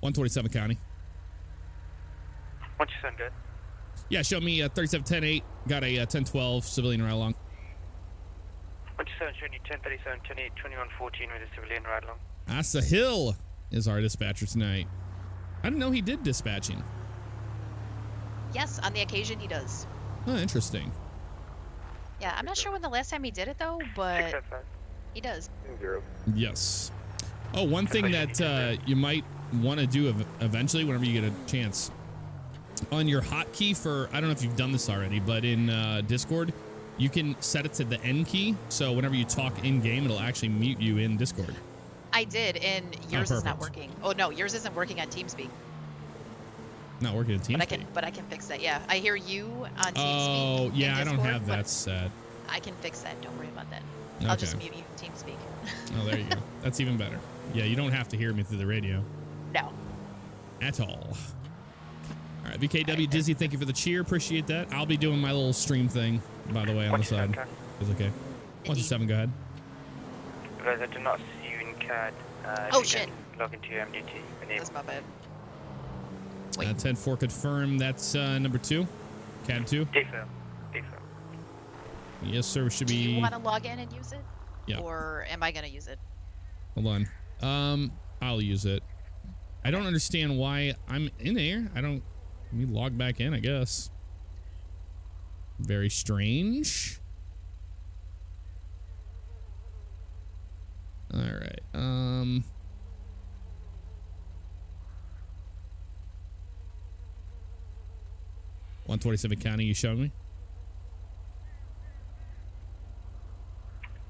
127 County. 127, good. Yeah, show me 3710-8. Got a 1012 civilian ride along. 127, showing you 1037, 10-8, 2114 with a civilian ride along. Asa Hill is our dispatcher tonight. I didn't know he did dispatching. Yes, on the occasion he does. Oh, interesting. Yeah, I'm not sure when the last time he did it though, but he does. 0. Yes. Oh, one thing that you might want to do eventually whenever you get a chance. On your hotkey for, I don't know if you've done this already, but in Discord, you can set it to the N key. So whenever you talk in-game, it'll actually mute you in Discord. I did, and yours is not working. Oh, no, yours isn't working on TeamSpeak. Not working on TeamSpeak? But I can fix that, yeah. I hear you on TeamSpeak. Oh, yeah, I don't have that set. I can fix that. Don't worry about that. Okay. I'll just mute you in TeamSpeak. Oh, there you go. That's even better. Yeah, you don't have to hear me through the radio. No. At all. All right, VKW Dizzy, thank you for the cheer. Appreciate that. I'll be doing my little stream thing, by the way, on the side. It's okay. 127, go ahead. Guys, I do not see you in CAD. Oh, shit. Log into your MDT. That's my bad. 10-4 confirm. That's number 2. CAD 2. Default. Yes, sir. Should be. Do you want to log in and use it? Yeah. Or am I going to use it? Hold on. I'll use it. I don't understand why I'm in there. Let me log back in, I guess. Very strange. All right. 127 County, you showing me?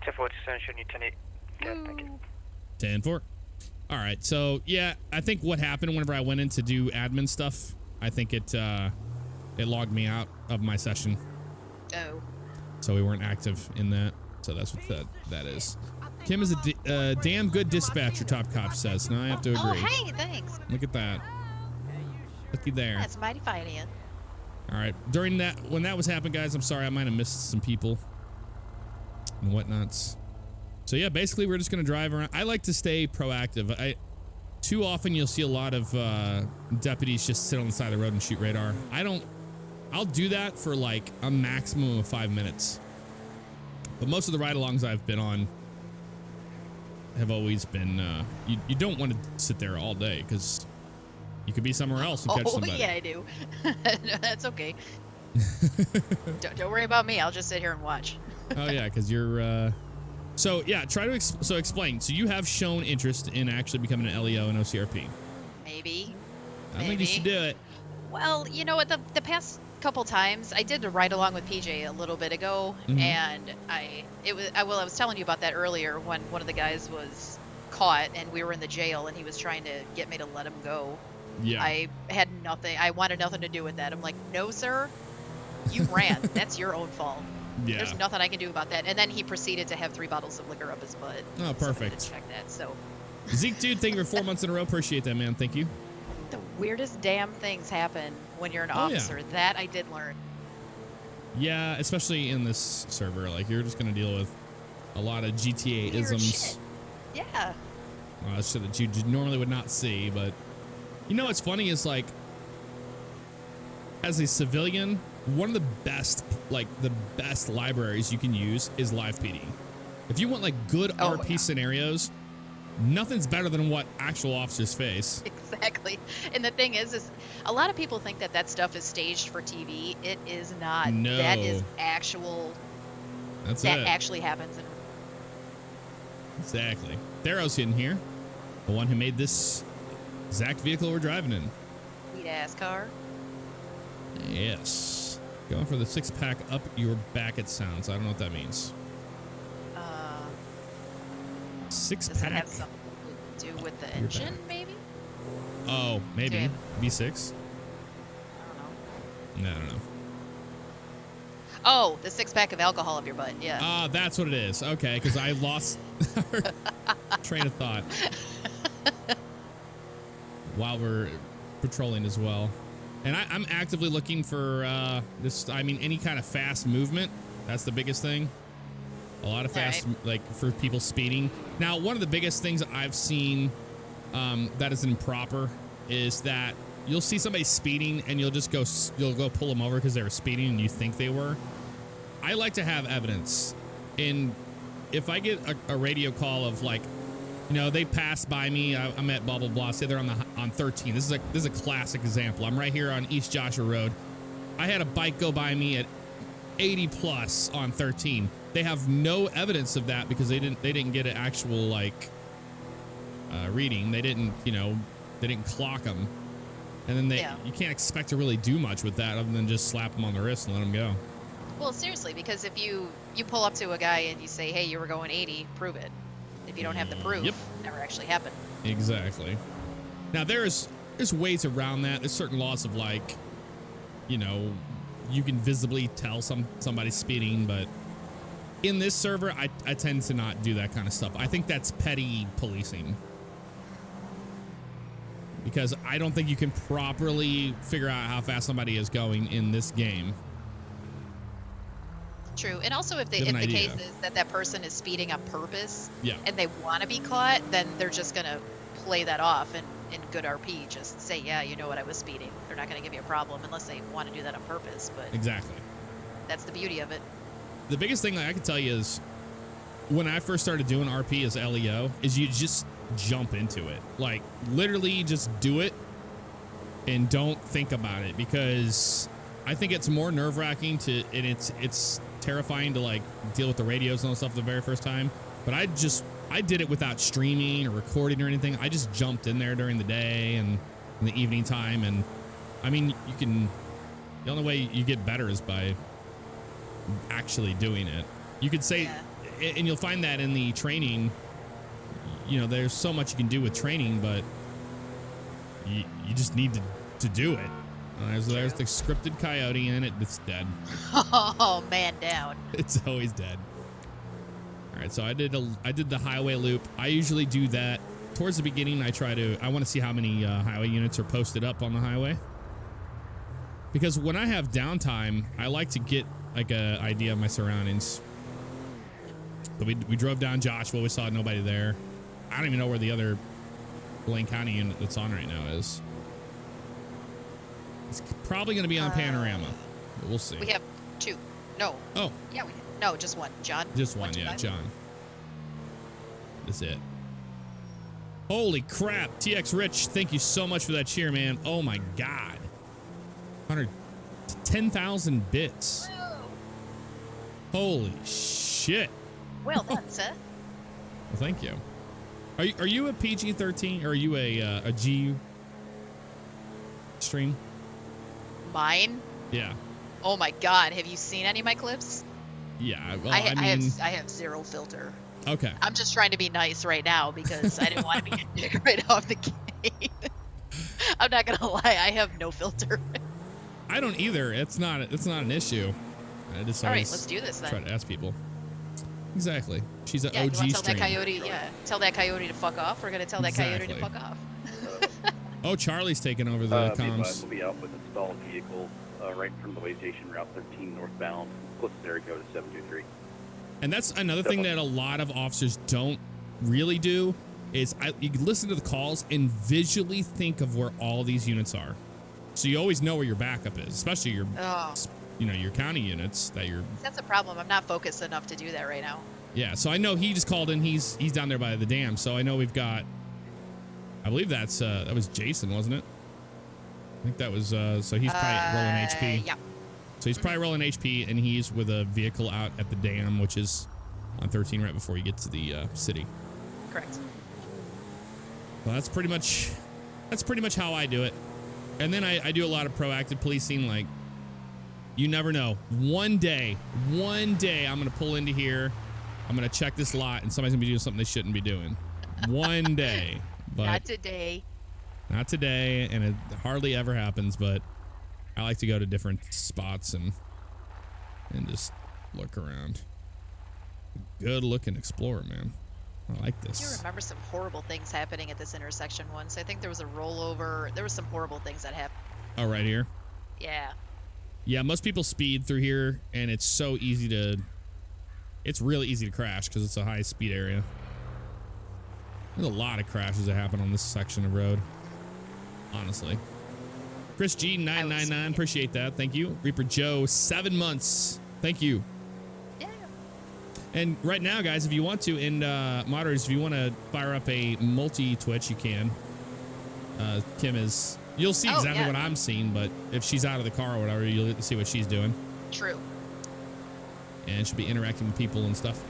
1047, showing you 10-8. Yeah, thank you. 10-4. All right. So, yeah, I think what happened whenever I went in to do admin stuff, I think it logged me out of my session. Oh. So we weren't active in that. So that's what that is. Kim is a damn good dispatcher, Top Cop says. Now I have to agree. Oh, hey, thanks. Look at that. Looky there. That's mighty fine of you. All right. During that, when that was happening, guys, I'm sorry. I might have missed some people and whatnots. So, yeah, basically, we're just going to drive around. I like to stay proactive. Too often, you'll see a lot of deputies just sit on the side of the road and shoot radar. I'll do that for, like, a maximum of 5 minutes. But most of the ride-alongs I've been on have always been, you don't want to sit there all day because you could be somewhere else and catch somebody. Oh, yeah, I do. No, that's okay. Don't worry about me. I'll just sit here and watch. Oh, yeah, because you're... So, yeah, try to explain. So, you have shown interest in actually becoming an LEO in OCRP. Maybe. I think you should do it. Well, you know what? The past couple times, I did a ride along with PJ a little bit ago, and I was telling you about that earlier when one of the guys was caught and we were in the jail and he was trying to get me to let him go. Yeah. I had nothing. I wanted nothing to do with that. I'm like, no, sir. You ran. That's your own fault. Yeah. There's nothing I can do about that. And then he proceeded to have 3 bottles of liquor up his butt. Oh, perfect. So I had to check that. So. Zeke, dude, thank you for 4 months in a row. Appreciate that, man. Thank you. The weirdest damn things happen when you're an officer. Yeah. That I did learn. Yeah, especially in this server. Like, you're just going to deal with a lot of GTA-isms. Yeah. Shit that you normally would not see. But, you know what's funny is, like, as a civilian, one of the best libraries you can use is Live PD. If you want, like, good RP scenarios, nothing's better than what actual officers face. Exactly. And the thing is a lot of people think that stuff is staged for TV. It is not. No. That is actual. That actually happens. Exactly. Thero's in here. The one who made this exact vehicle we're driving in. Sweet ass car. Yes. Going for the 6-pack up your back, it sounds. I don't know what that means. 6-pack. Does that have something to do with the engine, maybe? Oh, maybe. Okay. V6? I don't know. No, I don't know. Oh, the 6-pack of alcohol up your butt, yeah. Ah, that's what it is. Okay, because I lost train of thought while we're patrolling as well. And I'm actively looking for any kind of fast movement. That's the biggest thing. A lot of fast, like, for people speeding. Now, one of the biggest things I've seen that is improper is that you'll see somebody speeding and you'll go pull them over because they were speeding and you think they were. I like to have evidence. And if I get a radio call of like, you know, they passed by me, I'm at blah, blah, blah, say they're on 13. This is a classic example. I'm right here on East Joshua Road. I had a bike go by me at 80 plus on 13. They have no evidence of that because they didn't get an actual like reading. They didn't clock them. And then you can't expect to really do much with that other than just slap them on the wrist and let them go. Well, seriously, because if you pull up to a guy and you say, hey, you were going 80, prove it. If you don't have the proof, it never actually happened. Exactly. Now, there's ways around that. There's certain laws of like, you know, you can visibly tell somebody's speeding, but in this server, I tend to not do that kind of stuff. I think that's petty policing. Because I don't think you can properly figure out how fast somebody is going in this game. True. And also if the case is that person is speeding on purpose yeah. and they want to be caught, then they're just going to play that off and in good RP just say, yeah, you know what, I was speeding. They're not going to give you a problem unless they want to do that on purpose. But exactly. That's the beauty of it. The biggest thing that I can tell you is when I first started doing RP as LEO is you just jump into it. Like literally just do it and don't think about it, because I think it's more nerve-wracking and it's terrifying to like deal with the radios and all that stuff the very first time. But I did it without streaming or recording or anything. I just jumped in there during the day and in the evening time. And I mean, the only way you get better is by actually doing it. You could say, and you'll find that in the training, you know, there's so much you can do with training, but you just need to do it. There's the scripted coyote in it. It's dead. Oh, man down. It's always dead. All right, so I did the highway loop. I usually do that towards the beginning. I want to see how many highway units are posted up on the highway, because when I have downtime, I like to get like an idea of my surroundings. So we drove down Joshua. We saw nobody there. I don't even know where the other Blaine County unit that's on right now is. It's probably going to be on Panorama, but we'll see. We have two. No. Oh. Yeah, no, just one. John? Just one, yeah, John. That's it. Holy crap. TX Rich, thank you so much for that cheer, man. Oh my God. 10,000 bits. Whoa. Holy shit. Well done, sir. Well, thank you. Are you a PG-13 or are you a G stream? Mine? Yeah. Oh my God, have you seen any of my clips? Yeah, well, I have zero filter. Okay. I'm just trying to be nice right now because I didn't want to be a dick right off the gate. I'm not gonna lie, I have no filter. I don't either. It's not an issue. I just all right, let's do this then. Try to ask people. Exactly. She's an OG you want to tell streamer. that coyote, tell that coyote to fuck off. We're gonna tell that coyote to fuck off. Oh, Charlie's taking over the comms. We'll be out with a stalled vehicle right in front of the way station, Route 13 northbound, closest area code is 723. And that's another thing that a lot of officers don't really do is you can listen to the calls and visually think of where all these units are. So you always know where your backup is, especially your your county units that you're. That's a problem. I'm not focused enough to do that right now. Yeah, so I know he just called in. He's down there by the dam. So I know we've got. I believe that was Jason, wasn't it? I think that was so he's probably rolling HP. Yeah. So he's probably rolling HP, and he's with a vehicle out at the dam, which is on 13 right before you get to the city. Correct. Well, that's pretty much how I do it. And then I do a lot of proactive policing. Like, you never know. One day, I'm going to pull into here. I'm going to check this lot, and somebody's going to be doing something they shouldn't be doing. One day. But not today. Not today, and it hardly ever happens, but I like to go to different spots and just look around. Good looking explorer, man. I like this. I do remember some horrible things happening at this intersection once. I think there was a rollover. There was some horrible things that happened. Oh, right here? Yeah. Yeah, most people speed through here, and it's so easy to... It's really easy to crash because it's a high speed area. There's a lot of crashes that happen on this section of road. honestly. Chris G999, appreciate that. Thank you. Reaper Joe, 7 months. Thank you. Yeah. And right now, guys, if you want to, and moderators, if you want to fire up a multi-Twitch, you can. Kim is, you'll see exactly what I'm seeing, but if she's out of the car or whatever, you'll get to see what she's doing. True. And she'll be interacting with people and stuff.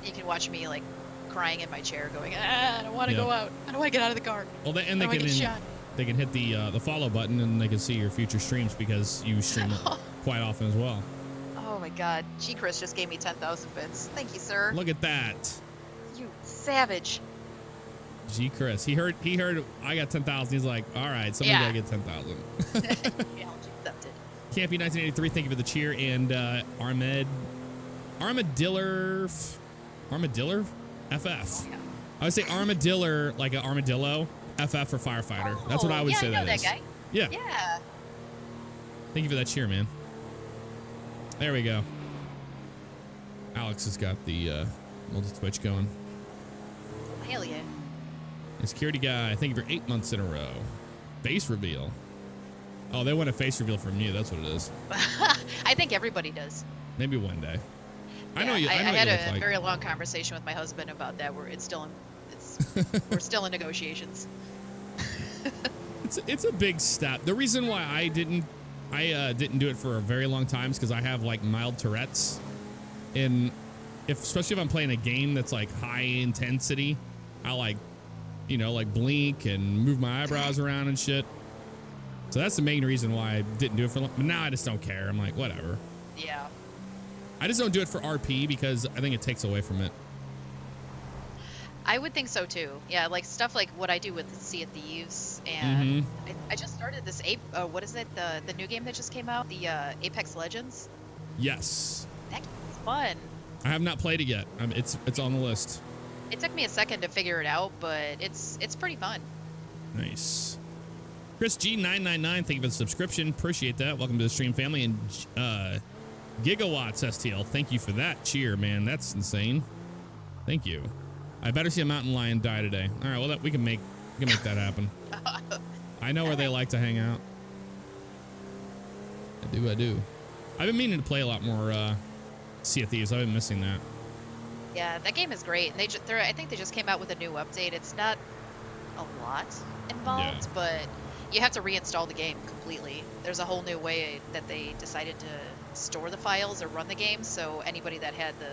You can watch me like crying in my chair, going, I don't want to go out. I don't want to get out of the car. Well, they can hit the follow button and they can see your future streams because you stream quite often as well. Oh my God, G Chris just gave me 10,000 bits. Thank you, sir. Look at that. You savage. G Chris, he heard I got 10,000. He's like, all right, somebody gotta get 10,000. Yeah, I'll accept it. Campy 1983, thank you for the cheer, and Armadillo FF. Yeah. I would say Armadillo like an armadillo. FF for firefighter. That's what I would say. I know that is. Guy. Yeah. Yeah. Thank you for that cheer, man. There we go. Alex has got the multi-twitch going. Hell yeah. And security guy, thank you for 8 months in a row. Face reveal. Oh, they want a face reveal from you. That's what it is. I think everybody does. Maybe one day. Yeah, I know you. I had you a like. very long conversation with my husband about that. We're still in negotiations. It's a big step. The reason why I didn't do it for a very long time is because I have like mild Tourette's, and especially if I'm playing a game that's like high intensity, I like blink and move my eyebrows around and shit. So that's the main reason why I didn't do it for long. But now I just don't care. I'm like, whatever. Yeah. I just don't do it for RP because I think it takes away from it. I would think so too. Yeah, like stuff like what I do with Sea of Thieves, and I just started this what is it? The new game that just came out, the Apex Legends. Yes. That game's fun. I have not played it yet. It's on the list. It took me a second to figure it out, but it's pretty fun. Nice. Chris G999, thank you for the subscription. Appreciate that. Welcome to the stream family. And Gigawatts STL, thank you for that cheer, man. That's insane. Thank you. I better see a mountain lion die today. All right, well we can make that happen. I know where they like to hang out. I do. I've been meaning to play a lot more Sea of Thieves. I've been missing that. Yeah, that game is great. And I think they just came out with a new update. It's not a lot involved, but you have to reinstall the game completely. There's a whole new way that they decided to store the files or run the game. So anybody that had the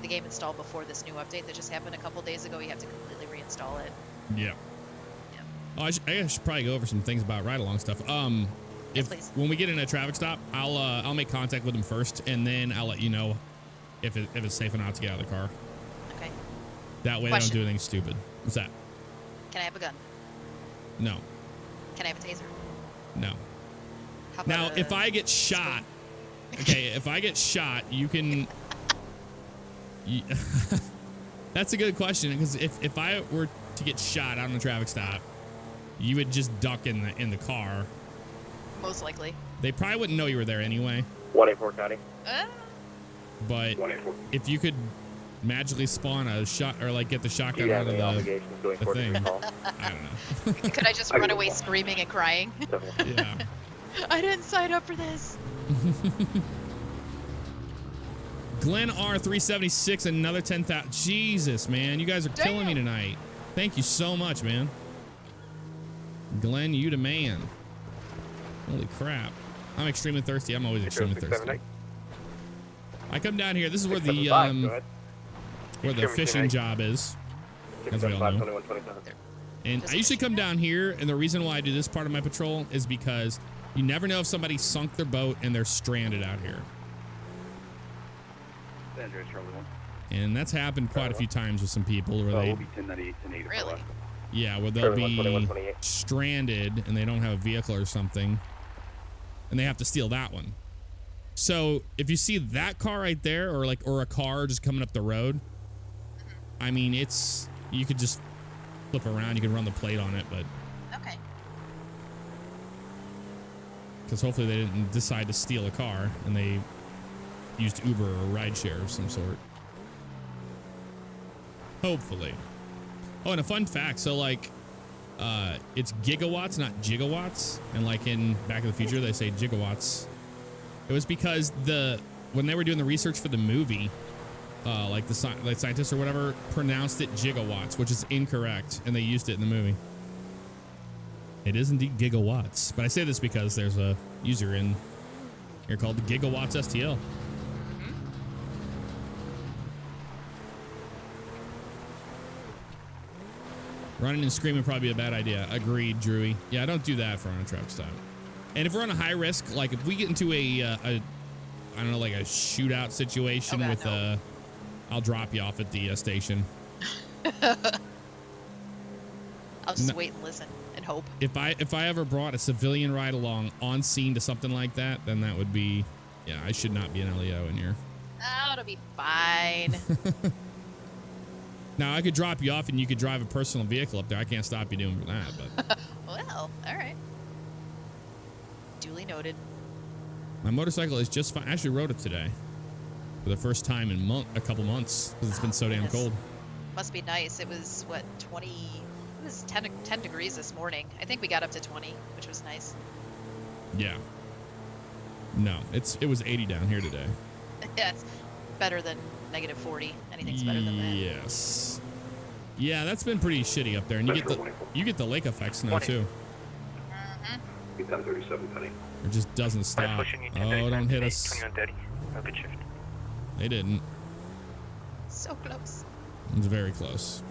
game installed before this new update that just happened a couple days ago, you have to completely reinstall it. Yeah. Oh, I should probably go over some things about ride-along stuff. When we get in a traffic stop, I'll make contact with them first, and then I'll let you know if it's safe or not to get out of the car. Okay. That way, I don't do anything stupid. What's that? Can I have a gun? No. Can I have a taser? No. How about Now, if I get shot, if I get shot, you can. That's a good question, because if I were to get shot out on a traffic stop, you would just duck in the car. Most likely. They probably wouldn't know you were there anyway. 184 County. But 184. if you could magically spawn a shot or like get the shotgun out of the thing, I don't know. Could I just run away screaming and crying? Yeah. I didn't sign up for this. Glenn R376, another 10,000. Jesus, man, you guys are killing me tonight. Thank you so much, man. Glenn, you the man. Holy crap. I'm extremely thirsty. I'm always extremely thirsty. I come down here. This is where the fishing job is, as we all know. And I usually come down here, and the reason why I do this part of my patrol is because you never know if somebody sunk their boat and they're stranded out here. And that's happened quite a few times with some people where they... Really? Yeah, where they'll be stranded and they don't have a vehicle or something, and they have to steal that one. So if you see that car right there, or a car just coming up the road, I mean, you could just flip around, you can run the plate on it, but okay. Because hopefully they didn't decide to steal a car and they used Uber or rideshare of some sort. Hopefully. Oh, and a fun fact. So, like, it's gigawatts, not gigawatts. And like in Back to the Future, they say gigawatts. It was because when they were doing the research for the movie, like the scientists or whatever pronounced it gigawatts, which is incorrect, and they used it in the movie. It is indeed gigawatts, but I say this because there's a user in here called the Gigawatts STL. Running and screaming would probably be a bad idea. Agreed, Drewy. Yeah, don't do that for on a traffic stop. And if we're on a high risk, like if we get into I don't know, like a shootout situation I'll drop you off at the station. I'll just wait and listen and hope. If I ever brought a civilian ride along on scene to something like that, then that would be, yeah, I should not be an LEO in here. Oh, it'll be fine. Now I could drop you off and you could drive a personal vehicle up there. I can't stop you doing that, but. Well, all right. Duly noted. My motorcycle is just fine. I actually rode it today for the first time in a couple months because it's been so damn cold. Must be nice. It was what, 20? It was 10 degrees this morning. I think we got up to 20, which was nice. Yeah. No, it was 80 down here today. Yeah, it's better than negative 40. Anything's better than that. Yes. Yeah, that's been pretty shitty up there, and you get the lake effects now too. Mm-hmm. 1037 penny. It just doesn't stop. Oh, don't hit us. 2130. Good shift. They didn't. So close. It's very close.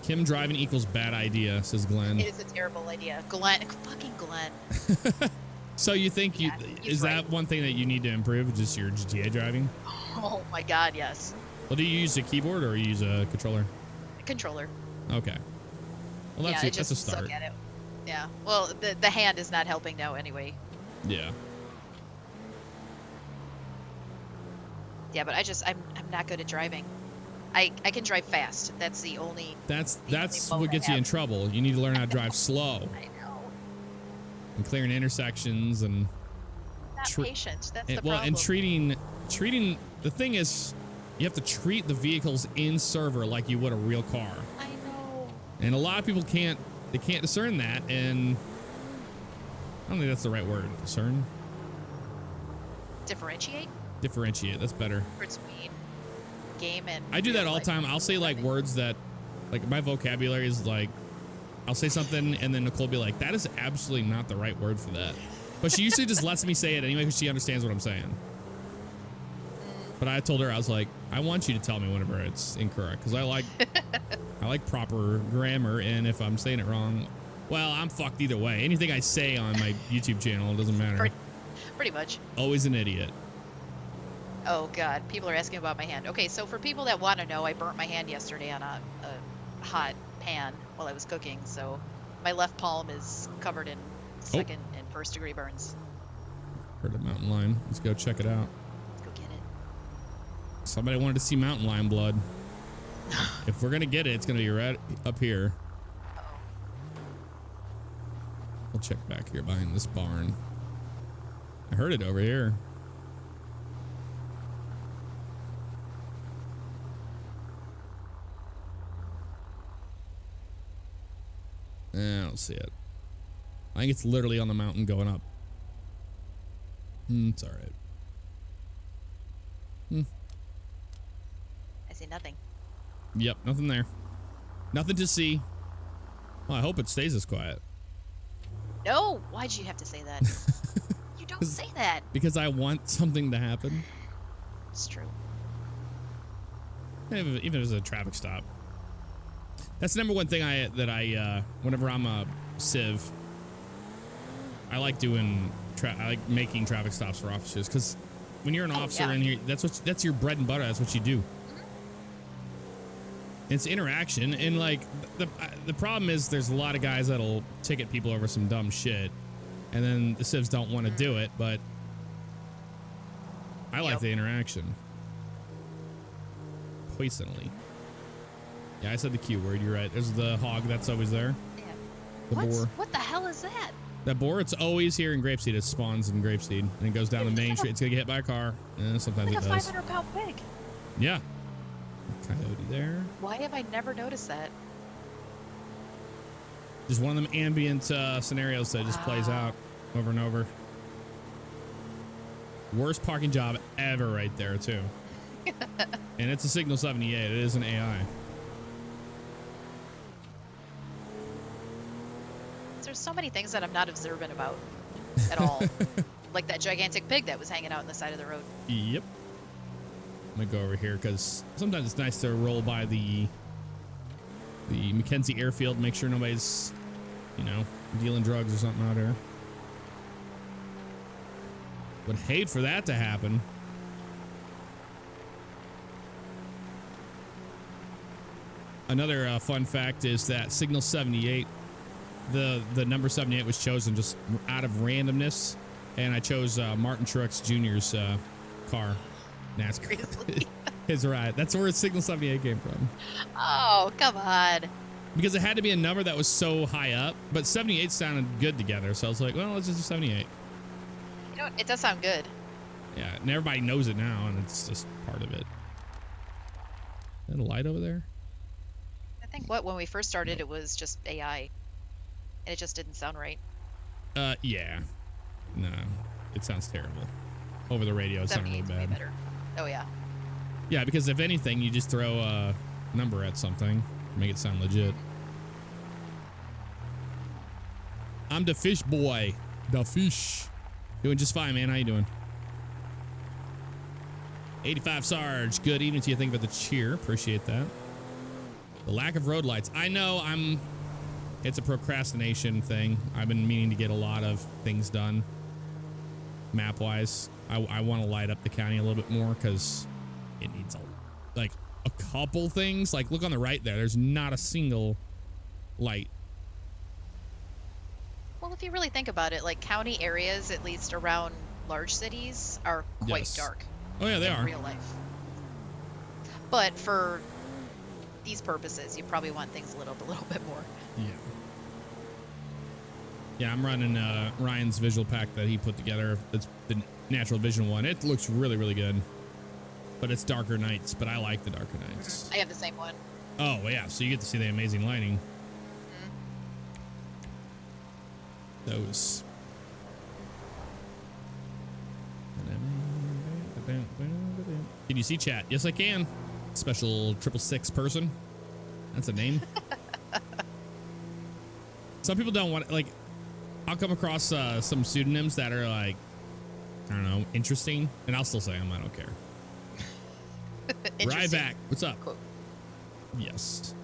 Kim driving equals bad idea, says Glenn. It is a terrible idea. Fucking Glenn. So you think is that one thing that you need to improve, just your GTA driving? Oh my god, yes. Well, do you use a keyboard or you use a controller? Controller. Okay. Well, that's, yeah, that's a start. Suck at it. Yeah. Well, the hand is not helping now anyway. Yeah. Yeah, but I'm not good at driving. I can drive fast. That's the only. That's what gets you in trouble. You need to learn how to drive slow. I know. And clearing intersections and. Not patient. That's the well, problem. and treating. The thing is, you have to treat the vehicles in server like you would a real car. I know. And a lot of people can't discern that, and I don't think that's the right word. Discern. Differentiate. Differentiate. That's better. Between game and. I do that all the time. I'll say like words that, like my vocabulary is like, I'll say something and then Nicole will be like, that is absolutely not the right word for that. But she usually just lets me say it anyway because she understands what I'm saying. But I told her, I was like, I want you to tell me whenever it's incorrect because I like proper grammar, and if I'm saying it wrong, well, I'm fucked either way. Anything I say on my YouTube channel, it doesn't matter. Pretty much. Always an idiot. Oh god, people are asking about my hand. Okay, so for people that want to know, I burnt my hand yesterday on a hot pan while I was cooking, so my left palm is covered in second and first degree burns. Heard a mountain lion. Let's go check it out. Let's go get it. Somebody wanted to see mountain lion blood. If we're gonna get it, it's gonna be right up here. Uh-oh. We'll check back here behind this barn. I heard it over here. I don't see it. I think it's literally on the mountain going up. It's all right. I see nothing. Yep, nothing there. Nothing to see. Well, I hope it stays this quiet. No, why'd you have to say that? You don't say that. Because I want something to happen. It's true. Even if it's a traffic stop. That's the number one thing whenever I'm a civ, I like doing, I like making traffic stops for officers, because when you're an officer in here, that's your bread and butter. That's what you do. It's interaction, and like the problem is there's a lot of guys that'll ticket people over some dumb shit, and then the civs don't want to do it, but I like the interaction. Poisonally. Yeah, I said the Q word. You're right. There's the hog that's always there. Yeah. The boar. What the hell is that? That boar, it's always here in Grapeseed. It spawns in Grapeseed, and it goes down the main street. It's gonna get hit by a car. Sometimes Like it a does. 500-pound pig. Yeah. Coyote there. Why have I never noticed that? Just one of them ambient scenarios that just plays out over and over. Worst parking job ever right there, too. And it's a Signal 78. It is an AI. There's so many things that I'm not observant about at all. Like that gigantic pig that was hanging out on the side of the road. Yep. I'm going to go over here because sometimes it's nice to roll by the Mackenzie airfield, make sure nobody's, you know, dealing drugs or something out there. Would hate for that to happen. Another fun fact is that Signal 78, the number 78 was chosen just out of randomness, and I chose Martin Truex Jr.'s car, NASCAR. Really? His ride. That's where Signal 78 came from. Oh, come on. Because it had to be a number that was so high up, but 78 sounded good together, so I was like, well, let's just do 78. You know, it does sound good. Yeah, and everybody knows it now, and it's just part of it. Is that a light over there? I think when we first started, it was just AI, and it just didn't sound right. Yeah. No, it sounds terrible. Over the radio, it sounds really 78's way bad. better. Oh, yeah. Yeah, because if anything, you just throw a number at something, make it sound legit. I'm the fish boy. The fish. Doing just fine, man. How you doing? 85 Sarge. Good evening to you. Thank you for the cheer. Appreciate that. The lack of road lights. I know it's a procrastination thing. I've been meaning to get a lot of things done map-wise. I want to light up the county a little bit more because it needs a couple things. Like, look on the right there. There's not a single light. Well, if you really think about it, like county areas, at least around large cities, are quite Yes. dark. Oh, yeah, they in are. real life. But for these purposes, you probably want things lit up a little bit more. Yeah. Yeah, I'm running Ryan's visual pack that he put together. It's the natural vision one. It looks really, really good. But it's darker nights, but I like the darker nights. I have the same one. Oh, well, yeah, so you get to see the amazing lighting. Those. Can you see chat? Yes, I can. Special 666 person. That's a name. Some people don't want, like, I'll come across some pseudonyms that are like, I don't know, interesting, and I'll still say them. I don't care. Ryvac, what's up? Cool. Yes.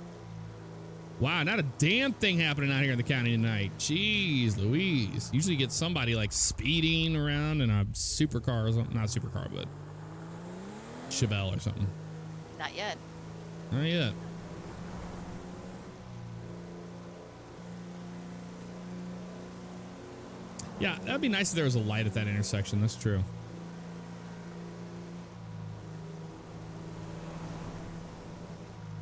Wow, not a damn thing happening out here in the county tonight. Jeez Louise. Usually you get somebody like speeding around in a supercar or something. Not a supercar, but Chevelle or something. Not yet. Not yet. Yeah, that'd be nice if there was a light at that intersection. That's true.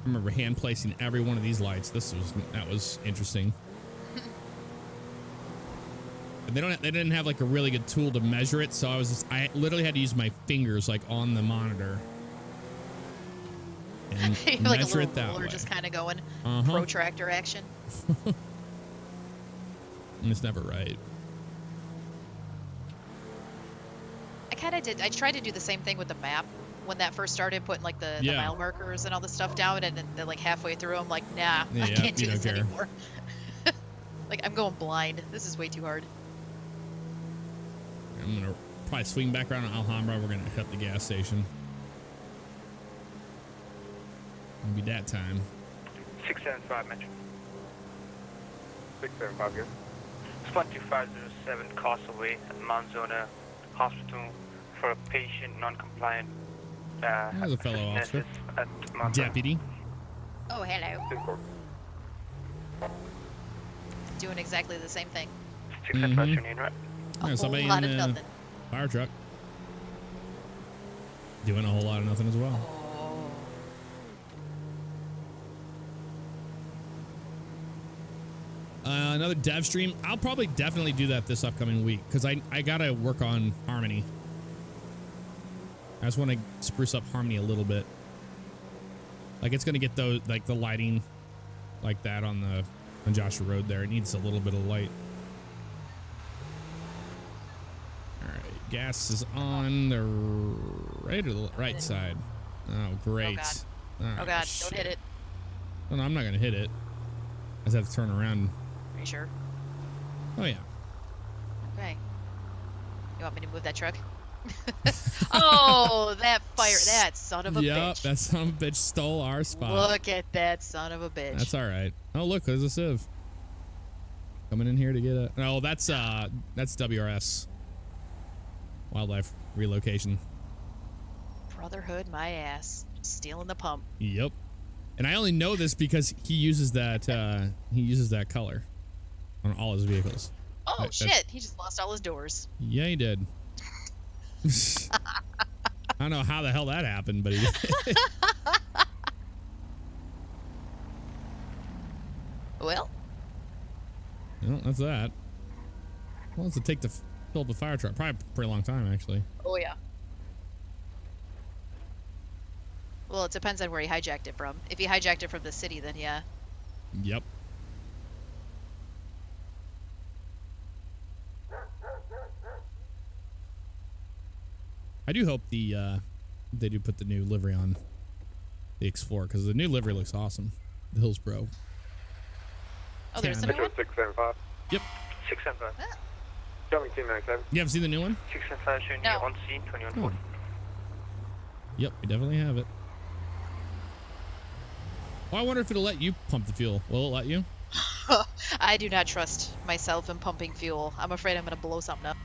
I remember hand placing every one of these lights. That was interesting. And they didn't have like a really good tool to measure it, so I literally had to use my fingers like on the monitor and Like a measure little it that ruler way. just kind of going Uh-huh. protractor action. And it's never right. I tried to do the same thing with the map when that first started, putting like the Yeah. mile markers and all this stuff down, and then like halfway through, I'm like, nah, Yeah, I can't do you don't this care. anymore. Like, I'm going blind. This is way too hard. I'm gonna probably swing back around to Alhambra. We're gonna hit up the gas station. It'll be that time. 675, Metro. 675 here. It's 12507 Causeway at Mount Zona Hospital for a patient non-compliant. There's a fellow officer. At Mount Zona. Deputy. Oh, hello. 2-4. Doing exactly the same thing. 675 tuning in, right? A Yeah, whole somebody lot in of a nothing. fire truck. Doing a whole lot of nothing as well. Oh. Another dev stream. I'll probably definitely do that this upcoming week because I gotta work on Harmony. I just want to spruce up Harmony a little bit. Like it's gonna get those like the lighting like that on Joshua Road there. It needs a little bit of light. All right, gas is on the right or the right side. Oh great. Oh god, don't hit it. Oh, no, I'm not gonna hit it. I just have to turn around. Are you sure? Oh yeah. Okay. You want me to move that truck? Oh, that son of a bitch. Yep, that son of a bitch stole our spot. Look at that son of a bitch. That's all right. Oh, look, there's a Civ. Coming in here to get a... Oh, that's WRS. Wildlife relocation. Brotherhood, my ass. Stealing the pump. Yep. And I only know this because he uses that color on all his vehicles. Oh, shit. He just lost all his doors. Yeah, he did. I don't know how the hell that happened, but he did. Well, that's that. How long does it take to fill up the fire truck? Probably a pretty long time, actually. oh yeah. Well, it depends on where he hijacked it from. If he hijacked it from the city, then yeah. Yep. I do hope they do put the new livery on the Explorer because the new livery looks awesome. The Hillsborough. Oh, there's the new one? 675. Yep. 675. Ah. Show me 297. You haven't seen the new one? 675 showing No. you on scene, 2140. Yep, we definitely have it. Oh, I wonder if it'll let you pump the fuel. Will it let you? I do not trust myself in pumping fuel. I'm afraid I'm going to blow something up.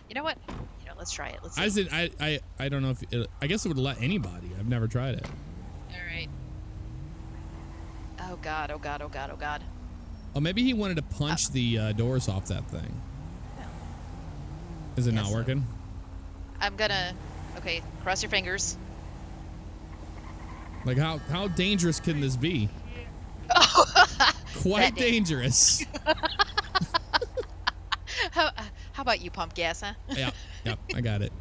You know what? Let's try it. Let's see. I don't know if I guess it would let anybody. I've never tried it. All right. Oh god, oh god, oh god, oh god. Oh, maybe he wanted to punch the doors off that thing. No. Is it not Yes. working? I'm gonna... Okay, cross your fingers. Like how dangerous can this be? Quite dangerous. How about you pump gas, huh? Yep, I got it.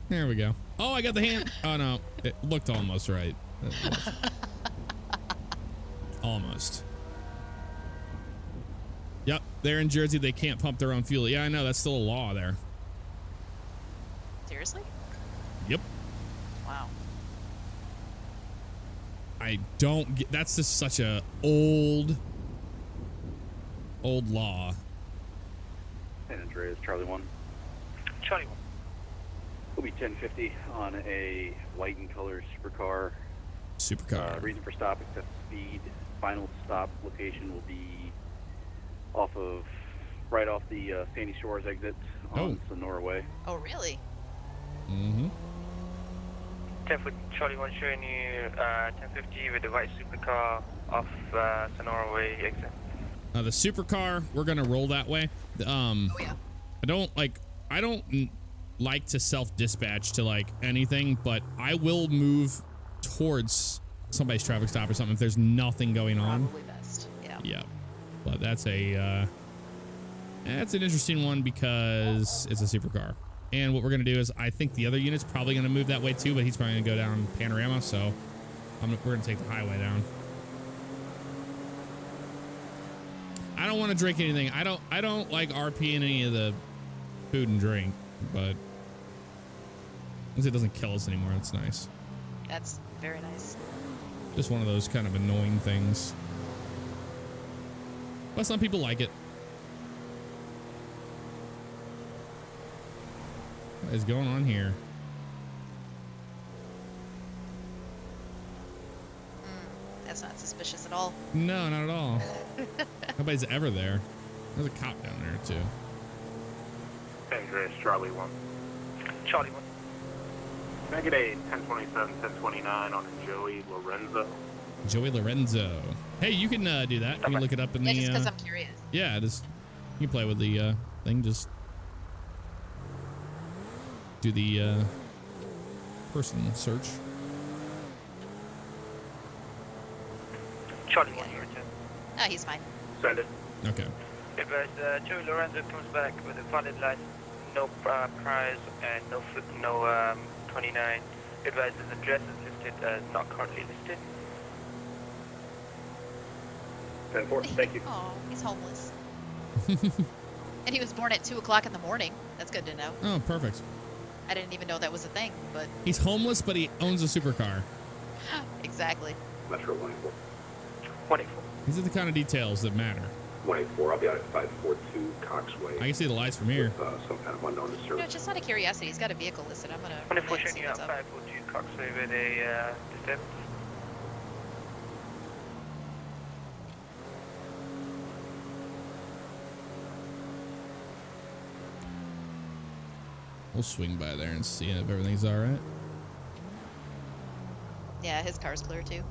There we go. Oh, I got the hand. Oh no, it looked almost right. Almost. Yep, they're in Jersey. They can't pump their own fuel. Yeah, I know. That's still a law there. Seriously? Yep. Wow. I don't get. That's just such a old law. San Andreas, Charlie 1. Charlie 1. Will be 1050 on a white and color supercar. Supercar. Reason for stop, except speed. Final stop location will be right off the Sandy Shores exit on Sonora Way. Oh, really? Mm-hmm. 10 foot Charlie 1 showing you 1050 with the white supercar off Sonora Way exit. The supercar, we're gonna roll that way. Oh yeah. I don't like to self-dispatch to like anything, but I will move towards somebody's traffic stop or something if there's nothing going on. Probably best. Yeah. Yeah, but that's an interesting one because it's a supercar. And what we're gonna do is, I think the other unit's probably gonna move that way too, but he's probably gonna go down Panorama, so we're gonna take the highway down. I don't want to drink anything. I don't like RP in any of the food and drink, but at least it doesn't kill us anymore. That's nice. That's very nice. Just one of those kind of annoying things. But some people like it. What is going on here? That's not suspicious at all. No, not at all. Nobody's ever there. There's a cop down there too. San Andreas, Charlie 1. Charlie 1. Can I get a 1027, 1029 on a Joey Lorenzo? Joey Lorenzo. Hey, you can do that. You can look it up in Yeah, the. just because I'm curious. Yeah, just you can play with the thing. Just do the person search. Charlie 1 here, too. Oh, he's fine. Send it. Okay. If Joey Lorenzo comes back with a valid license, no prize, and no 29, Advisor's address is listed as not currently listed. 10-4, thank you. Oh, he's homeless. And he was born at 2 o'clock in the morning. That's good to know. Oh, perfect. I didn't even know that was a thing, but He's homeless, but he owns a supercar. exactly. Metro 184. 184. These are the kind of details that matter. 184, I'll be out at 542 Coxway. I can see the lights from here. With, some kind of unknown You know, disturbance. just out of curiosity, he's got a vehicle listed. I'm gonna. 184 relay and showing see you what's out up. 542 Coxway with a disturbance. We'll swing by there and see if everything's all right. Yeah, his car's clear too.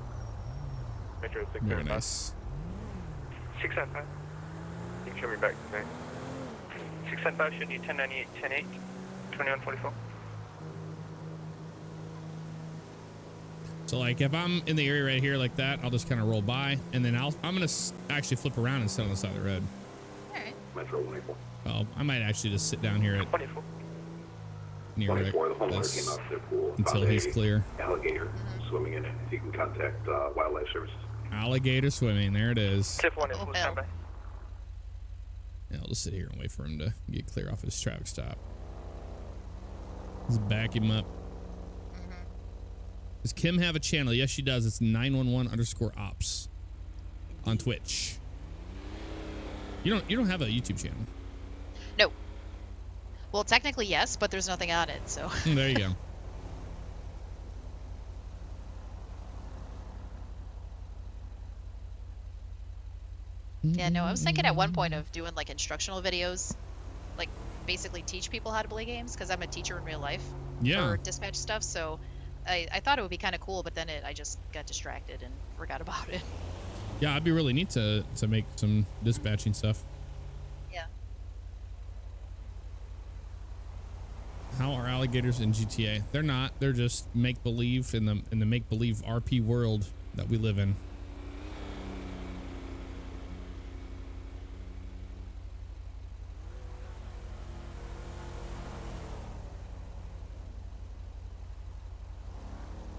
Metro Very 675. nice. 675. You can show me back to me. 675 showing you 1098, 108, 2144. So like if I'm in the area right here like that, I'll just kind of roll by, and then I'm gonna actually flip around and sit on the side of the road. All right. Metro 184. Well, I might actually just sit down here at 184. near 184, the Rick homeowner came out to their pool. until found he's a clear. Alligator swimming in it. You can contact Wildlife Services. Alligator swimming. There it is. Cliff 184, Oh, hell. standby. Yeah, I'll just sit here and wait for him to get clear off his traffic stop. Just back him up. Does Kim have a channel? Yes, she does. It's 911_ops on Twitch. You don't have a YouTube channel. No. Well, technically yes, but there's nothing on it, so. There you go. Yeah, no, I was thinking at one point of doing like instructional videos, like basically teach people how to play games, because I'm a teacher in real life Yeah. for dispatch stuff. So I thought it would be kind of cool, but then I just got distracted and forgot about it. Yeah, it'd be really neat to make some dispatching stuff. Yeah. How are alligators in GTA? They're not. They're just make believe in the make believe RP world that we live in.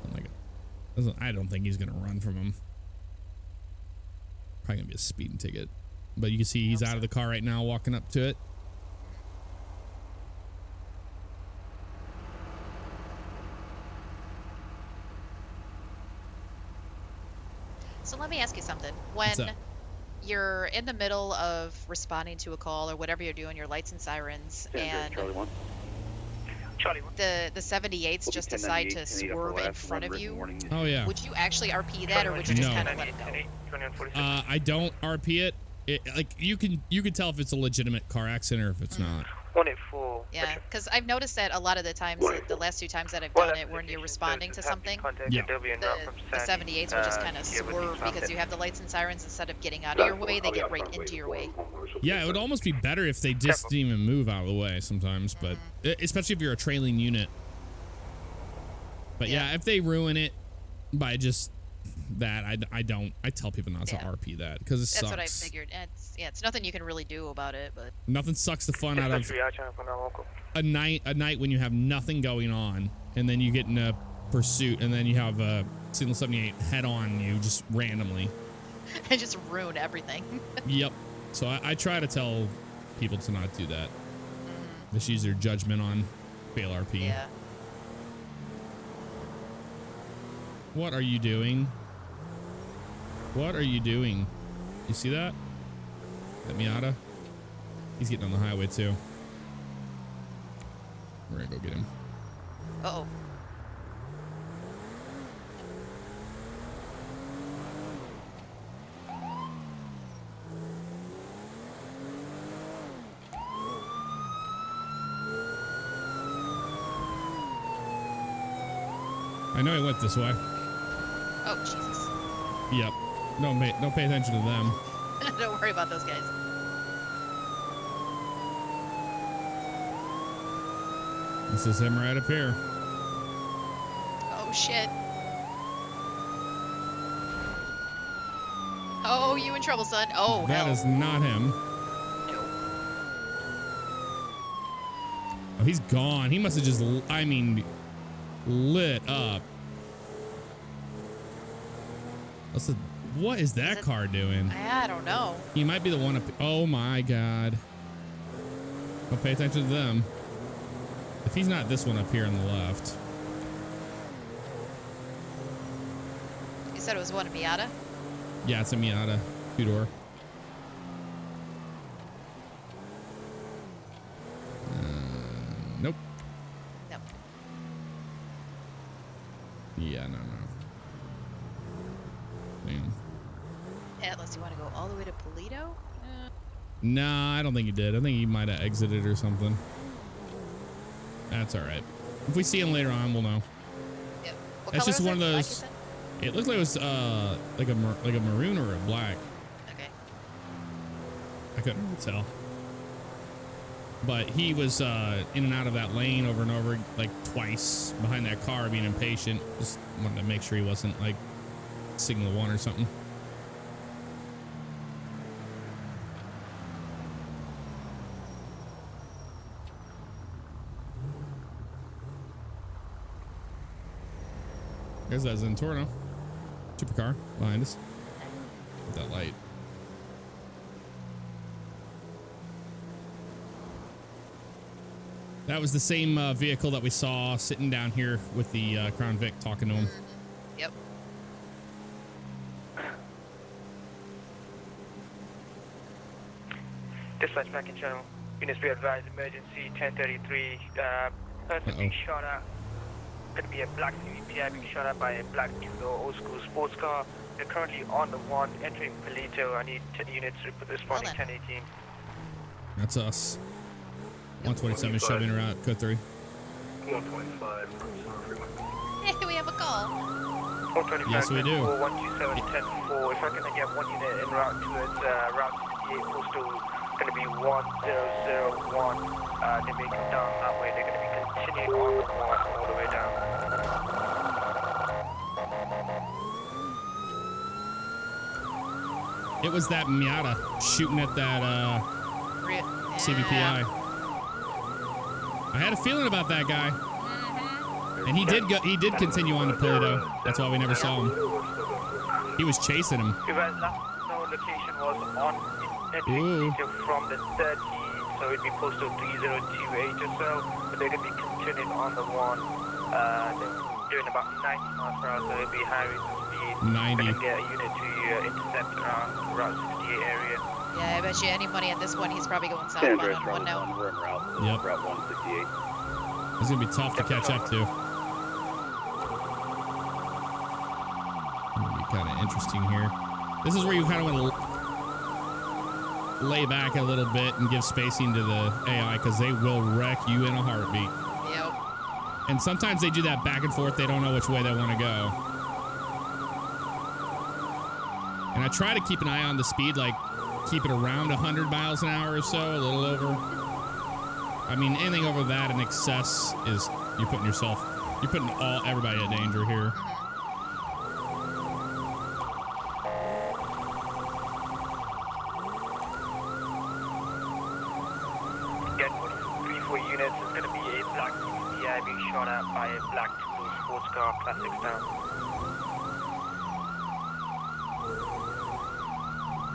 Oh my god! I don't think he's gonna run from him. Probably gonna be a speeding ticket. But you can see he's out of the car right now, walking up to it. So let me ask you something. What's When up? you're in the middle of responding to a call or whatever you're doing, your lights and sirens, and Charlie 1. Charlie 1. the 78s just decide to swerve in front of you, Oh yeah. would you actually RP that, or would you just No. kind of let it go? 2146. I don't RP it. Like you can tell if it's a legitimate car accident or if it's not. 184. Yeah, because I've noticed that a lot of the times, the last 2 times that I've Well, done it, when you're responding to something, Yeah. the 78s will just kind of swerve because you have the lights and sirens. Instead of getting out of your way, they get right into your way. Yeah, it would almost be better if they just didn't even move out of the way sometimes, but especially if you're a trailing unit. But yeah, if they ruin it by just that, I tell people not to RP that because it sucks. That's what I figured. And it's nothing you can really do about it, but Nothing sucks the fun out of a night when you have nothing going on, and then you get in a pursuit, and then you have a single 78 head on you just randomly. it just ruined everything. Yep. So I try to tell people to not do that. Just use their judgment on fail RP. Yeah. What are you doing? What are you doing? You see that? That Miata? He's getting on the highway too. We're gonna go get him. Uh-oh. I know he went this way. Oh, Jesus. Yep. Don't pay attention to them. Don't worry about those guys. This is him right up here. Oh, shit. Oh, you in trouble, son. Oh, That hell. is not him. Oh, he's gone. He must have just, I mean, lit up. What is that car doing? I don't know. He might be the one up. Oh my God. Don't pay attention to them. If he's not this one up here on the left. You said it was one Miata? Yeah, it's a Miata. Two-door. Nope. Nope. Yeah, no. Man. Atlas, you want to go all the way to Pcso? Nah, I don't think he did. I think he might have exited or something. That's all right. If we see him later on, we'll know. Yep. What That's color just is one of it? Black, you those. said? It looked like it was like a maroon or a black. Okay. I couldn't really tell. But he was in and out of that lane over and over, like twice behind that car, being impatient. Just wanted to make sure he wasn't like signal one or something. There's that Zentorno supercar behind us. That light. That was the same vehicle that we saw sitting down here with the Crown Vic talking to him. Yep. Dispatch back in channel. Units be advised, emergency 1033. Person being shot at. Could be a black Cvpi being shot at by a black two-door old school sports car. They're currently on the one entering Pcso. I need 10 units responding 1018. That's us. 127 Chevy en route, code 3. 125. Hey, we have a call. 125, Yes, we do. 127, 10-4. If I can get one unit en route towards Route 68, postal going to be 1001. They may come down that way. They're going to be continuing on the one all the way down. It was that Miata shooting at that Cvpi. I had a feeling about that guy. And he did continue on to Pcso. That's why we never saw him. He was chasing him. If last known location was on entering from the 30, so it'd be postal 3028 or so, but they're going to be continuing on the one. They're doing about 90 miles per hour, so it'll be high rate of speed. 90. And get a unit to intercept around Route 68 area. Yeah, I bet you any money at this one, he's probably going southbound on one now. We're en route. Yep. Route 168. It's going to be tough to catch up to. It'll be kind of interesting here. This is where you kind of want to lay back a little bit and give spacing to the AI, because they will wreck you in a heartbeat. Yep. And sometimes they do that back and forth. They don't know which way they want to go. And I try to keep an eye on the speed, like keep it around 100 miles an hour or so, a little over. I mean, anything over that in excess is you're putting everybody at danger here. Get 3-4 units. It's going to be a black Cvpi being shot at by a black two-door sports car, classics down.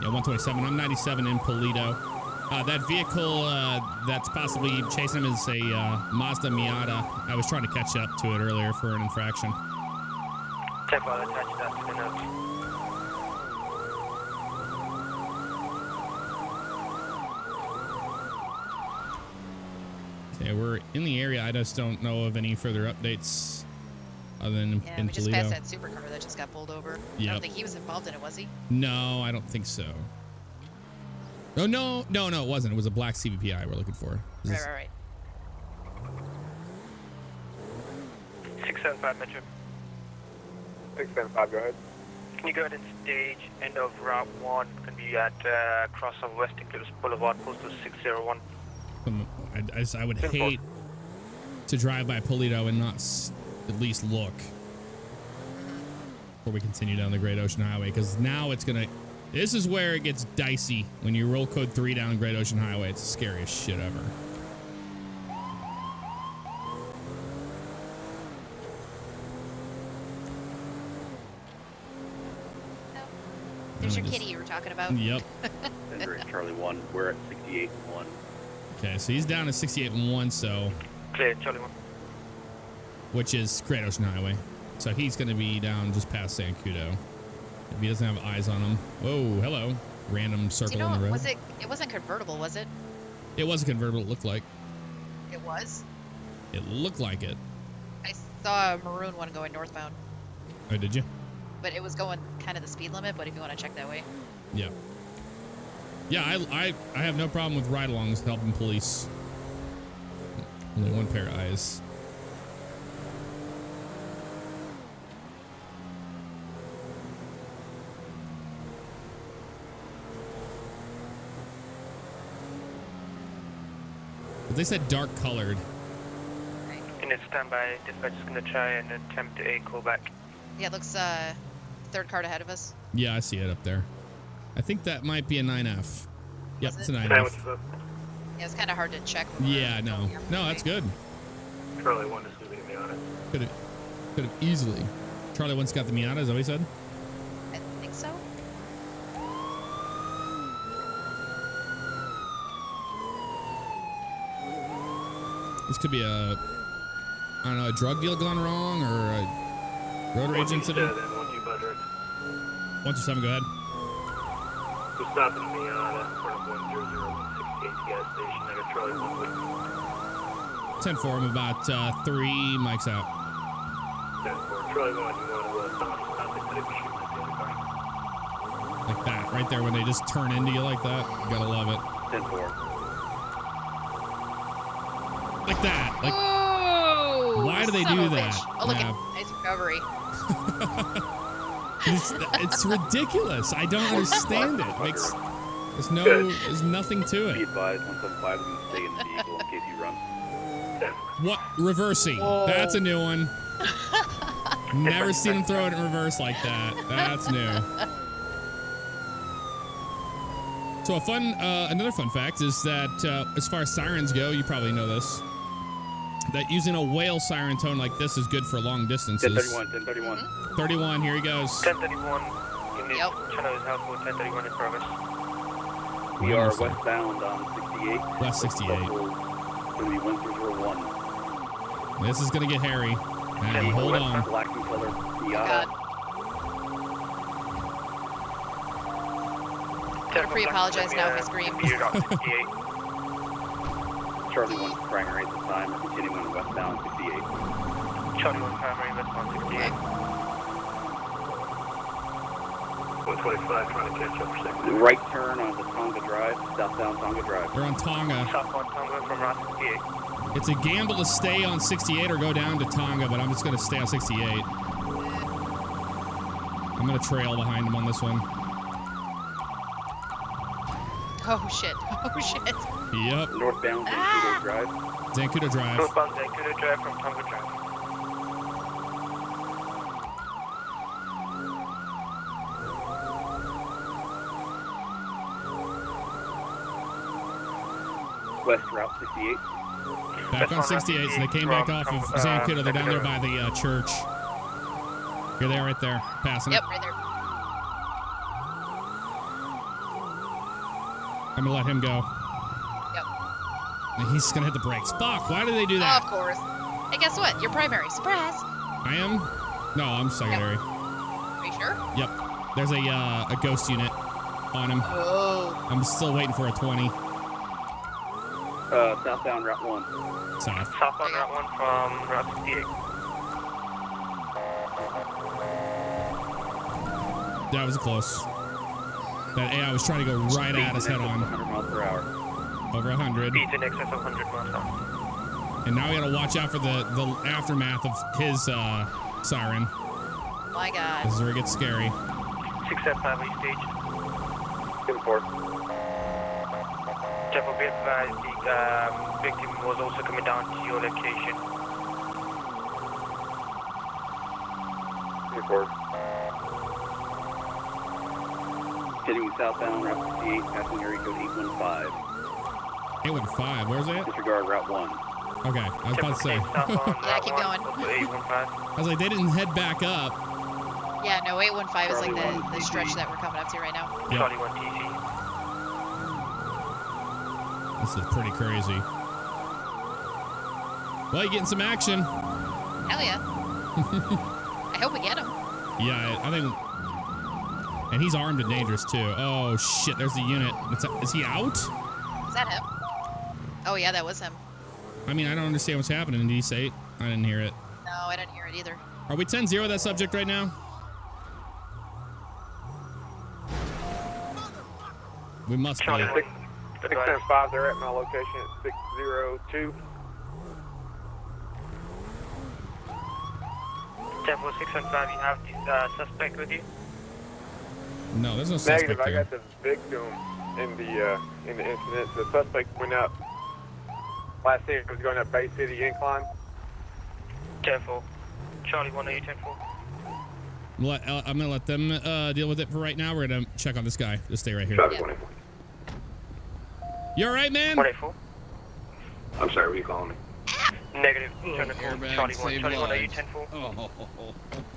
Yeah, 127. I'm 97 in Pcso. That vehicle that's possibly chasing him is a Mazda Miata. I was trying to catch up to it earlier for an infraction. 10 I'll attach that to the notes. Okay, we're in the area. I just don't know of any further updates other than Yeah, in we just Toledo. passed that supercar that just got pulled over. I Yep. don't think he was involved in it, was he? No, I don't think so. Oh, no, it wasn't. It was a black CVPI we're looking for. Right. 675 Metro. 675, go ahead. Can you go ahead and stage end of Route 1? Can be at cross of West Eclipse Boulevard, postal 601. I would hate to drive by Pcso and not at least look before we continue down the Great Ocean Highway, because now this is where it gets dicey when you roll code 3 down Great Ocean Highway. It's the scariest shit ever. There's your kitty you were talking about. Yep. Denver Charlie 1. We're at 68 and 1. Okay, so he's down at 68 and 1, so Clear, Charlie 1. which is Great Ocean Highway. So he's going to be down just past Zancudo. If he doesn't have eyes on him. Whoa, hello. Random circle Do you know, on the road. was it wasn't convertible, was it? It was a convertible, it looked like. It was? It looked like it. I saw a maroon one going northbound, Oh, did you? but it was going kind of the speed limit, but if you want to check that way. Yeah. Yeah, I have no problem with ride-alongs helping police. Only one pair of eyes. But they said dark colored. In its standby, dispatch is going to try and attempt a callback. Yeah, it looks third card ahead of us. Yeah, I see it up there. I think that might be a 9F. Yep, Was it's it? a Hey, 9F. what's up? Yeah, it's kind of hard to check. when we're Yeah, no. going the No, other that's way. good. Charlie 1 is leaving me on it. Could have easily. Charlie once got the Miata, is that what he said? I think so. This could be a, I don't know, a drug deal gone wrong or a road rage incident. 127, go ahead. We're stopping me on in front of 100168 gas station. I got Charlie 1 with me. 10-4, I'm about 3 mics out. 10-4. Charlie 1, you want to stop it, but if you shoot at the other car. Like that, right there when they just turn into you like that. You gotta love it. 10-4. Like that. Like, Oh! why do they son do of a that? bitch. Oh, look Yeah. at nice recovery. it's ridiculous. I don't understand it. Makes there's nothing to Be it. advised, 175 is going to stay in the vehicle in case you run. What reversing? Whoa. That's a new one. Never seen him throw it in reverse like that. That's new. So another fun fact is that as far as sirens go, you probably know this, that using a whale siren tone like this is good for long distances. 1031, 1031. 31, here he goes. 1031, unit Yep. channel is held for 1031 in progress. We are Wonderful. westbound on 68. West 68. It's going to be 1301. This is going to get hairy. Now, hold on. Black and color God. Miata. Pre apologize now if I scream. Charlie 1 primary at the time. We're continuing on westbound 68. Charlie 1 primary, westbound 68. 125 trying to catch up for second. Right turn on the Tonga Drive, southbound Tonga Drive. They're on Tonga. Southbound Tonga from Route 68. It's a gamble to stay on 68 or go down to Tonga, but I'm just going to stay on 68. I'm going to trail behind him on this one. Oh shit. Oh shit. Yep. Northbound Zancudo Drive. Zancudo Drive. Northbound Zancudo Drive from Tonga Drive. West Route 68. Back on 68, so they came back off of Zancudo. They're down there by the church. Here they are right there, passing Yep, it. right there. I'm going to let him go. Yep. And he's going to hit the brakes. Fuck, why do they do that? Of course. Hey, guess what? You're primary. Surprise. I am? No, I'm secondary. Are you sure? Yep. There's a ghost unit on him. Oh. I'm still waiting for a 20. Southbound Route 1. South. Southbound Route 1 from Route 68. That was close. That AI was trying to go right at us head on. 100 miles per hour. Over 100. Speeds in excess of 100 miles an hour. And now we gotta watch out for the aftermath of his siren. My God. This is where it gets scary. 675 East Stage. 10-4. Jeff, be advised, the victim was also coming down to your location. 10-4. Heading southbound Route 68, passing area code 815. 815, where's that? Disregard Route 1. Okay, I was about to say. Yeah, keep going. Also 815. I was like, they didn't head back up. Yeah, no, 815 is like Charlie the 1 stretch TC. that we're coming up to right now. Yep. Charlie 1 TC. This is pretty crazy. Well, you're getting some action. Hell yeah. I hope we get him. Yeah, I think... And he's armed and dangerous, too. Oh, shit, there's the unit. Is he out? Is that him? Oh, yeah, that was him. I mean, I don't understand what's happening. Did he say it? I didn't hear it. No, I didn't hear it either. Are we 10-0 that subject right now? We must be. Charlie 675, they're at my location at 602. 10-4-615, you have the suspect with you? No, there's no suspect Negative, I there. got the victim in the incident. The suspect went up. Last thing was going up Bay City Incline. 10-4. Charlie 1, are you 10-4? I'm gonna let them deal with it for right now. We're gonna check on this guy. Just stay right here. Charlie Yeah. 1. You all right, man? 184. I'm sorry, what are you calling me? Negative. Airbag, Charlie 1. save Charlie 1, are you lives. 10-4? Oh.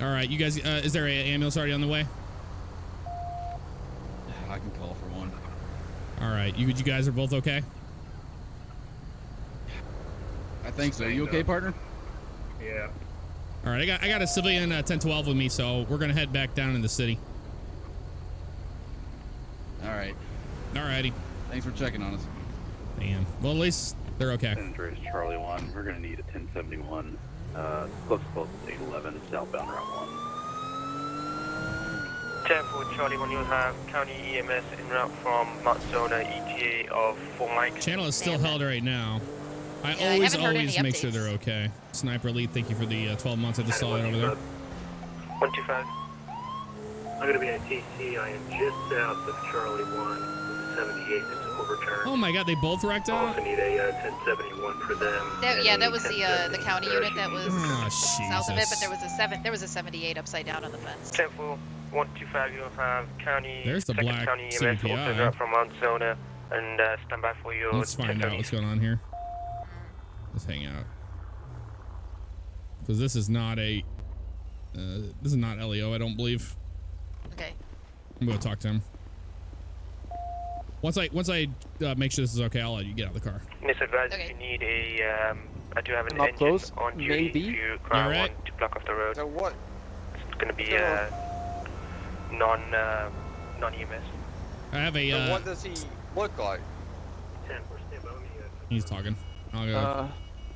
All right, you guys. Is there an ambulance already on the way? I can call for one. All right, you guys are both okay? I think so. You okay, partner? Yeah. All right, I got a civilian 1012 with me, so we're gonna head back down in the city. All right. All righty. Thanks for checking on us. Man, well at least they're okay. Andrews, Charlie 1. We're going to need a 1071. Close to 811, southbound Route 1. 10-4, Charlie 1, you'll have County EMS en route from Mount Zona, ETA of 4 mics. Channel is still held right now. I Yeah, I always haven't heard any make sure updates. they're okay. Sniper Elite, thank you for the 12 months. I just saw that over there. 125. I'm going to be at TC. I am just south of Charlie 1 with the 78 that's overturned. Oh my god, they both wrecked I out? also need a 1071 for them. Yeah, and that a was the 1070 county unit that was Oh, south of it, but Jesus. there was a 78 upside down on the fence. 10-4, 125, you'll have County, There's the 2nd black County EMS Cvpi. also en route from Mount Zona, and stand by for your Let's find out what's going on here. Let's hang out. Because this is not a... this is not LEO, I don't believe. Okay. I'm going to talk to him. Once I make sure this is okay, I'll let you get out of the car. Misadvised, Okay. if you need a, I do have an Up engine close, on duty maybe. if you You require alright? one to block off the road. So what? It's going to be So- non-EMS. I have a... So what does he look like? 10-4, stand by me. he's talking. I'll go.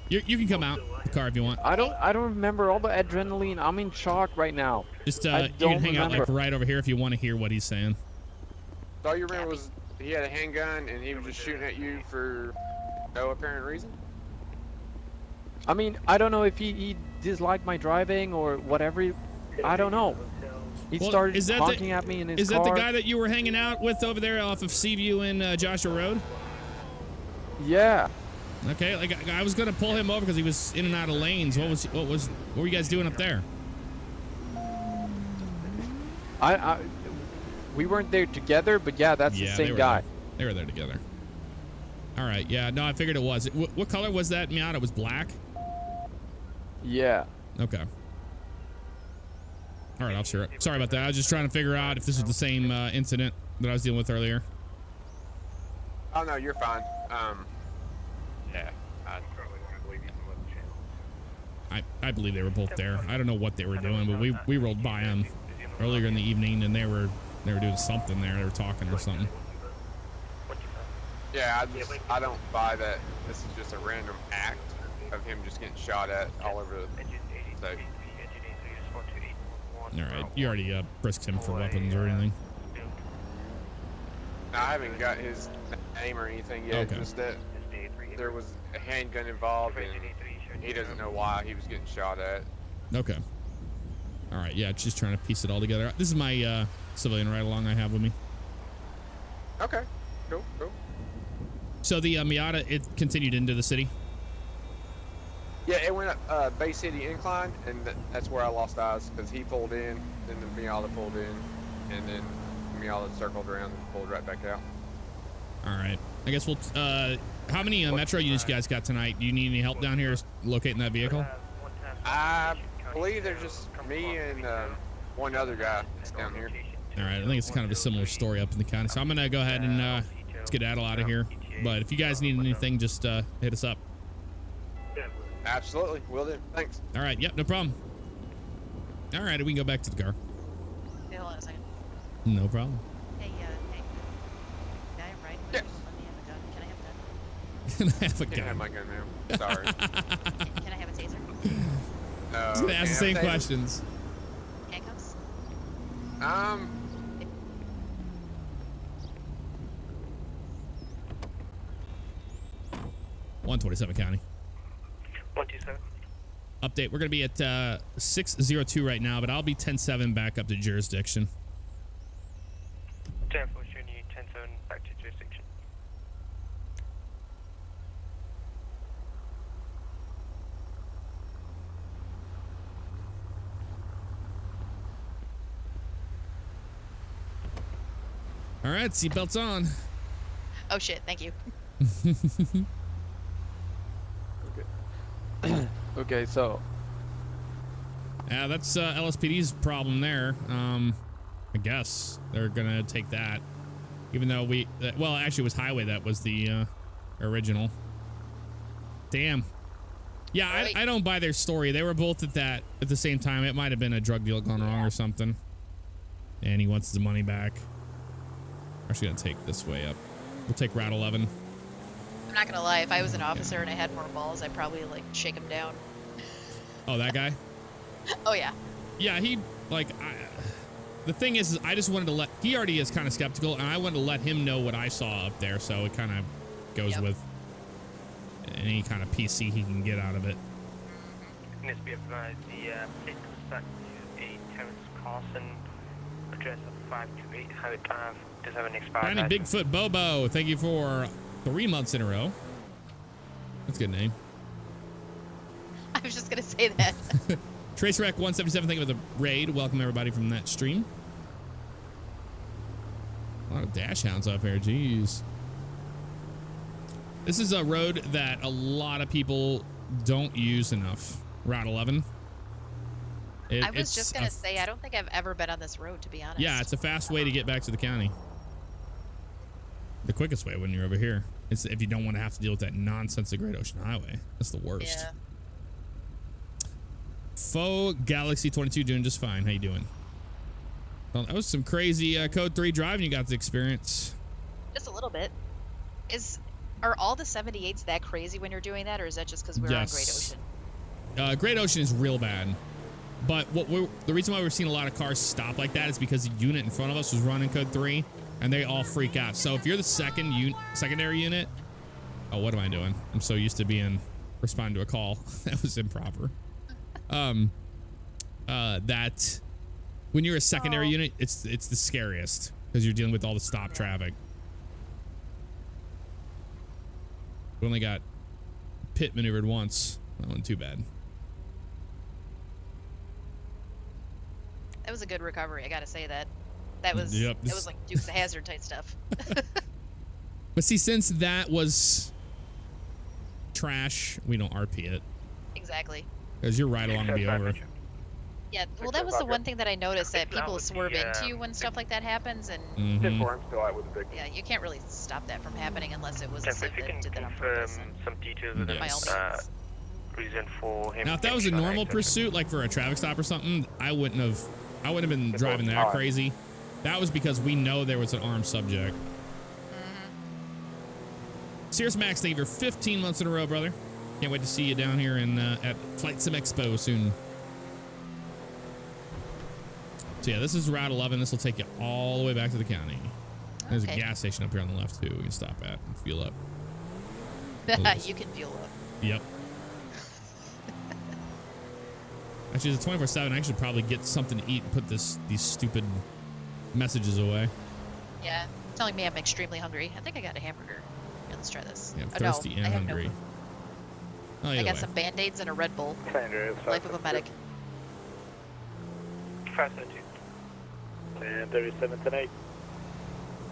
You can come out the car if you want. I don't remember all the adrenaline. I'm in shock right now. Just I you can don't hang out like remember. right over here if you want to hear what he's saying. So all you remember was he had a handgun and he was just shooting at you for no apparent reason? I mean, I don't know if he disliked my driving or whatever. I don't know. He Well, started is that honking at me in his Is car. that the guy that you were hanging out with over there off of Seaview and Joshua Road? Yeah. Okay, like I was gonna pull him over because he was in and out of lanes. What were you guys doing up there? We weren't there together, but yeah, that's the they same were guy. there. They were there together. All right, yeah, no, I figured it was. What color was that Miata? It was black. Yeah. Okay. All right, officer. Sorry about that. I was just trying to figure out if this was the same incident that I was dealing with earlier. Oh no, you're fine. Yeah. I believe they were both there. I don't know what they were doing, but we rolled by them earlier in the evening, and they were doing something there. They were talking or something. Yeah, I don't buy that. This is just a random act of him just getting shot at all over the state. All right, you already frisked him for weapons or anything. No, I haven't got his name or anything yet. Okay. Just that there was a handgun involved, and he doesn't know why he was getting shot at. Okay. All right, yeah, just trying to piece it all together. This is my civilian ride-along I have with me. Okay, cool. So the Miata, it continued into the city? Yeah, it went up Bay City Incline, and that's where I lost eyes, because he pulled in, then the Miata pulled in, and then the Miata circled around and pulled right back out. All right. I guess we'll... how many Metro units you guys got tonight? Do you need any help down here locating that vehicle? I believe there's just me and one other guy that's down here. All right, I think it's kind of a similar story up in the county. So I'm gonna go ahead and skedaddle out of here. But if you guys need anything, just hit us up. Absolutely, will do. Thanks. All right, yep, no problem. All right, we can go back to the car. Hey, hold on a second. No problem. Hey, hey. Guy I'm riding with, Yes. let me have a gun. Can I have a gun? Can I have a Can't have gun? my gun now. Sorry. Can I have a taser? No. I was gonna ask the same questions. Handcuffs? 127 County. 127. Update. We're gonna be at 602 right now, but I'll be 10-7 back up to jurisdiction. 10-4, showing you 10-7 back to jurisdiction. All right, seatbelts on. Oh shit, thank you. Okay, so Yeah, that's LSPD's problem there. I guess they're gonna take that, even though well, actually, it was highway that was the original. Damn. Yeah, I don't buy their story. They were both at the same time. It might have been a drug deal gone wrong or something. And he wants his money back. We're actually gonna take this way up. We'll take Route 11. I'm not gonna lie, if I was an officer and I had more balls, I'd probably like shake him down. Oh, that guy? Oh yeah. Yeah, he the thing is I just wanted to he already is kind of skeptical, and I wanted to let him know what I saw up there, so it kind of goes with any kind of PC he can get out of it. Let's be advised, the plate comes back to a Terrence Carson, address of 528 Howard Ave. Does have an expired Tiny license. Bigfoot Bobo, thank you for 3 months in a row. That's a good name. I was just gonna say that. Trace Rec 177, thank you for the raid. Welcome everybody from that stream. A lot of dash hounds up here, jeez. This is a road that a lot of people don't use enough. Route 11. I was just gonna say, I don't think I've ever been on this road, to be honest. Yeah, it's a fast way to get back to the county. The quickest way when you're over here. It's if you don't want to have to deal with that nonsense of Great Ocean Highway. That's the worst. Yeah. Faux Galaxy 22 doing just fine. How you doing? Well, that was some crazy Code 3 driving you got to experience. Just a little bit. Are all the 78s that crazy when you're doing that, or is that just because we're on Great Ocean? Great Ocean is real bad. But the reason why we're seeing a lot of cars stop like that is because the unit in front of us was running Code 3, and they all freak out. So if you're the secondary unit, oh, what am I doing? I'm so used to responding to a call. That was improper. That when you're a secondary unit, it's the scariest because you're dealing with all the stop traffic. We only got pit maneuvered once. That wasn't too bad. That was a good recovery, I gotta say that. That was like Dukes of Hazzard type stuff. But see, since that was trash, we don't RP it. Exactly. Because you're right along to be over. Yeah, well, that was the one thing that I noticed, that people swerve into you when stuff like that happens, and yeah, you can't really stop that from happening unless it was a civ that did that on purpose. Some details of the reason for him. Now, if that was a normal pursuit, like for a traffic stop or something, I wouldn't have been driving that crazy. That was because we know there was an armed subject. Sears Max, thank you for 15 months in a row, brother. Can't wait to see you down here at Flight Sim Expo soon. So yeah, this is Route 11. This will take you all the way back to the county. There's a gas station up here on the left too. We can stop at and fuel up. You can fuel up. Yep. Actually, it's a 24/7. I should probably get something to eat and put these stupid messages away. Yeah, telling me I'm extremely hungry. I think I got a hamburger. Yeah, let's try this. Yeah, I'm thirsty and hungry. No, I got some Band-Aids and a Red Bull. Life of a medic. 572. And 37 tonight.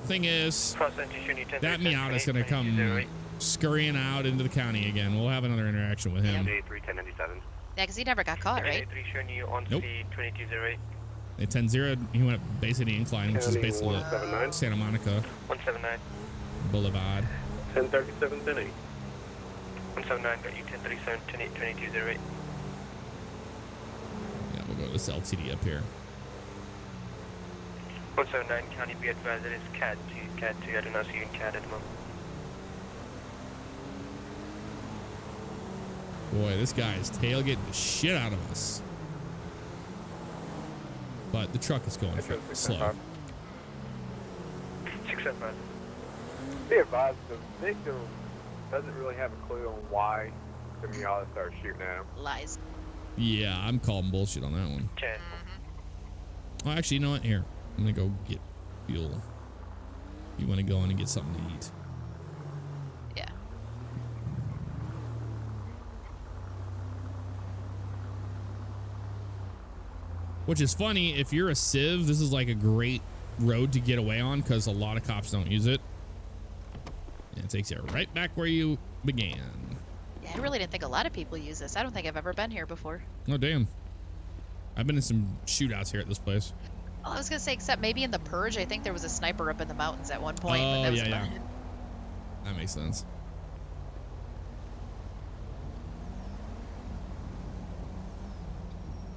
Thing is, that Miata's gonna come scurrying out into the county again. We'll have another interaction with him. Yeah, because he never got caught, right? Nope. They 10-0. He went up Bay City Incline, which is basically Santa Monica 179. Boulevard. 1037, 10-8. 179, got you 1037, 10-8, 2208. Yeah, we'll go to this LTD up here. 179, county, be advised it is CAD 2, CAD 2. I do not see you in CAD at the moment. Boy, this guy is tailgating the shit out of us. But the truck is going slow. 675. Be advised, the victim doesn't really have a clue on why the Miata started shooting at him. Lies. Yeah, I'm calling bullshit on that one. 10. Oh, actually, you know what? Here, I'm gonna go get fuel. You want to go in and get something to eat? Yeah. Which is funny, if you're a civ, this is like a great road to get away on because a lot of cops don't use it. And it takes you right back where you began. Yeah, I really didn't think a lot of people use this. I don't think I've ever been here before. Oh, damn. I've been in some shootouts here at this place. Well, I was gonna say, except maybe in the Purge, I think there was a sniper up in the mountains at one point. Oh, but that was yeah. fun. That makes sense.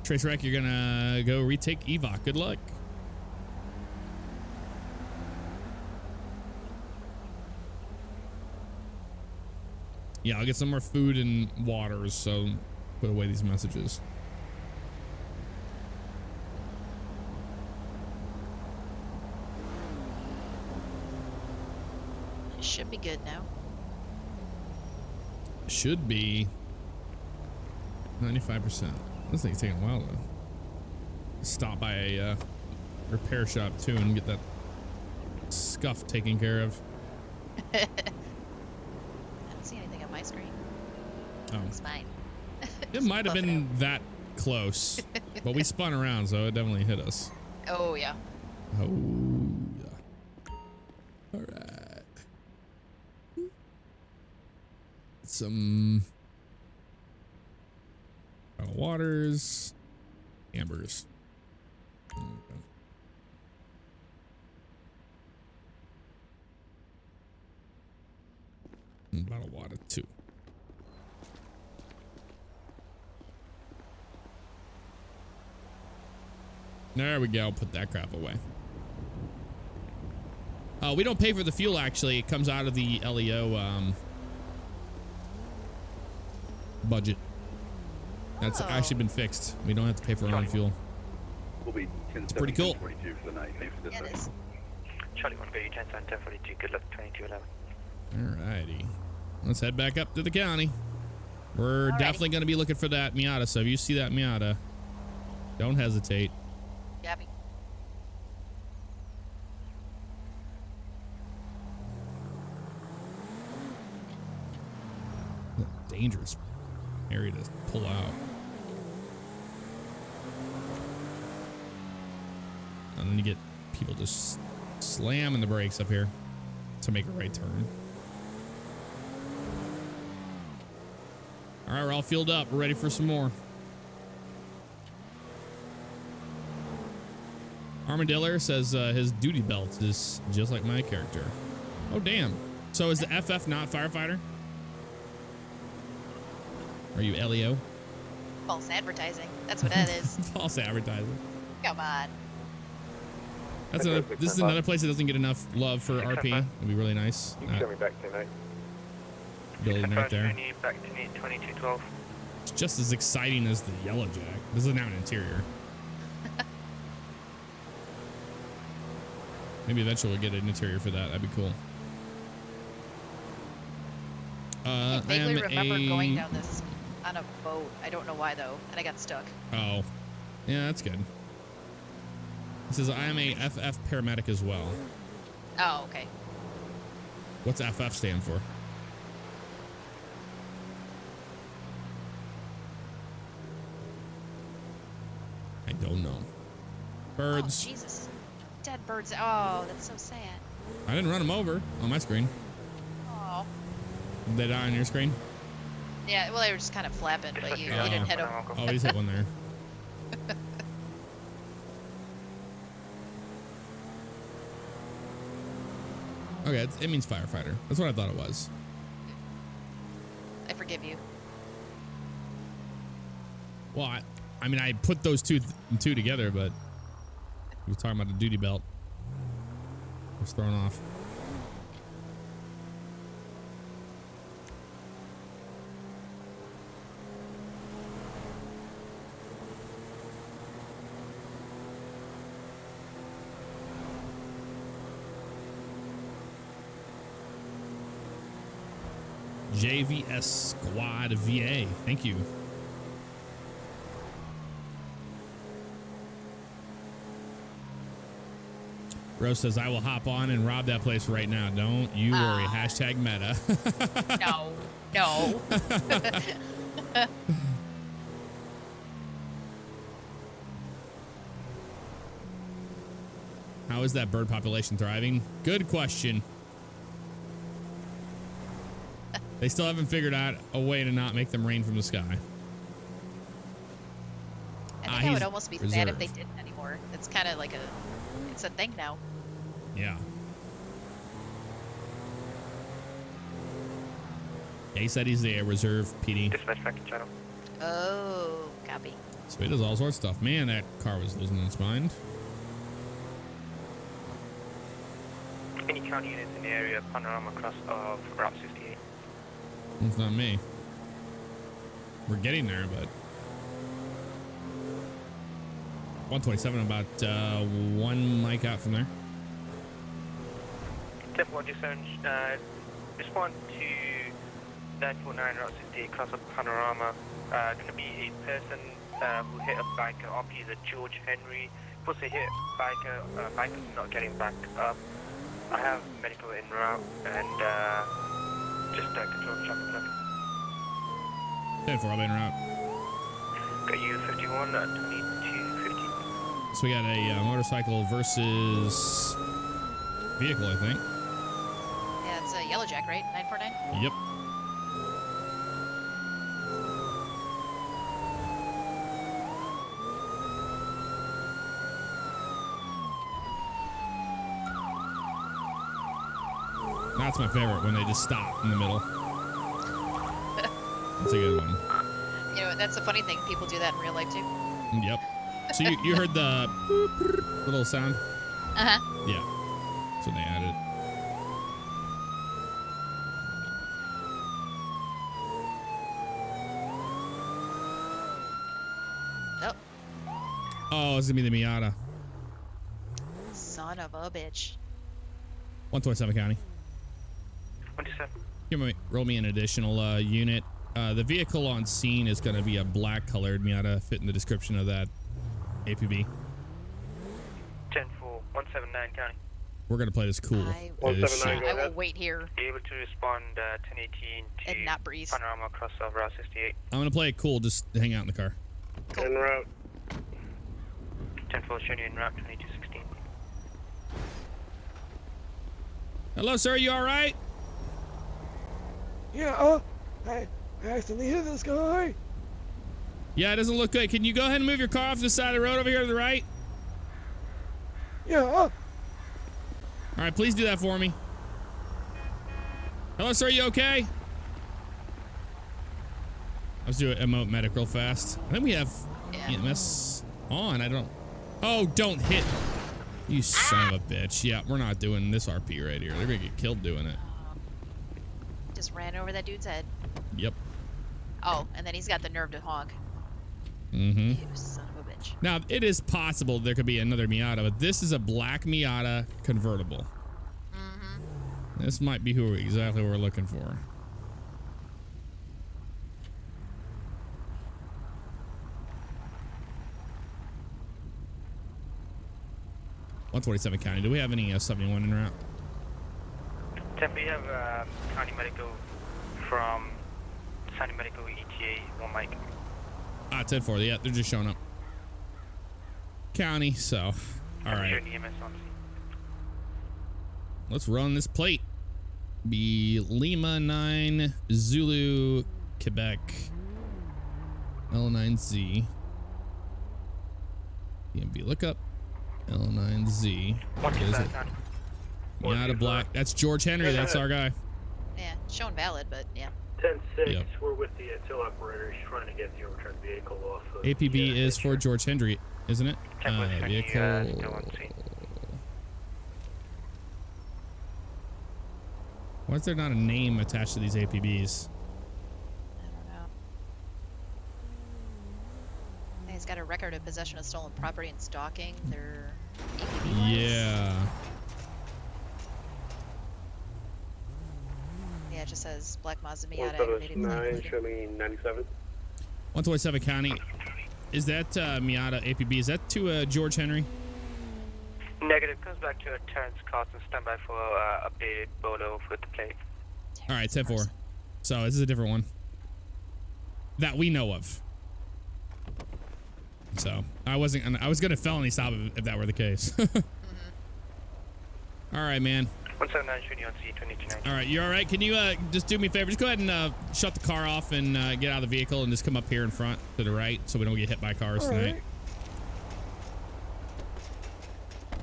Trace Wreck, you're gonna go retake evac. Good luck. Yeah, I'll get some more food and waters, so put away these messages. It should be good now. Should be 95%. This thing's taking a while to stop by a repair shop too and get that scuff taken care of. I don't see anything on my screen. Oh, It's mine. it might have been that close, but we spun around, so it definitely hit us. Oh yeah. Oh yeah. All right. Some waters, hamburgers. And a bottle of water too. There we go. Put that crap away. We don't pay for the fuel, actually. It comes out of the LEO budget. That's actually been fixed. We don't have to pay for our own fuel. We'll be 10, It's pretty cool. 22 for the night. Thanks for Yeah, it is. Charlie 1, got you 10, 1042. Good luck, 2211. Alrighty. Let's head back up to the county. We're definitely going to be looking for that Miata, so if you see that Miata, don't hesitate. Gabby. Dangerous area to pull out. And then you get people just slamming the brakes up here to make a right turn. All right, we're all fueled up. We're ready for some more. Armadillo says his duty belt is just like my character. Oh, damn. So is the FF not firefighter? Are you LEO? False advertising. That's what that is. False advertising. Come on. This is another place that doesn't get enough love for RP. It'd be really nice. You can show me back tonight. Building right there. Back to me, 2212. It's just as exciting as the Yellow Jack. This is now an interior. Maybe eventually we'll get an interior for that. That'd be cool. I vaguely remember going down this on a boat. I don't know why though, and I got stuck. Oh, yeah, that's good. It says I am a FF paramedic as well. Oh, okay. What's FF stand for? I don't know. Birds. Oh, Jesus. Dead birds. Oh, that's so sad. I didn't run them over on my screen. Oh. Did they die on your screen? Yeah, well, they were just kind of flapping, but you didn't hit them. Oh, he's hit one there. Okay, it means firefighter. That's what I thought it was. I forgive you. Well, I mean, I put those two together, but he was talking about the duty belt. I was thrown off. JVS Squad VA. Thank you. Rose says, I will hop on and rob that place right now. Don't you worry. Hashtag meta. No. No. How is that bird population thriving? Good question. They still haven't figured out a way to not make them rain from the sky. I think I would almost be sad if they didn't anymore. It's kind of like it's a thing now. Yeah. He said he's there. Reserve PD. Dispatch back to channel. Oh, copy. So he does all sorts of stuff. Man, that car was losing its mind. Any county units in the area, panorama cross of Route 68. It's not me. We're getting there, but 127, about 1 mic out from there. 10-4 respond to 949 Route 68 cross of panorama. Gonna be a person who hit a biker. RP is a George Henry. Supposed to hit biker. Biker's not getting back up. I have medical en route and just control the traffic flow. 10-4, I'll be en route. Got you 51 at 2250. So we got a motorcycle versus vehicle, I think. Yeah, it's a Yellow Jack, right? 949? Yep. That's my favorite, when they just stop in the middle. That's a good one. You know, that's the funny thing. People do that in real life, too. Yep. So you heard the little sound? Uh-huh. Yeah. So they added. Oh. Oh, it's gonna be the Miata. Son of a bitch. 127 County. 27. Give me, roll me an additional unit. The vehicle on scene is going to be a black colored Miata, fit in the description of that APB. 10-4, 179 County. We're going to play this cool. I will wait here. Be able to respond 1018 to and not breeze. panorama cross of Route 68. I'm going to play it cool. Just hang out in the car. Cool. En route. 10-4, showing you en route 2216. Hello, sir. You all right? Yeah, I accidentally hit this guy. Yeah, it doesn't look good. Can you go ahead and move your car off to the side of the road over here to the right? Yeah. All right, please do that for me. Hello, sir. You okay? Let's do an emote medic real fast. I think we have EMS on. I don't. Oh, don't hit. You son of a bitch. Yeah, we're not doing this RP right here. They're going to get killed doing it. Just ran over that dude's head. Yep. Oh, and then he's got the nerve to honk. Mm-hmm. You son of a bitch. Now, it is possible there could be another Miata, but this is a black Miata convertible. Mm-hmm. This might be who exactly we're looking for. .127 County. Do we have any 71 en route? We have county medical from county medical ETA 1 mic. 10-4. Yeah, they're just showing up. County, so. All right. EMS on scene. Let's run this plate. Be Lima 9 Zulu Quebec L9Z. DMV lookup L9Z. County. Miata black. That's George Henry. That's our guy. Yeah, shown valid, but yeah. 10-6, Yep. we're with the till operator. He's trying to get the overturned vehicle off of APB the, is for George Henry, isn't it? Vehicle. Why is there not a name attached to these APBs? I don't know. He's got a record of possession of stolen property and stalking. They're APB-wise. Yeah. Yeah, it just says Black Mazda Miata. 179, show me 97. 127 County. Is that Miata APB? Is that to George Henry? Negative. Comes back to a Terrence Carlson. Standby for updated photo with the plate. All right, 10-4. So this is a different one that we know of. So I was gonna felony stop if that were the case. All right, man. 179 shooting on C-22. All right, you all right? Can you just do me a favor? Just go ahead and shut the car off and get out of the vehicle and just come up here in front to the right so we don't get hit by cars All tonight. right.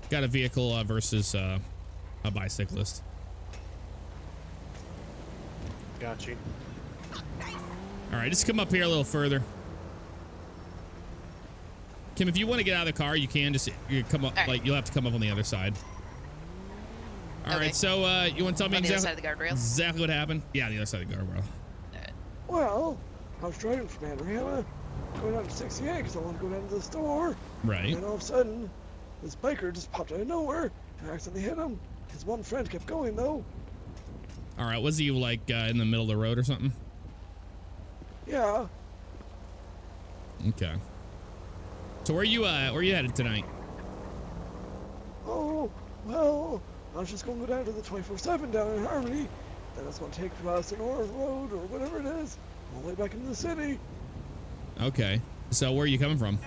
Got a vehicle versus a bicyclist. Got you. All right, just come up here a little further. Kim, if you want to get out of the car, you can. Just you come up, right. like you'll have to come up on the other side. All right, so you want to tell me On the other exactly, side of the guardrail? exactly what happened? Yeah, the other side of the guardrail. Well, I was driving from Panorama, going down to 68 because I want to go down to the store. Right. And then all of a sudden, this biker just popped out of nowhere, and I accidentally hit him. His one friend kept going though. All right, was he like in the middle of the road or something? Yeah. Okay. So where you headed tonight? Oh, well, I was just going to go down to the 24/7 down in Harmony. Then I was going to take across the North Road or whatever it is, all the way back into the city. Okay. So where are you coming from?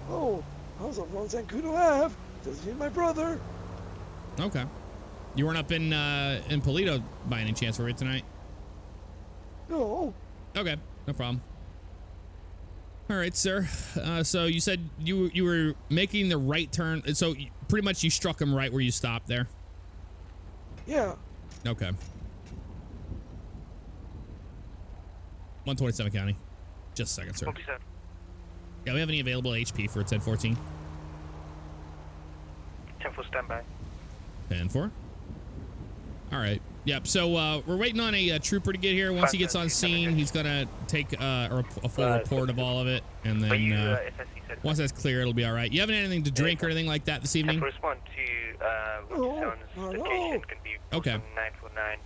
Oh, I was up on Zancudo Ave, visiting my brother. Okay. You weren't up in Polito by any chance, were you tonight? No. Okay, no problem. All right, sir. So you said you were making the right turn. So pretty much you struck him right where you stopped there. Yeah. Okay. 127 County. Just a second, sir. 127. Yeah, we have any available HP for 1014? 10-4 standby. 10-4. All right. Yep. So we're waiting on a trooper to get here. Once he gets on scene, he's gonna take a full report of all of it, and then once that's clear, it'll be all right. You having anything to drink or anything like that this evening? Respond to location can be Okay. 949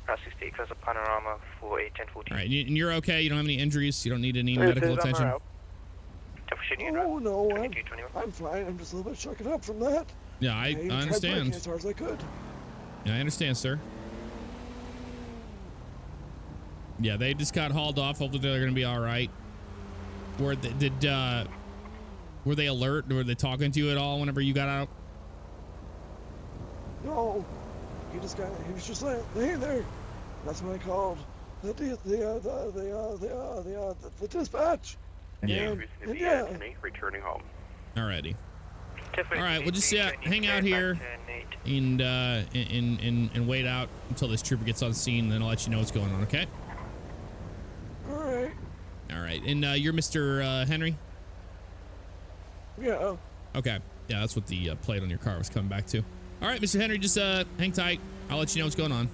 Route 68 across the Panorama for a 1014. All right. And you're okay. You don't have any injuries. You don't need any medical attention. Oh no, I'm fine. I'm just a little bit shaken up from that. Yeah, I tried understand. braking as hard as I could. Yeah, I understand, sir. Yeah, they just got hauled off. Hopefully they're gonna be all right. Were they alert? Were they talking to you at all whenever you got out? No, he was just laying there. That's when I called the dispatch. Yeah. And yeah. Returning home. Alrighty. All right, we'll just hang out here and wait out until this trooper gets on scene, and then I'll let you know what's going on. Okay. All right. All right, and you're Mr. Henry. Yeah. Okay. Yeah, that's what the plate on your car was coming back to. All right, Mr. Henry, just hang tight. I'll let you know what's going on.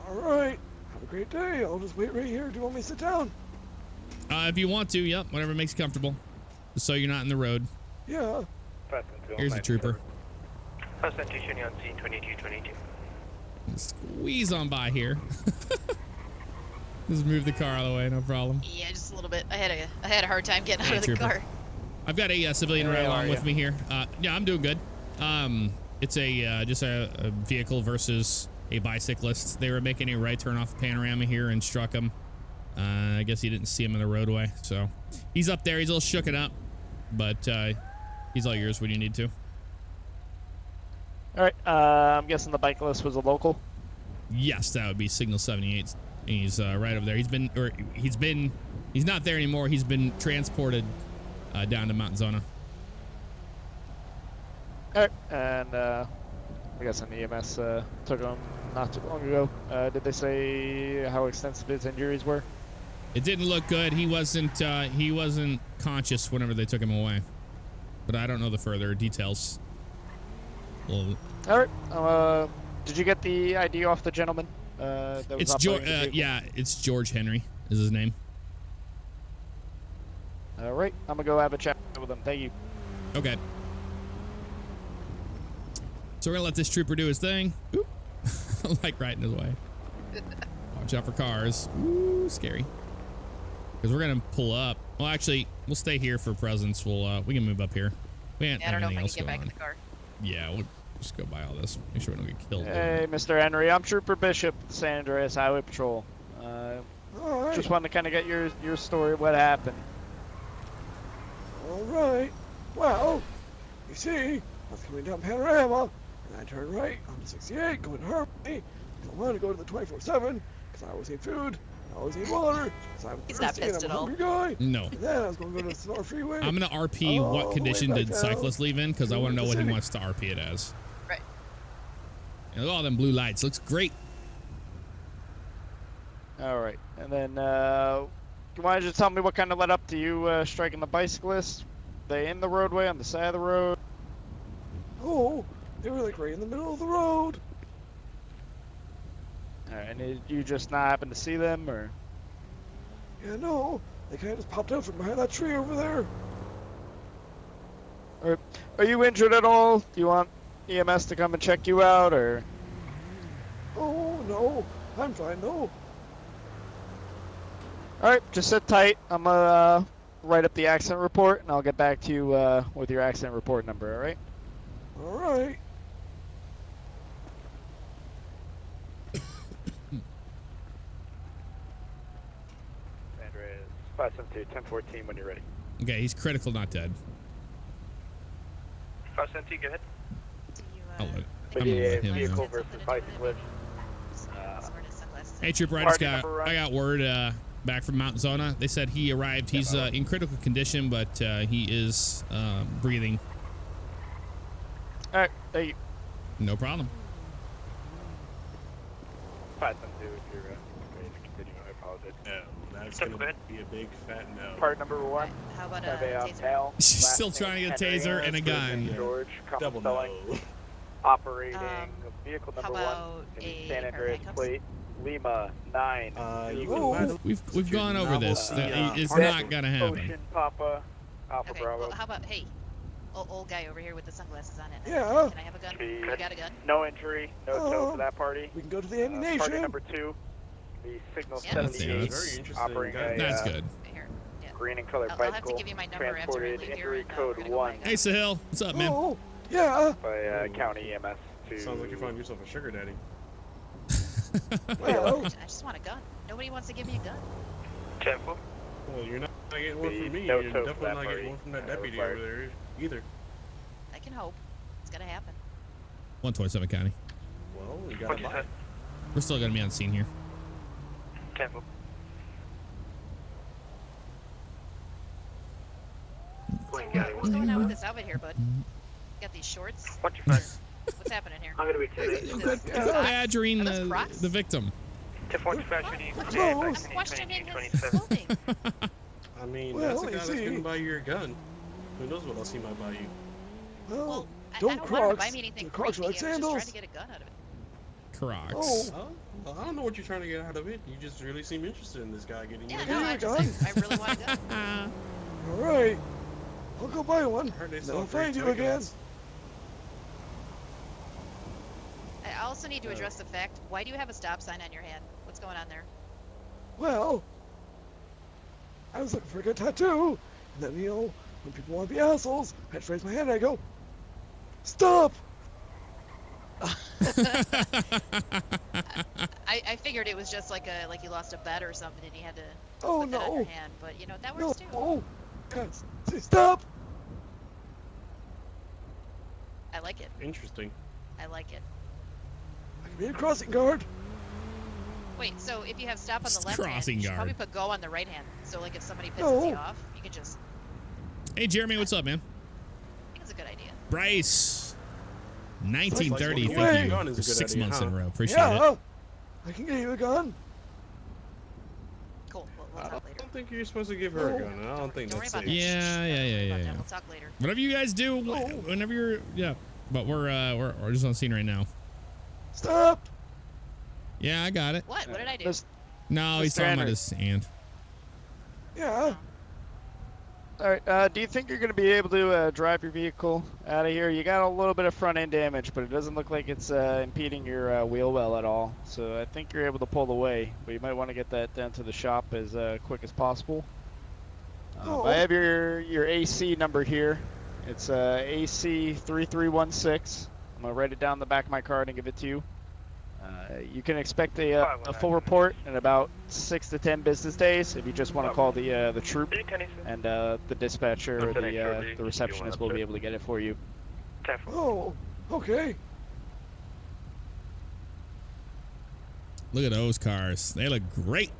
All right. Have a great day. I'll just wait right here. Do you want me to sit down? If you want to, yep, whatever makes you comfortable. Just so you're not in the road. Yeah. Here's the trooper. First station on scene 2222. Squeeze on by here. Just move the car out of the way, no problem. Yeah, just a little bit. I had a hard time getting out of the trooper. car. I've got a civilian right along with me here. Yeah, I'm doing good. It's just a vehicle versus a bicyclist. They were making a right turn off Panorama here and struck him. I guess he didn't see him in the roadway, so he's up there. He's a little shooken up, but he's all yours when you need to. All right. I'm guessing the bicyclist was a local. Yes, that would be Signal 78. He's right over there. He's not there anymore. He's been transported down to Mount Zona. Alright, and I guess an EMS took him not too long ago. Did they say how extensive his injuries were? It didn't look good. He wasn't conscious whenever they took him away. But I don't know the further details. Well, Alright, did you get the ID off the gentleman? That was it's operating the vehicle? yeah, it's George Henry is his name. Alright, I'm gonna go have a chat with him. Thank you. Okay. So we're gonna let this trooper do his thing. Oop. I like riding his way. Watch out for cars. Ooh, scary. Because we're gonna pull up. Well, actually, we'll stay here for presence. We can move up here. We ain't I don't know anything if I else can get going back on. in the car. Yeah, we'll just go by all this. Make sure we don't get killed. Hey, Mr. Henry, I'm Trooper Bishop, San Andreas Highway Patrol. Alright. Just wanted to kind of get your story, what happened. Alright. Well, you see, I was coming down Panorama, and I turned right onto 68, going to Harmony, because I wanted to go to the 24/7, because I always need food, I always need water, because I'm He's not thirsty and pissed I'm at a all. hungry guy. No. And then I was going to go to the Sonora Freeway. I'm gonna RP all what the way condition back did down cyclist leave in, because I want to know the what he city. wants to RP it as. Right. And look at all them blue lights. Looks great. Alright, and then, you want to just tell me what kind of led up to you striking the bicyclist? They in the roadway, on the side of the road? Oh, they were like right in the middle of the road. Alright, and did you just not happen to see them, or? Yeah, no, they kind of just popped out from behind that tree over there. Are you injured at all? Do you want EMS to come and check you out, or? Oh, no, I'm fine, no. Alright, just sit tight. I'm gonna write up the accident report, and I'll get back to you with your accident report number, alright? Alright. Andreas, 572, 1014 when you're ready. Okay, he's critical, not dead. 572, go ahead. Do you, I'll let it. For I'm gonna the let him vehicle know. versus bicyclist. Hey, Trooper, I got word back from Mount Zona. They said he arrived. He's in critical condition, but he is breathing. Alright, thank you. No problem. 572, if you're ready to continue, I apologize. No, that's going to be a big fat no. Part number 1. How about a Have a taser? male. She's last still name trying to get a Henry, taser and a gun. George, Double spelling, no. operating vehicle How number 1. about in a San pair of Andreas handcuffs? plate, Lima 9. You Oh. can find We've gone over this. It's Red not gonna happen. Ocean Papa, Alpha Okay, Bravo. well, how about, hey, old guy over here with the sunglasses on it. Yeah. Can I have a gun? Be- You got a gun? No injury, no tow for that party. We can go to the Party ammunition. number 2, the Signal Yeah. That's- 78, that's- Very interesting. operating a That's good. Right here. Yeah. green and colored I'll have bicycle, to give you my number after we transported leave here. injury And, code we're gonna go 1 buy a gun. Hey, Sahil, what's up, man? Oh, yeah. by county EMS to... Sounds like you found yourself a sugar daddy. Well, I just want a gun. Nobody wants to give me a gun. 10-4. Well, you're not getting one from me. No You're tow for definitely that not party. getting one from that Uh, deputy required. over there either. I can hope. It's gonna happen. 127 County. Well, you gotta What'd you buy say? it. We're still gonna be on scene here. 10-4. What's going on with this outfit here, bud? Got these shorts? 125. What's happening here? I'm gonna be Is telling this It's Crocs? badgering Are those Crocs? the victim. 1045, I'm questioning his 27. clothing. I mean, Well, that's the you guy that's see- gonna buy you a gun. Who knows what else he might buy you? well, Well, I don't don't want him to buy Crocs. me anything The Crocs are creepy. like I was just sandals. trying to get a gun out of it. Crocs. Oh. Well, I don't know what you're trying to get out of it. You just really seem interested in this guy getting you Yeah, a no, gun. I you just, go. I really want a gun. All right. I'll go buy one. I heard they Then sell I'll free find you toy again. guns. I also need to address the fact, why do you have a stop sign on your hand? What's going on there? Well, I was looking for a good tattoo. And then, you know, when people want to be assholes, I just raise my hand and I go, stop! I figured it was just like you lost a bet or something and you had to Oh, put that on your no. hand, but you know, that No, works too. oh, guys, say stop! I like it. Interesting. I like it. I can be a crossing guard. Wait, so if you have stop on the Just left hand, crossing you should guard. probably put go on the right hand. So like if somebody pisses No. you off, you can just, Hey, Jeremy, what's up, man? I think it's a good idea. Bryce. 1930, Like, thank you gun for is a good 6 idea, months huh? in a row. Appreciate Yeah, it. I can get you a gun. Cool. We'll I talk later. don't think you're supposed to give her a gun. I don't think Don't worry that's about safe. it. Yeah. We'll talk later. Whatever you guys do, whenever you're, But we're just on scene right now. Stop. Yeah, I got it. What? What did I do? No, he's Mr. talking about Henry. his hand. Yeah. All right. Do you think you're going to be able to drive your vehicle out of here? You got a little bit of front end damage, but it doesn't look like it's impeding your wheel well at all. So I think you're able to pull away, but you might want to get that down to the shop as quick as possible. I have your AC number here. It's AC 3316. I'm going to write it down the back of my card and give it to you. You can expect a full report in about 6 to 10 business days. If you just want to call the troop, and the dispatcher or the receptionist will be able to get it for you. Oh, okay. Look at those cars. They look great.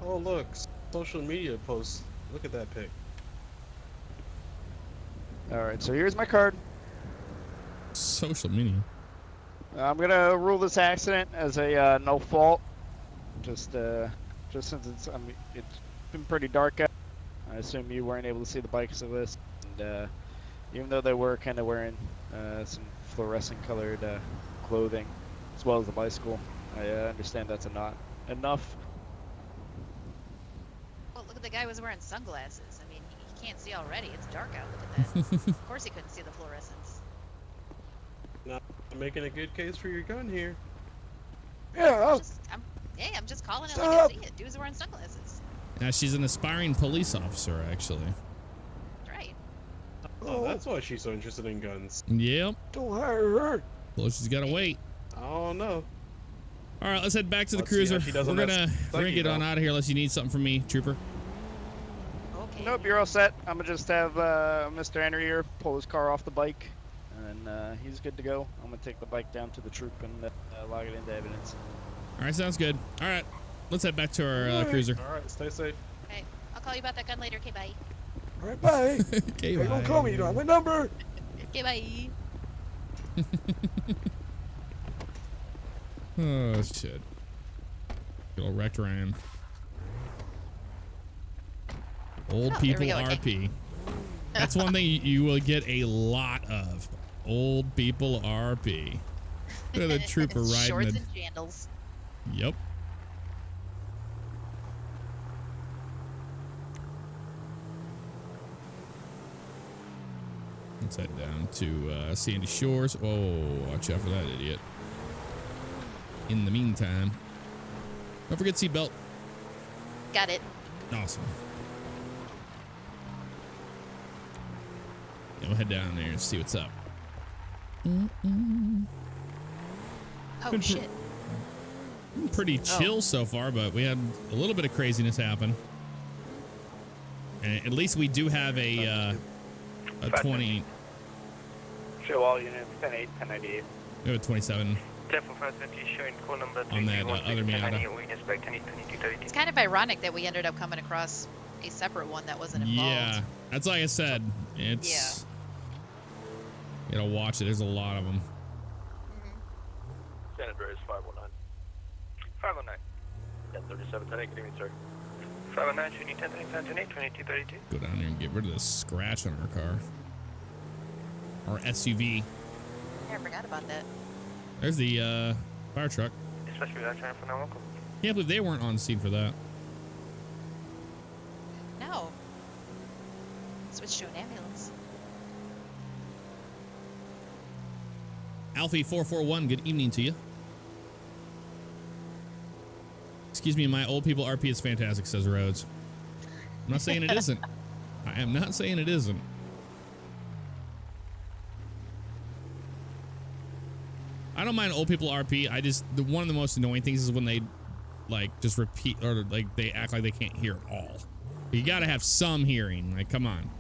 Oh, look. Social media posts. Look at that pic. All right, so here's my card. Social media. I'm gonna rule this accident as a no fault. Just since it's been pretty dark out. I assume you weren't able to see the Bcso, and even though they were kind of wearing some fluorescent colored clothing, as well as the bicycle, I understand that's not enough. Well, look at the guy who was wearing sunglasses. I mean, he can't see already. It's dark out. Look at that. Of course he couldn't see the fluorescence. Not making a good case for your gun here. Yeah. I'm just calling it like I see it. Dude's wearing sunglasses. Now she's an aspiring police officer, actually. That's right. Oh, that's why she's so interested in guns. Yep. Don't hire her. Well, she's got to wait. Oh no. All right, let's head back to the Let's see how cruiser. she does We're on gonna that get on out of here unless you need something from me, Trooper. Okay. Nope, you're all set. I'm gonna just have Mr. Henry here pull his car off the bike, and he's good to go. I'm gonna take the bike down to the troop and log it into evidence. All right, sounds good. All right, let's head back to our cruiser. All right, stay safe. Okay. I'll call you about that gun later. Okay, bye. All right, bye. Okay, Hey, bye. don't call me. You don't have my number. Okay, bye. Oh shit. Good old wrecked Ryan. Old Oh, people there we go, RP. That's one thing you will get a lot of. Old people RP. Look at the trooper riding. Shorts and sandals. Yep. Let's head down to Sandy Shores. Oh, watch out for that idiot. In the meantime, don't forget seatbelt. Got it. Awesome. Yeah, we'll head down there and see what's up. Oh, Been shit. Been pretty chill so far, but we had a little bit of craziness happen. And at least we do have a 20. Show all units 10-8, 1098. We have a 27 Temple 520 showing call number on that other Miata. It's kind of ironic that we ended up coming across a separate one that wasn't involved. Yeah, that's like I said. It's you gotta watch it. There's a lot of them. San Andreas 519. 509. 1037, 10 good evening, sir. 509, shooting 1038, 2232. Go down there and get rid of this scratch on our car. Our SUV. I forgot about that. There's the fire truck. Especially without trying for 911. Can't believe they weren't on scene for that. No. Switch to an ambulance. Alfie 441, good evening to you. Excuse me, my old people RP is fantastic, says Rhodes. I'm not saying it isn't. I am not saying it isn't. I don't mind old people RP. I just, one of the most annoying things is when they like just repeat or like they act like they can't hear at all. You gotta have some hearing. Like, come on.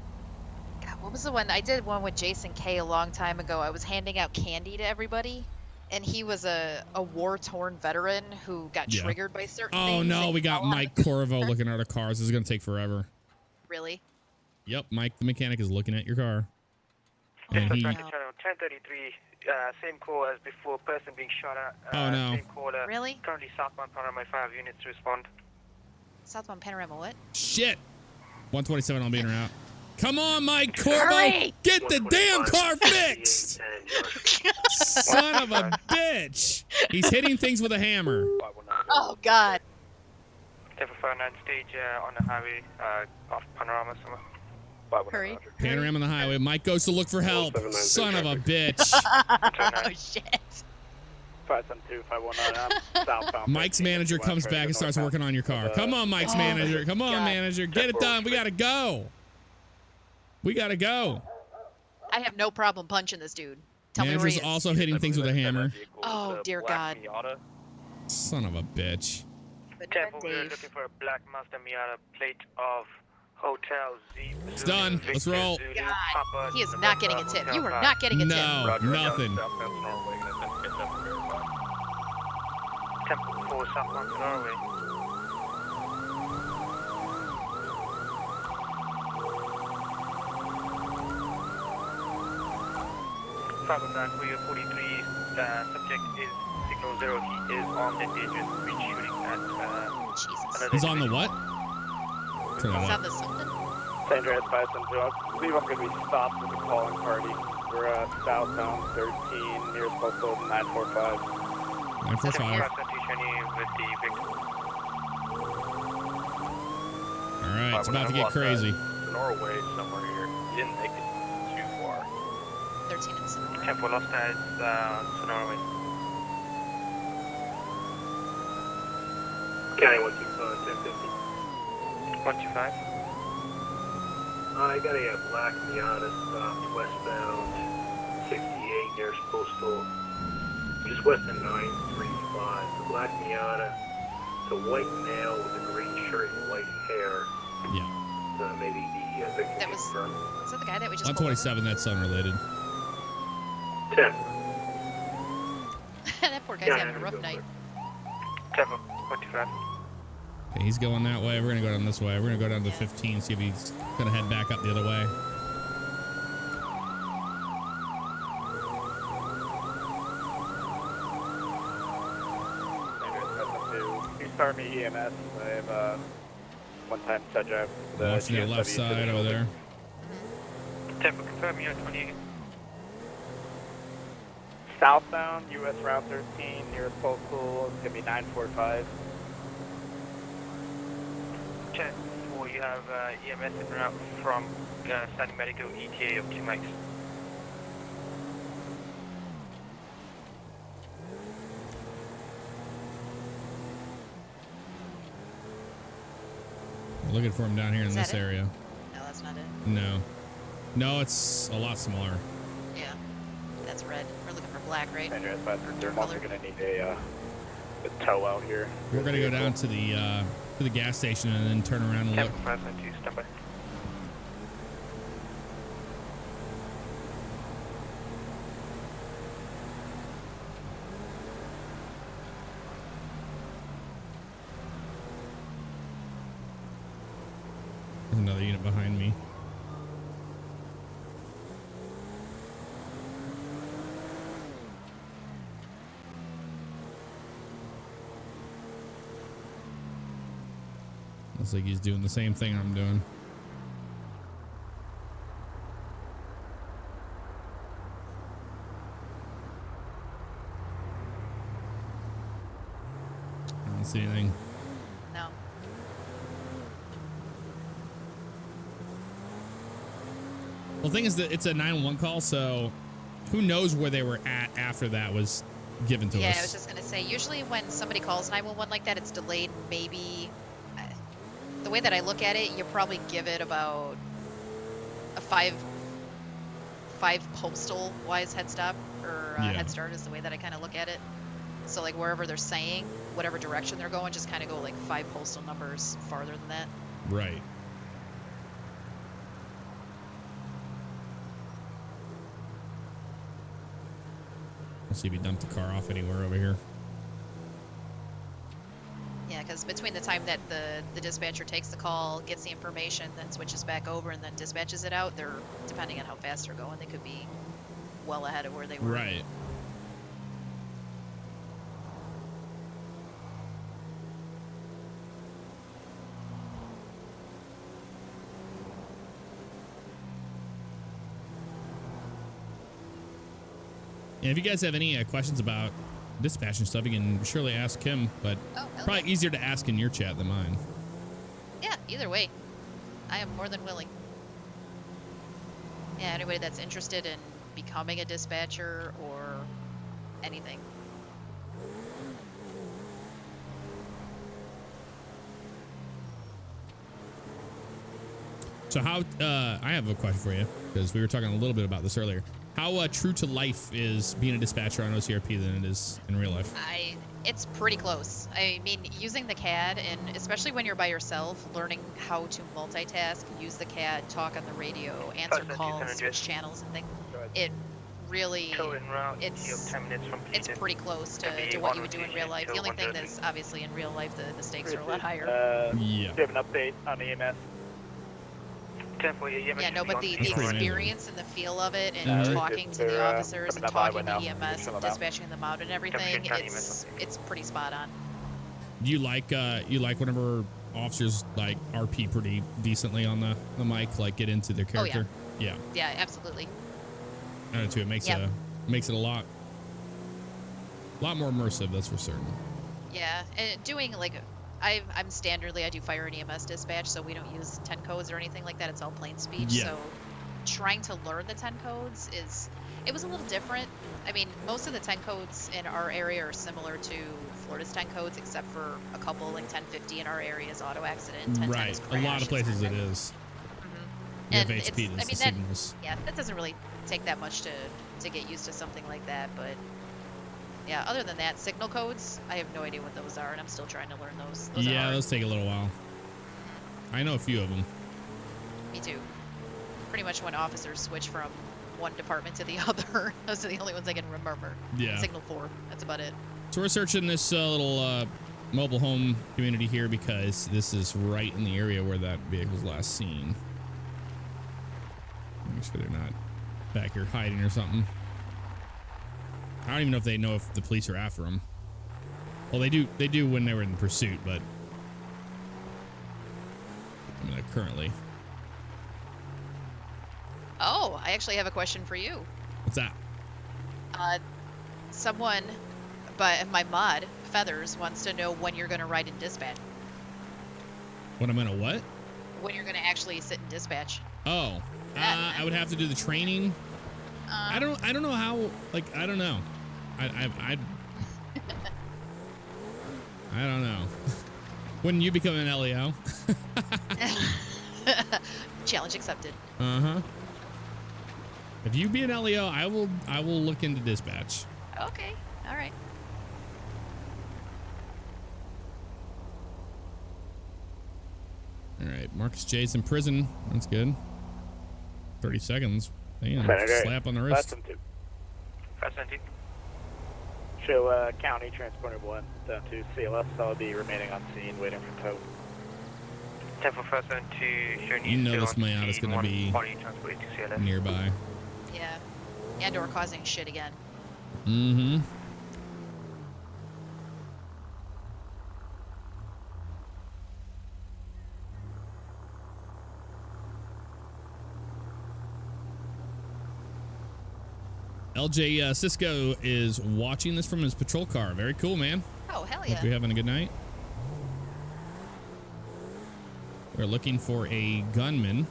God, what was the one? I did one with Jason K a long time ago. I was handing out candy to everybody, and he was a war-torn veteran who got triggered by certain things. Oh no, we got Mike Corvo looking at our cars. This is gonna take forever. Really? Yep, Mike the mechanic is looking at your car. And he, 1033 Same call as before. Person being shot at. Oh, no. Same caller. Really? Currently southbound Panorama 5 units to respond. Southbound Panorama, what? Shit. 127 on being her out. Come on, Mike Corvo. Hurry! Get the damn car fixed. Son of a bitch. He's hitting things with a hammer. Oh, God. 1059 stage on the highway off Panorama somewhere. Hurry. Panorama on the highway. Mike goes to look for help. Son of a bitch. Oh, shit. 572, 519, I'm southbound. Mike's manager comes back and starts working on your car. Come on, Mike's manager. Come on, manager. Get it done. We gotta go. We gotta go. I have no problem punching this dude. Tell me where Manager's he is. also hitting things with a hammer. Oh, dear God. Son of a bitch. Temple, we're looking for a black Mazda Miata plate of Hotel Z. It's done. Let's roll. God, he is not getting a tip. You are not getting a tip. No, nothing. Temple 4 southbound to Norway. For your 43, subject is signal 0. He is on the dangerous street shooting at Jesus. He's on the what? Turn that Is up. that the something? San Andreas 572, I believe I'm going to be stopped with the calling party. We're southbound 13, nearest postal 945. 945. with the victim. All right, it's about to get crazy. Norway somewhere here. You didn't make it too far. 13 and 7. Tempo lost as Norway. County 125, 1050. 125. I got a black Miata stopped westbound 68 nearest postal, just west of 935. The black Miata, it's a white male with a green shirt and white hair. Yeah. Maybe the victim That was confirmed. that the guy that we just 127, that's unrelated. 10. That poor guy's having a rough night. Tempo 125. Okay, he's going that way. We're going to go down this way. We're going to go down to 15, see if he's going to head back up the other way. Start me EMS. I have one-time subject. Watching that left side over there. Tempo confirm you're 20. Southbound, US Route 13, nearest postal, it's going to be 945. 10-4, you have EMS en route from Standing Medical ETA of 2 mics. We're looking for him down here in this area. No, that's not it. No. No, it's a lot smaller. Yeah, that's red. We're looking for black, right? Andreas 532, I'm also going to need a tow out here. We're going to go down to the gas station and then turn around and look. 592, stand by. There's another unit behind me. Looks like he's doing the same thing I'm doing. I don't see anything. No. Well, the thing is that it's a 911 call, so who knows where they were at after that was given to us. Yeah, I was just going to say, usually when somebody calls 911 like that, it's delayed maybe. The way that I look at it, you probably give it about a five postal wise head stop, or head start is the way that I kind of look at it. So like wherever they're saying, whatever direction they're going, just kind of go like 5 postal numbers farther than that. Right. Let's see if he dumped the car off anywhere over here. Yeah, because between the time that the dispatcher takes the call, gets the information, then switches back over and then dispatches it out, they're, depending on how fast they're going, they could be well ahead of where they were. Right. Yeah, if you guys have any questions about dispatch and stuff, you can surely ask him, but probably easier to ask in your chat than mine. Yeah, either way. I am more than willing. Yeah, anybody that's interested in becoming a dispatcher or anything. So how, I have a question for you, because we were talking a little bit about this earlier. How true to life is being a dispatcher on OCRP than it is in real life? It's pretty close. I mean, using the CAD, and especially when you're by yourself, learning how to multitask, use the CAD, talk on the radio, answer calls, switch channels and things, it really, it's pretty close to what you would do in real life. The only thing is, obviously, in real life, the stakes are a lot higher. Do you have an update on EMS? Yeah, no, but the experience and the feel of it, and talking to the officers and talking to EMS and dispatching them out and everything, it's pretty spot on. Do you like whenever officers like RP pretty decently on the mic, like get into their character? Oh, yeah. Yeah, absolutely. I do too. It makes it a lot more immersive, that's for certain. Yeah, and doing like I'm standardly, I do fire and EMS dispatch, so we don't use 10 codes or anything like that. It's all plain speech. Yeah. So trying to learn the 10 codes it was a little different. I mean, most of the 10 codes in our area are similar to Florida's 10 codes, except for a couple, like 1050 in our area is auto accident, 1010 right. is crash. A lot of places it is. Mm-hmm. And FHP, that's the signals. Yeah, that doesn't really take that much to get used to something like that, but yeah, other than that, signal codes, I have no idea what those are, and I'm still trying to learn those. Those take a little while. I know a few of them. Me too. Pretty much when officers switch from one department to the other, those are the only ones I can remember. Yeah. Signal 4, that's about it. So we're searching this little mobile home community here because this is right in the area where that vehicle was last seen. Make sure they're not back here hiding or something. I don't even know if they know if the police are after them. Well, they do when they were in pursuit, but I mean, like currently. Oh, I actually have a question for you. What's that? Someone, but my mod, Feathers, wants to know when you're going to ride in dispatch. When I'm gonna what? When you're going to actually sit in dispatch. Oh, I would have to do the training. I don't know how. Like, I don't know. I don't know. When you become an LEO? Challenge accepted. Uh-huh. If you be an LEO, I will look into dispatch. Okay. All right. All right. Marcus J's in prison. That's good. 30 seconds. Damn. Slap on the wrist. Fast 19. Show County Transporter 1 down to CLS. I'll be remaining on scene waiting for tow. 10 for first and 2, showing You know this Miata's going to be nearby. Yeah. And or causing shit again. Mm-hmm. LJ Cisco is watching this from his patrol car. Very cool, man. Oh, hell yeah. Hope you're having a good night. We're looking for a gunman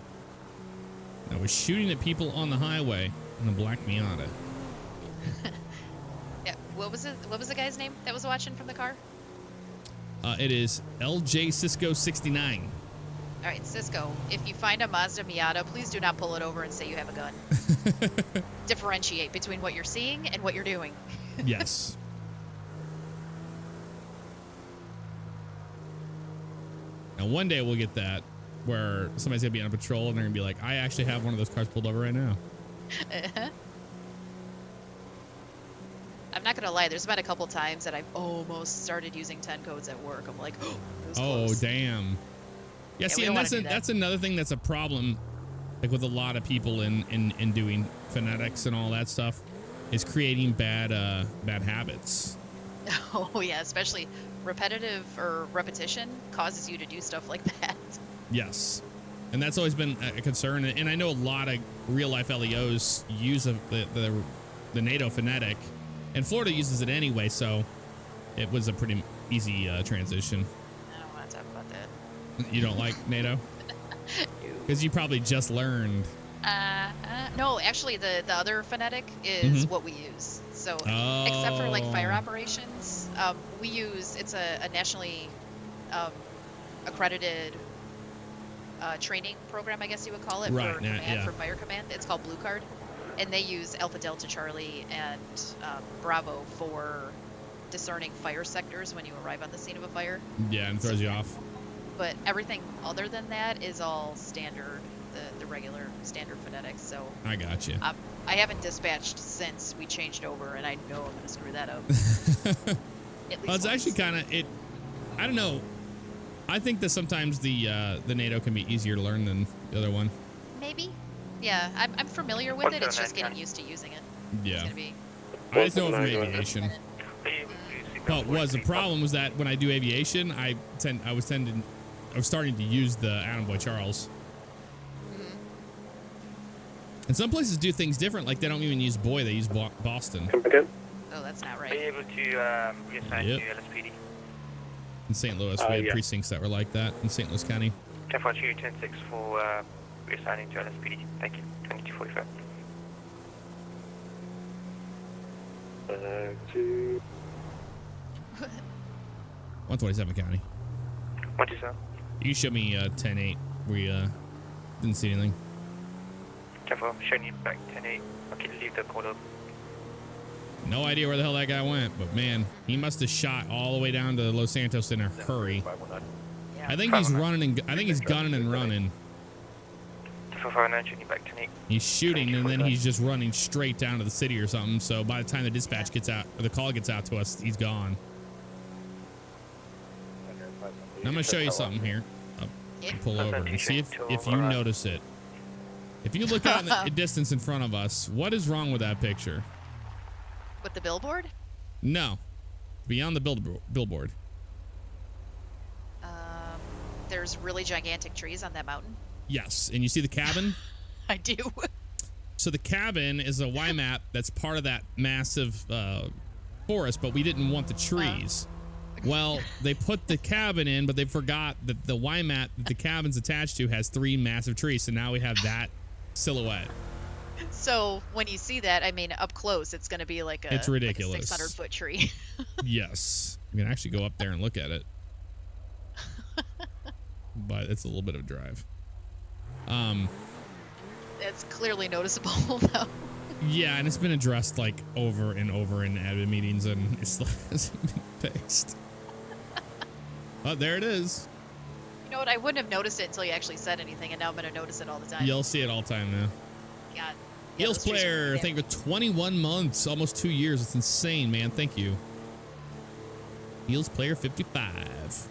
that was shooting at people on the highway in a black Miata. Yeah. What was the guy's name that was watching from the car? It is LJ Cisco 69. All right, Cisco, if you find a Mazda Miata, please do not pull it over and say you have a gun. Differentiate between what you're seeing and what you're doing. Yes. Now, one day we'll get that where somebody's going to be on patrol and they're going to be like, I actually have one of those cars pulled over right now. I'm not going to lie. There's been a couple times that I've almost started using 10 codes at work. I'm like, oh, damn. Yeah, see, and that's another thing that's a problem like with a lot of people in doing phonetics and all that stuff, is creating bad habits. Oh yeah, especially repetitive or repetition causes you to do stuff like that. Yes. And that's always been a concern. And I know a lot of real life LEOs use the NATO phonetic, and Florida uses it anyway, so it was a pretty easy transition. I don't want to talk about that. You don't like NATO? Because you probably just learned. No, actually, the other phonetic is what we use. So, except for like fire operations, we use, it's a nationally accredited training program, I guess you would call it, for command, for fire command. It's called Blue Card, and they use Alpha Delta Charlie and Bravo for discerning fire sectors when you arrive on the scene of a fire. Yeah, and it throws you off. But everything other than that is all standard, the regular standard phonetics. So I got you. I haven't dispatched since we changed over, and I know I'm gonna screw that up. Well, it's actually kind of it. I don't know. I think that sometimes the NATO can be easier to learn than the other one. Maybe. Yeah, I'm familiar with it. It's just getting used to using it. Yeah. It's gonna be... I just know it from aviation. But the problem was that when I do aviation, I was starting to use the Attaboy Charles. And some places do things different, like they don't even use boy, they use Boston. Oh, that's not right. Are you able to reassign to LSPD? In St. Louis, we had precincts that were like that in St. Louis County. 1042, 106 for reassigning to LSPD. Thank you. 2245. To 127 County. 127. You can show me 10-8. We didn't see anything. 10-4, showing you back 10-8. Okay, leave the call up. No idea where the hell that guy went, but man, he must have shot all the way down to Los Santos in a hurry. I think he's running and I think he's gunning and running. 10-459, showing you back 10-8. He's shooting and then he's just running straight down to the city or something. So by the time the dispatch gets out or the call gets out to us, he's gone. I'm gonna show you something here. I'll pull over and see if you notice it. If you look out in the distance in front of us, what is wrong with that picture? With the billboard? No, beyond the billboard. There's really gigantic trees on that mountain. Yes, and you see the cabin? I do. So the cabin is a YMAP that's part of that massive forest, but we didn't want the trees. Well, they put the cabin in, but they forgot that the YMAP that the cabin's attached to has 3 massive trees, so now we have that silhouette. So when you see that, I mean, up close, it's going to be like it's ridiculous. Like a 600-foot tree. Yes. You can actually go up there and look at it. But it's a little bit of a drive. It's clearly noticeable, though. Yeah, and it's been addressed like over and over in admin meetings, and it's been fixed. Oh, there it is. You know what? I wouldn't have noticed it until you actually said anything, and now I'm going to notice it all the time. You'll see it all the time now. God. Heels player, thank you for 21 months, almost 2 years. It's insane, man. Thank you. Heels player 55.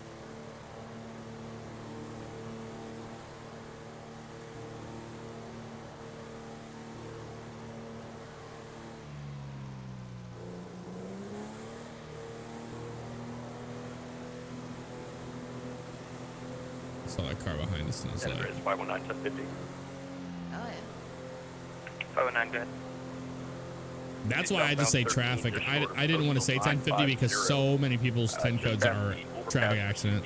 Saw that car behind us and it's like 519 1050. Oh yeah. 519, go ahead. That's why I just say traffic. I didn't want to say 1050 because so many people's 10 codes are traffic accident.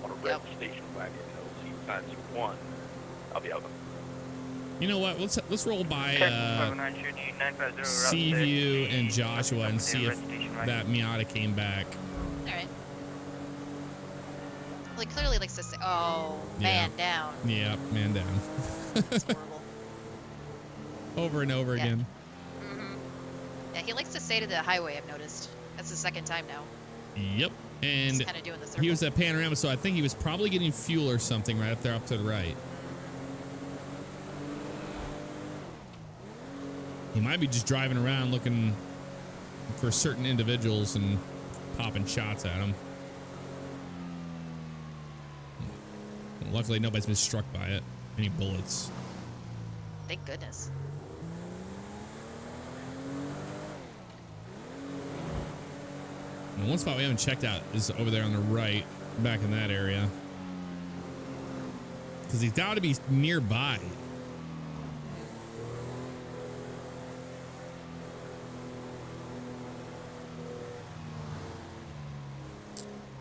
On a red station wagon, times 1. I'll be out. You know what? Let's roll by Seaview and Joshua and see if that Miata came back. All right. Like clearly likes to say, "Oh, man down." Yeah, man down. That's horrible. Over and over again. Yeah, he likes to say to the highway. I've noticed. That's the second time now. Yep. And Just kind of doing the circle. he was at Panorama, so I think he was probably getting fuel or something right up there, up to the right. He might be just driving around looking for certain individuals and popping shots at them. Luckily, nobody's been struck by it. Any bullets. Thank goodness. And one spot we haven't checked out is over there on the right, back in that area. Because he's got to be nearby.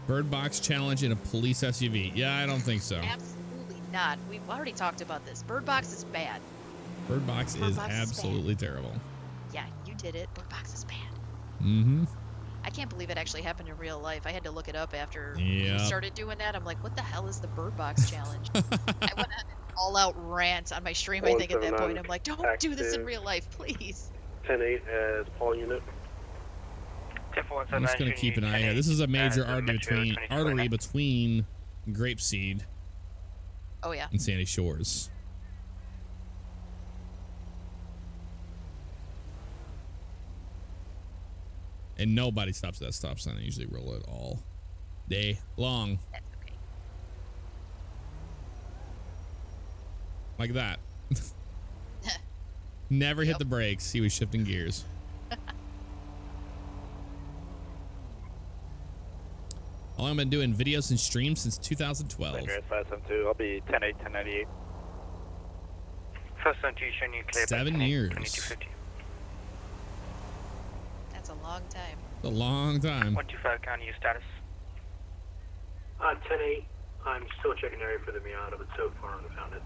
Bird box challenge in a police SUV. Yeah, I don't think so. Absolutely not. We've already talked about this. Bird box is bad. Bird box is absolutely terrible. Yeah, you did it. Bird box is bad. Mm-hmm. I can't believe it actually happened in real life. I had to look it up after Yep. you started doing that. I'm like, what the hell is the bird box challenge? I went on an all-out rant on my stream, I think, at that point. I'm like, don't do this in real life, please. 10-8 as Paul unit. I'm just going to keep an eye here. This is a major artery between Grapeseed and Sandy Shores. And nobody stops at that stop sign. I usually roll it all day long. That's okay. Like that. Never hit the brakes. He was shifting gears. How long I've been doing videos and streams since 2012. 572. I'll be 10-8, 1098. First intuition, you clear 7 years. 2250. That's a long time. A long time. 125 county, your status. 10-8. I'm still checking area for the Miata, but so far I haven't found it.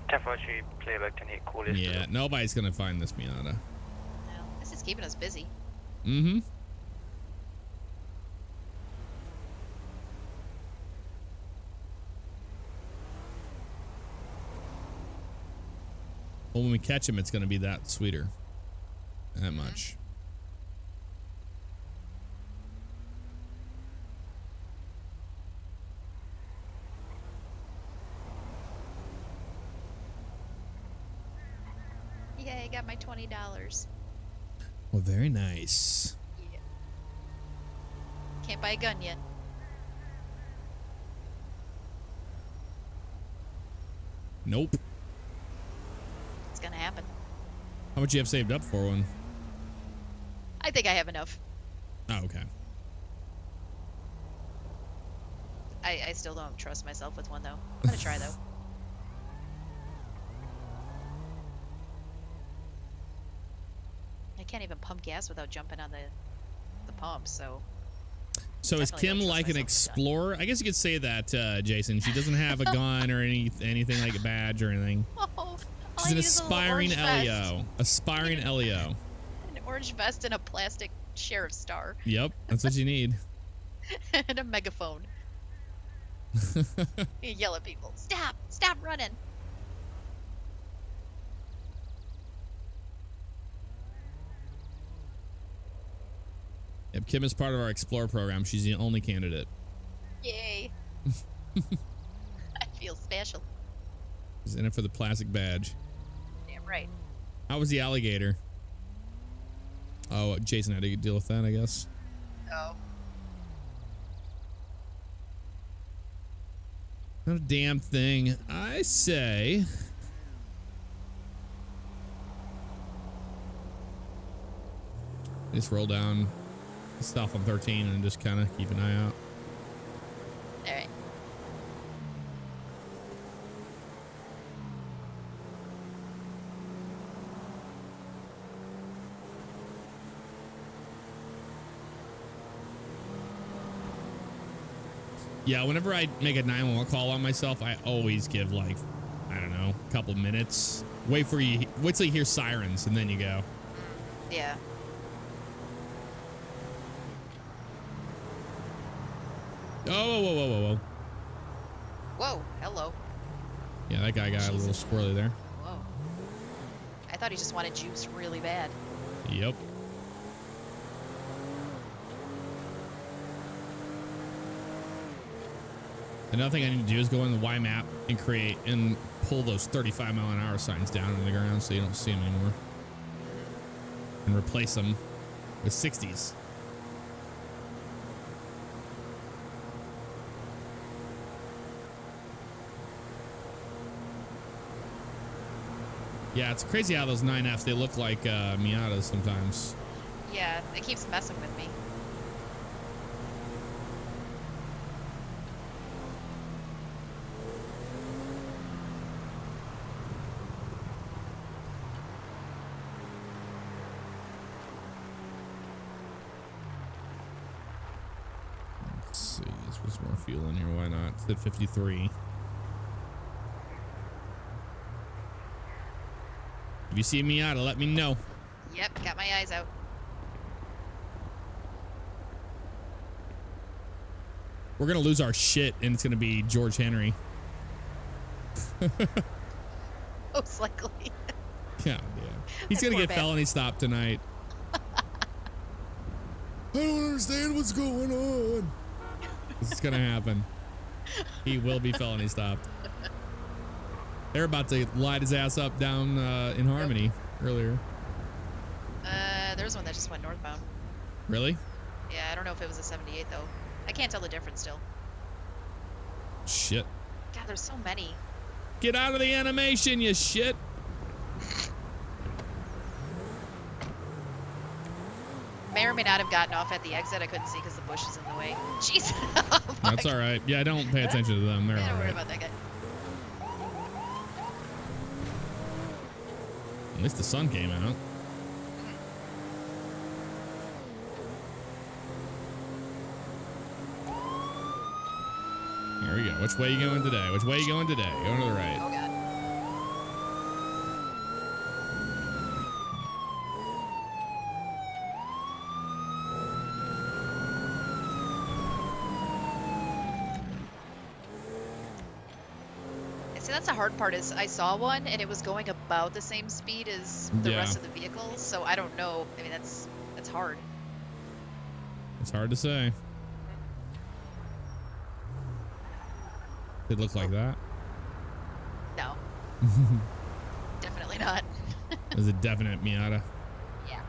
10-4, you play back 10-8, call list. Yeah, nobody's going to find this Miata. No, this is keeping us busy. Mm-hmm. Well, when we catch him, it's going to be that sweeter. That much. Yay, I got my $20. Well, very nice. Yeah. Can't buy a gun yet. Nope. It's gonna happen. How much you have saved up for one? I think I have enough. Oh, okay. I still don't trust myself with one, though. I'm gonna try, though. I can't even pump gas without jumping on the pump, so... So is Kim like an explorer? I guess you could say that, Jason. She doesn't have a gun or anything like a badge or anything. Oh, She's an aspiring LEO. Aspiring LEO. An orange vest and a plastic sheriff's star. Yep, that's what you need. And a megaphone. You yell at people. Stop! Stop running! Yep, Kim is part of our Explorer program. She's the only candidate. Yay! I feel special. She's in it for the plastic badge. Damn right. How was the alligator? Oh, Jason had to deal with that, I guess. Oh. Not a damn thing. I say... Just roll down south on 13 and just kind of keep an eye out. All right. Yeah, whenever I make a 911 call on myself, I always give like, I don't know, a couple minutes. Wait till you hear sirens and then you go. Yeah. Oh, whoa. Whoa, hello. Yeah, that guy got a little squirrely there. Whoa. I thought he just wanted juice really bad. Yep. Another thing I need to do is go in the Y map and pull those 35-mile-an-hour signs down on the ground so you don't see them anymore. And replace them with 60s. Yeah, it's crazy how those 9Fs, they look like Miatas sometimes. Yeah, it keeps messing with me. Let's see, let's put some more fuel in here. Why not? It's at 53. If you see a Miata, let me know. Yep, got my eyes out. We're gonna lose our shit, and it's gonna be George Henry. Most likely. God damn. He's gonna Poor get man. felony stopped tonight. I don't understand what's going on. This is gonna happen. He will be felony stopped. They're about to light his ass up down in Harmony earlier. There's one that just went northbound. Really? Yeah, I don't know if it was a 78 though. I can't tell the difference still. Shit. God, there's so many. Get out of the animation, you shit. May or may not have gotten off at the exit. I couldn't see because the bush is in the way. Jeez. Oh my That's all right. Yeah, don't pay attention to them. They're God. all Don't worry right. about that guy. At least the sun came out. Here we go. Which way you going today? Which way you going today? Going to the right. Oh god. See, that's the hard part is I saw one and it was going about the same speed as the rest of the vehicles, so I don't know. I mean, that's hard. It's hard to say. Did it look like that? No. Definitely not. It was a definite Miata. Yeah.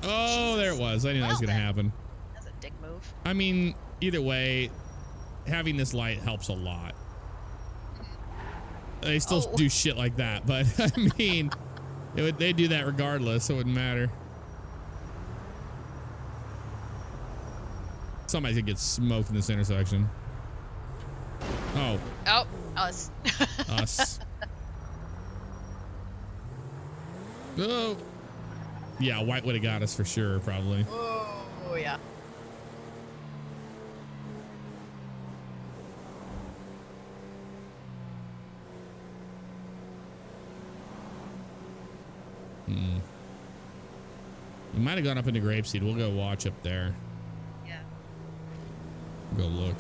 Oh, there it was. I knew that was going to happen. That's a dick move. I mean, either way, having this light helps a lot. They still do shit like that, but I mean, they do that regardless, so it wouldn't matter. Somebody's gonna get smoked in this intersection. Oh. Oh, us. Us. Oh. Yeah, white would have got us for sure, probably. Oh, yeah. You might have gone up into Grapeseed. We'll go watch up there. Yeah. Go look.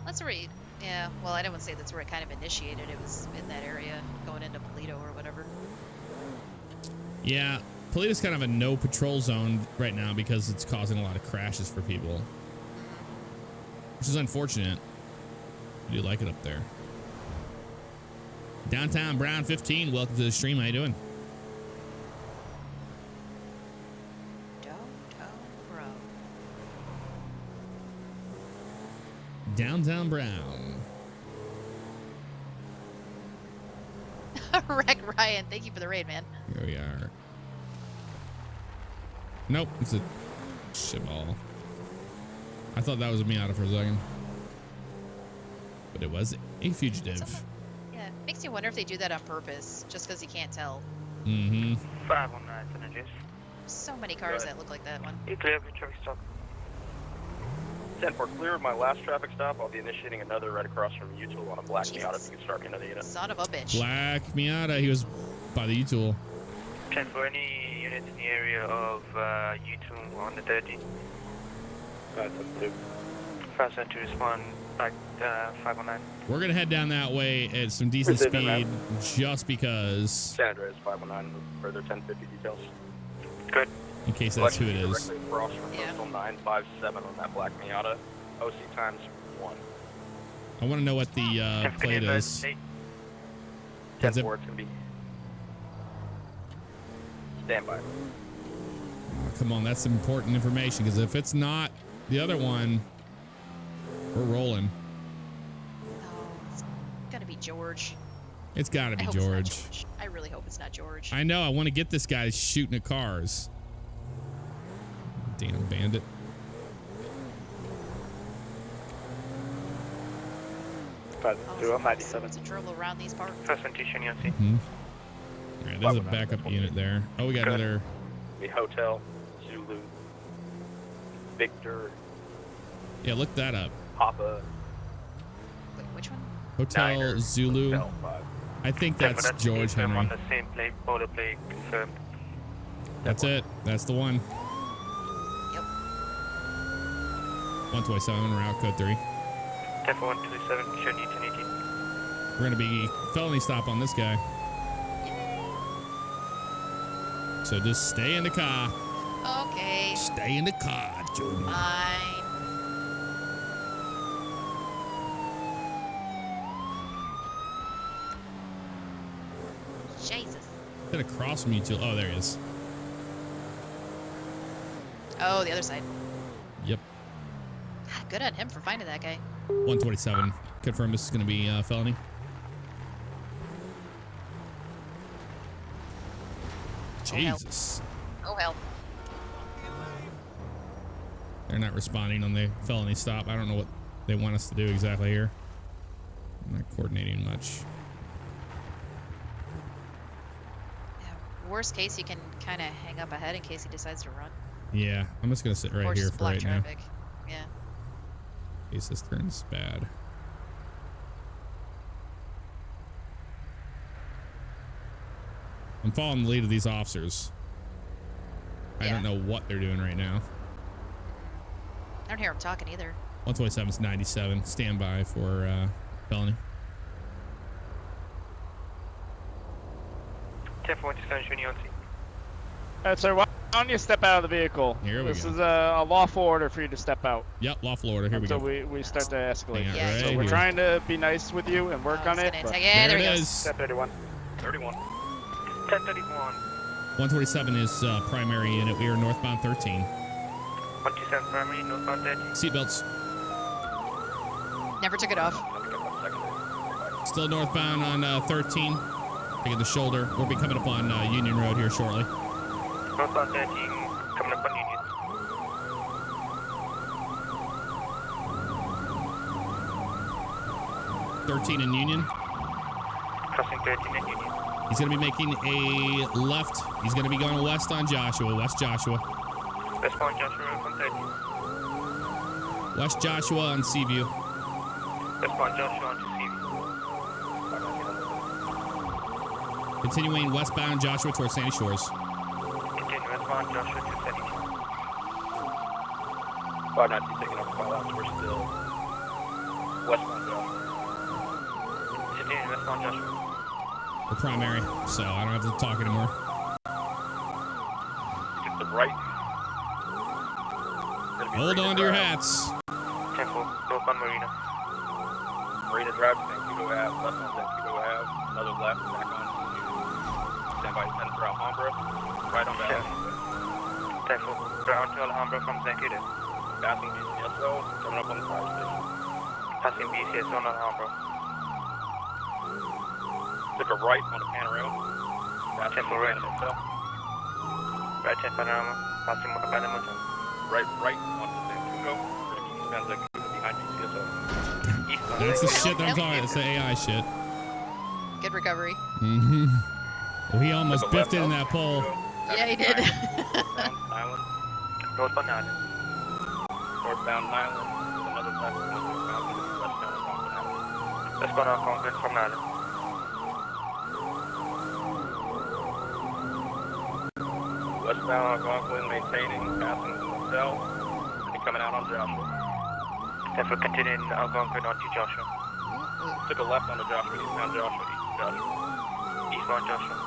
That's where it, yeah, well, I didn't say that's where it kind of initiated. It was in that area going into Paleto or whatever. Yeah, Polito's kind of a no patrol zone right now because it's causing a lot of crashes for people. Which is unfortunate. I do like it up there. Downtown Brown 15, welcome to the stream. How you doing? Downtown Brown. Wreck Ryan, thank you for the raid, man. Here we are. Nope, it's a shitball. I thought that was a Miata for a second. But it was a fugitive. Yeah, makes you wonder if they do that on purpose, just because you can't tell. Mm-hmm. 519 synergies. So many cars that look like that one. You clear for traffic stop. 10-4, clear of my last traffic stop. I'll be initiating another right across from U-Tool on a black Miata. If you can start me another unit. Son of a bitch. Black Miata. He was by the U-Tool. 10 for any units in the area of U2 on the 30. 572. 5 to respond back 519. We're going to head down that way at some decent speed just because. San Andreas 519 with further 1050 details. Good. In case that's who it is. Directly across from Postal 957 on that black Miata. OC times 1. I want to know what the plate is. 10-4, it's going to be. Stand by. Oh, come on, that's important information because if it's not the other one, we're rolling. Oh George. It's got to be I hope it's not George. George. I really hope it's not George. I know. I want to get this guy shooting at cars. Damn bandit. Someone's in trouble around these parts. First one, Tishan, you'll see. All right, there's a backup unit there. Oh, we got another. The Hotel, Zulu, Victor, Yeah, look that up. Papa. Wait, which one? Hotel Niner, Zulu. Hotel 5. I think that's George Henry. On the same plate, border plate, confirmed. That's it. That's the one. Yep. 127, route code 3. 10-127, show need 1018. We're going to be felony stop on this guy. So just stay in the car. Okay. Stay in the car, Jody. Fine. Jesus. Get across from you two. Oh, there he is. Oh, the other side. Yep. Good on him for finding that guy. 127. Confirm this is going to be felony. Jesus. Oh, hell. They're not responding on the felony stop. I don't know what they want us to do exactly here. I'm not coordinating much. Yeah, worst case, you can kind of hang up ahead in case he decides to run. Yeah, I'm just going to sit right or here just for block right traffic. now. Yeah. In case this turns bad. I'm following the lead of these officers. I don't know what they're doing right now. I don't hear him talking either. 127 is 97. Stand by for felony. 10-127, show need on scene. Alright, sir, why don't you step out of the vehicle? Here we go. This is a lawful order for you to step out. Yep, lawful order. Here we go. So we start to escalate. Hang on, right So we're here. trying to be nice with you and work on it. But Yeah, there he it goes. is. Step 31. 31. 1031. 127 is primary unit. We are northbound 13. 127 primary, northbound 13. Seatbelts. Never took it off. Still northbound on 13. Taking the shoulder. We'll be coming up on Union Road here shortly. Northbound 13, coming up on Union. .13 in Union. Crossing 13 in Union. He's going to be making a left. He's going to be going west on Joshua. West Joshua. Westbound Joshua Road from 13. West Joshua on Seaview. Westbound Joshua onto Seaview. Continuing westbound Joshua towards Sandy Shores. Continue westbound Joshua to 72. 590 taking up callouts. We're still westbound Joshua. Continue westbound Joshua. The primary, so I don't have to talk anymore. Take the right. Hold on to your hats. 10-4, northbound Marina. Marina Drive, Vancouver Ave, left on Vancouver Ave, another left, back on stand by 10 for Alhambra, right on Valley. 10-4, round to Alhambra from Vancouver. Passing Bcso, coming up on the fire station. Passing Bcso on Alhambra. Took a right on the panorama. Passing 10-4 right. Motel. Right 10 Panorama, passing Motel. Right on the Vancouver. We're going to keep eastbound Vancouver behind Bcso. That's the shit that I'm talking about. It's the AI shit. Good recovery. Mm-hmm. Well, he almost biffed it in that pole. Yeah, he did. Island. Northbound Island. Northbound Island. Another left one northbound. Westbound Algonquin. Westbound Algonquin from Island. Westbound Algonquin maintaining, passing the motel, and coming out on Joshua. Therefore, continuing Algonquin onto Joshua. Took a left on the Joshua, eastbound Joshua, Eastbound Joshua.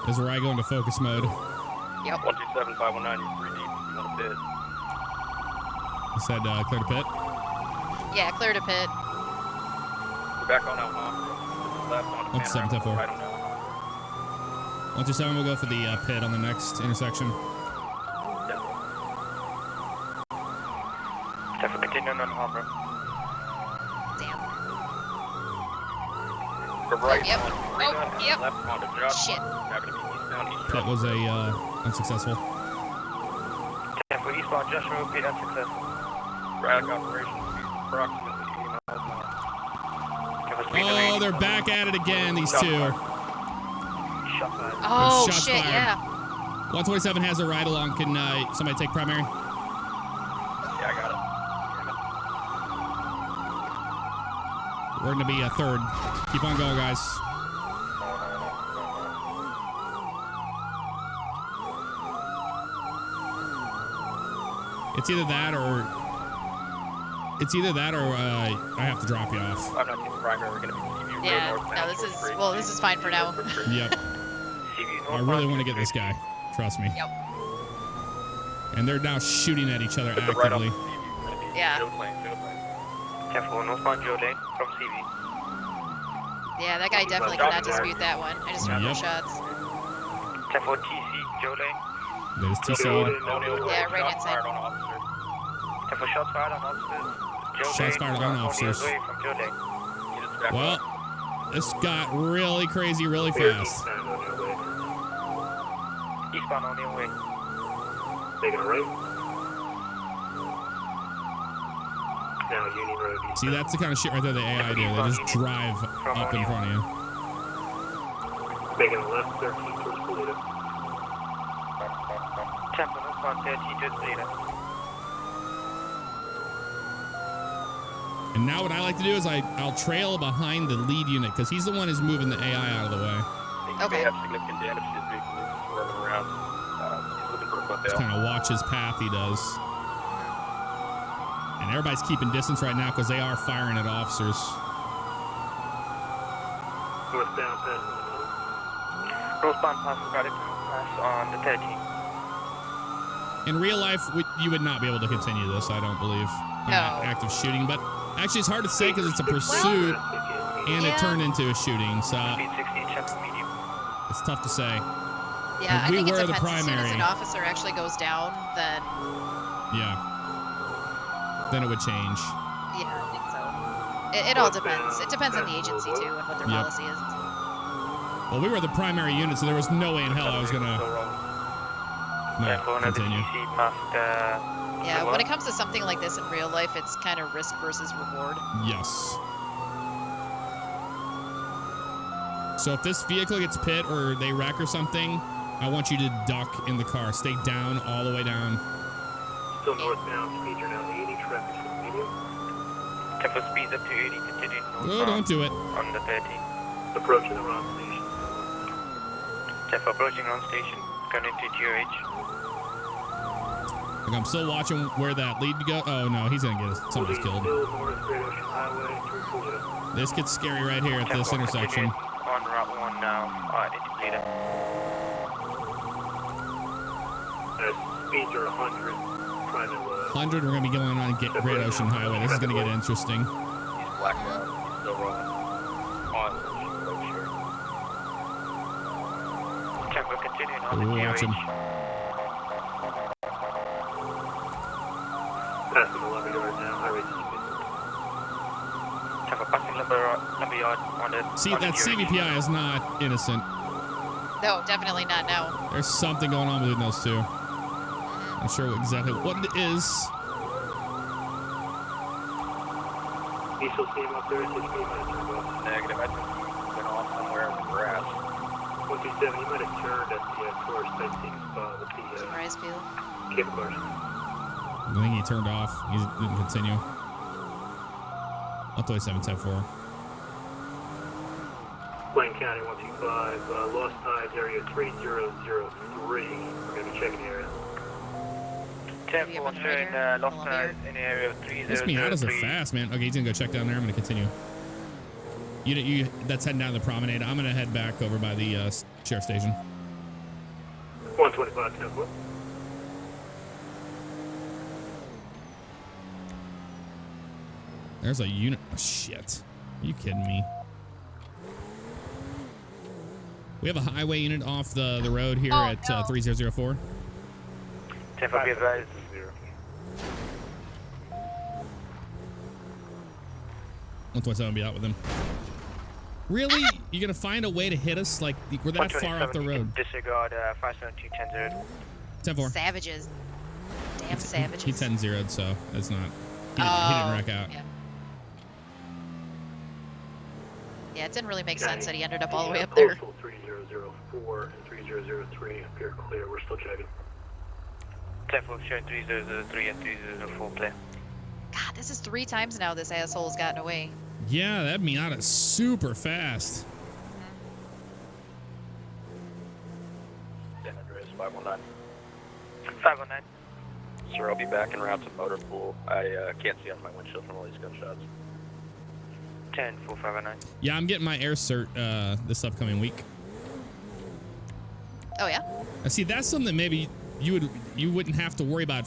This is where I go into focus mode. Yep. 127, 519, you're 3 deep. You want a pit? I said clear to pit. Yeah, clear to pit. We're back on Alhambra. Left on the 127, 10-4. right on Alhambra. 127 will go for the pit on the next intersection. continuing on Harbor. Damn. The right Yep. on Marina and Yep. left on the Josh. Shit. Now gonna be eastbound East That was a unsuccessful. 10 for eastbound Joshua, repeat unsuccessful. Radioc operation speed approximately 80 miles an hour. 10 for speed Oh, they're back at it again, these two. Shot fired. Oh, Shots shit, fired. yeah. 127 has a ride along. Can somebody take primary? Yeah, I got it. We're going to be a third. Keep on going, guys. It's either that or... I have to drop you off. I'm not taking primary. We're gonna be CV Yeah, northbound. no, this is fine for now. Yep. I really want to get this guy. Trust me. Yep. And they're now shooting at each other Right off actively. the CV. We're gonna be Yeah. Joe Plane. 10 for northbound Joe Lane from CV. Yeah, that guy definitely cannot dispute that one. I just dropped Yep. no shots. 10 for TC Joe Lane. There's TC. Yeah, right hand side. Fired on officer. 10 for shots fired on officers. Joe Shots Lane, fired on only officers. away from Joe Lane. Get us back Well, up. this got really crazy really fast. Eastbound on their way. Taking a right. Now Union Road. See, that's the kind of shit right there the AI do. They just drive up in front of you. Making a left 13 towards Toledo. 10 for northbound 13 to Toledo. And now what I like to do is I'll trail behind the lead unit because he's the one who's moving the AI out of the way. He Okay. may have significant damage to his vehicle. He's swerving around. He's looking for a Just hotel. kind of watch his path he does. And everybody's keeping distance right now because they are firing at officers. Northbound past Northbound past Cardiff pass on the 13. In real life, you would not be able to continue this, I don't believe. No. Active shooting, but actually it's hard to say because it's a pursuit and it Yeah. turned into a shooting, so Speed 60, check medium. it's tough to say. Yeah, I we think it were the depends. As soon as primary. an officer actually goes down, then Yeah. Then it would change. yeah, I think so. It all depends. It depends on the agency too and what their Yep. policy is. Well, we were the primary unit, so there was no way in hell I was gonna not continue. TC past Yeah, when it comes to something like this in real life, it's kind of risk versus reward. Yes. So if this vehicle gets pit or they wreck or something, I want you to duck in the car. Stay down all the way down. Still northbound, speeds are now 80, traffic is medium. 10 for speeds up to 80, continuing Oh, northbound don't do it. on the 13. Approaching the wrong station. 10 for approaching on station, going into GOH. Like I'm still watching where that lead go. Oh no, he's gonna get us. Somebody's killed. Still north, Great Ocean Highway, through Toledo. This gets scary right here at 10 this for intersection. continuing on Route 1 now, into Toledo. Speeds are 100. Trying to 100, we're gonna be going on Great Ocean Highway. This is gonna get interesting. He's blacked out. He's still rolling. On Share. 10 for continuing on the Ooh, watch him. GOH. passing the lumber yard now, highway 2. 10 for passing lumber yard on the See, on the that GOH. CVPI is not innocent. No, definitely not now. There's something going on between those two. Not sure exactly what it is. You still see him up there? 6 minutes or go. Negative. I think he went off somewhere in the grass. 127, you might have turned at the tourist sightseeing spot with the Surprise field. cable cars. I think he turned off. He didn't continue. 127, 10-4. Blaine County 125, Lost Tides area 3003. We're going to be checking the area. 10 for showing lost tides in area of 3003. This Miatas are fast, man. Okay, he's gonna go check down there. I'm gonna continue. You that's heading down the promenade. I'm gonna head back over by the sheriff's station. 125, 10-4. There's a unit. Oh, shit. Are you kidding me? We have a highway unit off the road here at 3004. 10 for be advised. 127 will be out with him. Really? You're gonna find a way to hit us? Like, we're that far off the road. Disregard 572 10-0. 10-4. Savages. Damn savages. He 10-0'd, so that's not. He didn't wreck out. Yeah. Yeah, it didn't really make sense that he ended up all the way up there. Postal 3004 and 3003 appear clear. We're still checking. 10-4, showing 3003 and 3004 clear. God, this is 3 times now this asshole's gotten away. Yeah, that Miata's super fast. San Andreas 519. 519. Sir, I'll be back en route to motor pool. I can't see out my windshield from all these gunshots. 10-4 519. Yeah, I'm getting my air cert this upcoming week. Oh yeah. See, that's something that maybe you wouldn't have to worry about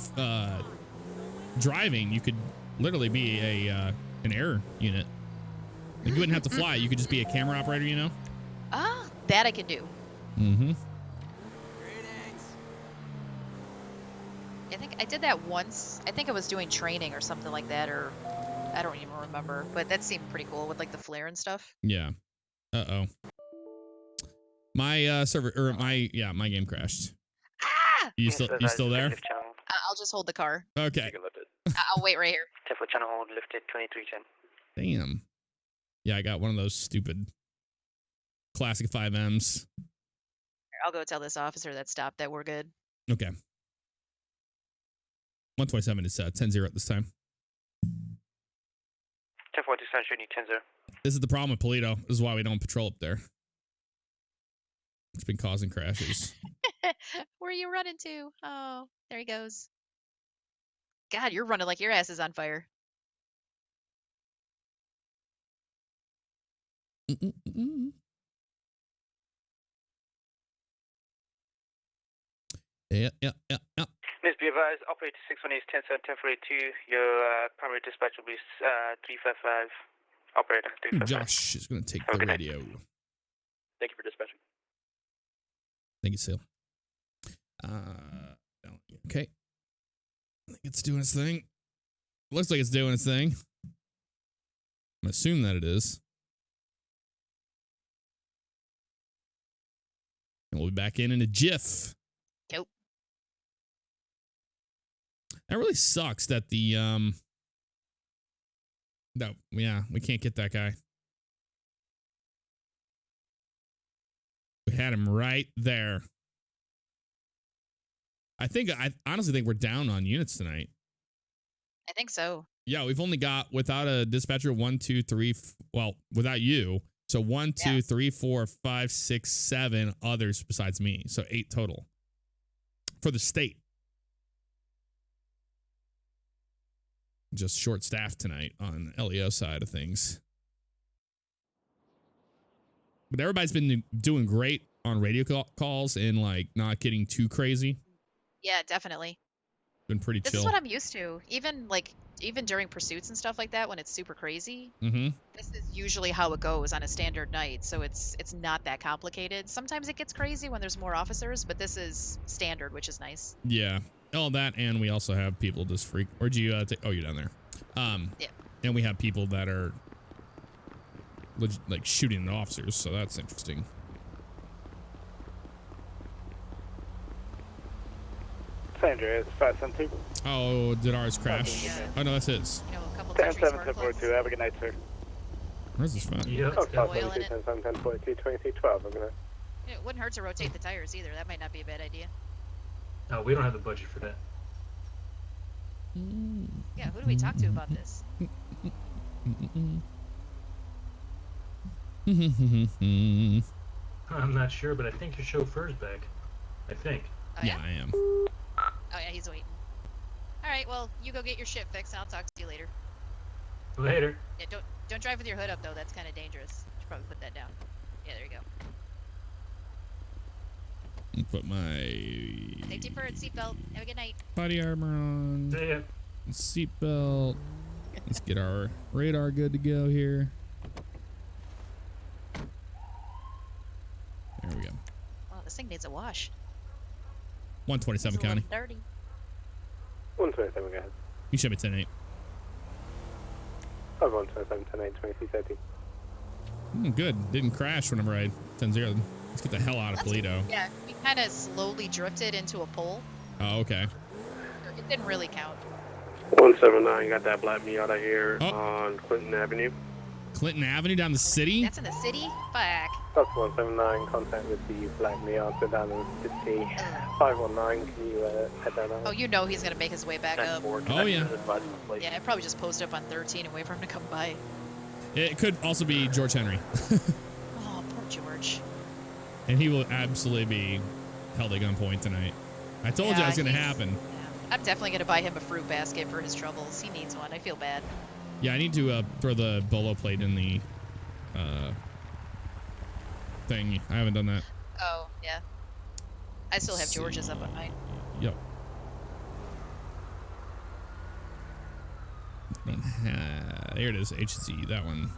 driving. You could literally be an air unit. Like, you wouldn't have to fly. You could just be a camera operator, you know? Ah, that I can do. Mm-hmm. I think I did that once. I think I was doing training or something like that, or I don't even remember. But that seemed pretty cool with like the flare and stuff. Yeah. Uh-oh. My server, or my game crashed. Ah! You still there? I'll just hold the car. Okay. I'll wait right here. 10-4 channel hold lifted 2310. Damn. Yeah, I got one of those stupid classic 5Ms. I'll go tell this officer that stopped that we're good. Okay. 127 is 10-0 at this time. 10-4 showing you 10-0. This is the problem with Polito. This is why we don't patrol up there. It's been causing crashes. Where are you running to? Oh, there he goes. God, you're running like your ass is on fire. Yeah. Please be advised, operator 618 10-7 10-482. Your primary dispatch will be 355. Operator 355. Josh is going to take the radio. Thank you for dispatching. Thank you, Seal. Okay. I think it's doing its thing. Looks like it's doing its thing. I'm assuming that it is. And we'll be back in a jiff. Nope. That really sucks that the no, yeah, we can't get that guy. We had him right there. I honestly think we're down on units tonight. I think so. Yeah, we've only got, without a dispatcher, 1, 2, 3, well, without you. So 1, 2, 3, 4, 5, 6, 7 others besides me. So 8 total for the state. Just short staffed tonight on LEO side of things. But everybody's been doing great on radio calls and like not getting too crazy. Yeah, definitely. Been pretty chill. This is what I'm used to. Even during pursuits and stuff like that, when it's super crazy, this is usually how it goes on a standard night. So it's not that complicated. Sometimes it gets crazy when there's more officers, but this is standard, which is nice. Yeah, all that, and we also have people just freak. Where'd you take? Oh, you're down there. Yeah. And we have people that are like shooting at officers, so that's interesting. San Andreas 572. Oh, did ours crash? Yeah. Oh no, that's his. You know, a couple 10 countries 7 were 10 close. Have a good night, sir. Where's this fun? Yeah. Oh, Got oil in it. 10 7 10 42 23 12. I'm gonna. It wouldn't hurt to rotate the tires either. That might not be a bad idea. No, we don't have the budget for that. Yeah, who do we talk to about this? I'm not sure, but I think your chauffeur's back. I think. Oh, Yeah, I am. Oh yeah, he's waiting. All right, well, you go get your shit fixed, and I'll talk to you later. Later. Yeah, don't drive with your hood up though. That's kind of dangerous. Should probably put that down. Yeah, there you go. Put my Safety first, seatbelt. Have a good night. body armor on. See ya. Seatbelt. Let's get our radar good to go here. There we go. Wow, this thing needs a wash. 127 It's a little county. dirty. 127, go ahead. You should be 10-8. 5127, 10-8, 2330. Good. Didn't crash whenever I 10-0. Let's get the hell out of Toledo. Yeah, we kind of slowly drifted into a pole. Oh, okay. It didn't really count. 179, got that black Miata here on Clinton Avenue. Clinton Avenue down the city? That's in the city? Fuck. That's 179, contact with the black Miata down in the city. 519, can you head down that way? Oh, you know he's going to make his way back up. Oh, yeah. Yeah, I probably just posted up on 13 and wait for him to come by. It could also be George Henry. Oh, poor George. And he will absolutely be held at gunpoint tonight. I told you it was going to happen. Yeah. I'm definitely going to buy him a fruit basket for his troubles. He needs one. I feel bad. Yeah, I need to throw the bolo plate in the thing. I haven't done that. Oh, yeah. I still have George's up on mine. Yep. Don't have, there it is, HZ, that one.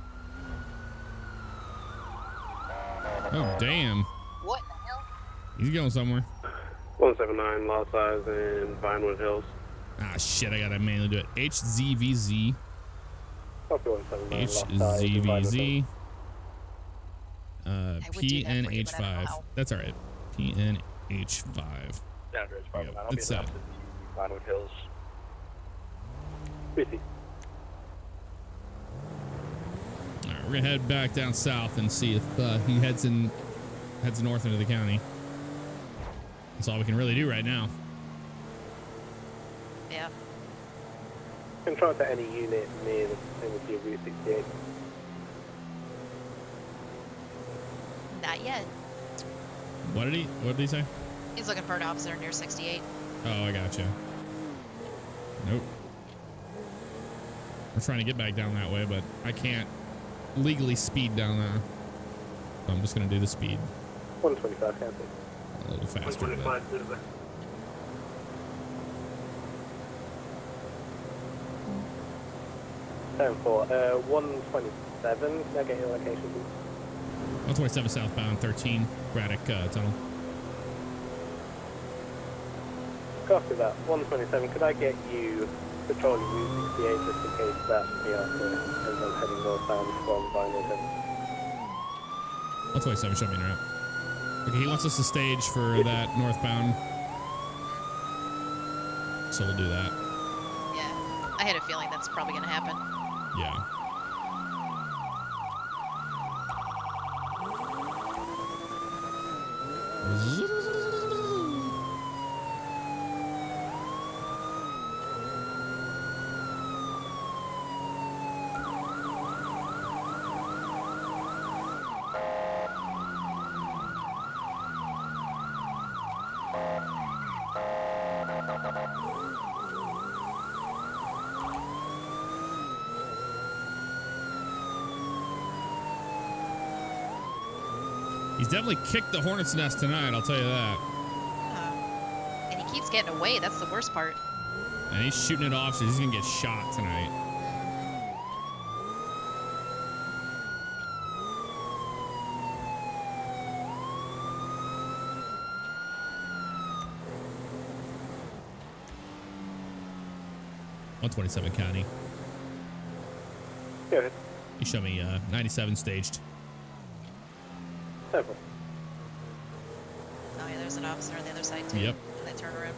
Oh, damn. What the hell? He's going somewhere. 179, Lost Eyes in Vinewood Hills. Ah, shit, I gotta manually do it. HZVZ. Copy 179, Lost Eyes in Vinewood HZVZ. would do that for you, but I don't know PNH5. how. That's alright. PNH5. Down Ridge, Yep, I'll be it's in set. the Vinewood Hills. Busy. Alright, we're gonna head back down south and see if he heads north into the county. That's all we can really do right now. Yeah. Control to any unit near the vicinity of Route 68. Not yet. What did he say? He's looking for an officer near 68. Oh, I gotcha. Nope. We're trying to get back down that way, but I can't legally speed down there. So I'm just gonna do the speed 125, cancel. a little faster. 125 to the back. Turn 4, 127, can I get your location, please? 127 southbound, 13 Braddock Tunnel. Copy that. 127, could I get you patrolling Route 68 just in case that Miata ends up heading northbound from Vinewood Hills? 127, show me in route. Okay, he wants us to stage for that northbound. So we'll do that. Yeah. I had a feeling that's probably going to happen. Yeah. He's definitely kicked the hornet's nest tonight, I'll tell you that. And he keeps getting away. That's the worst part. And he's shooting it off, so he's gonna get shot tonight. .127 County. Go ahead. You show me 97 staged. Several. Oh, yeah, there's an officer on the other side, too. Yep. And they turn around.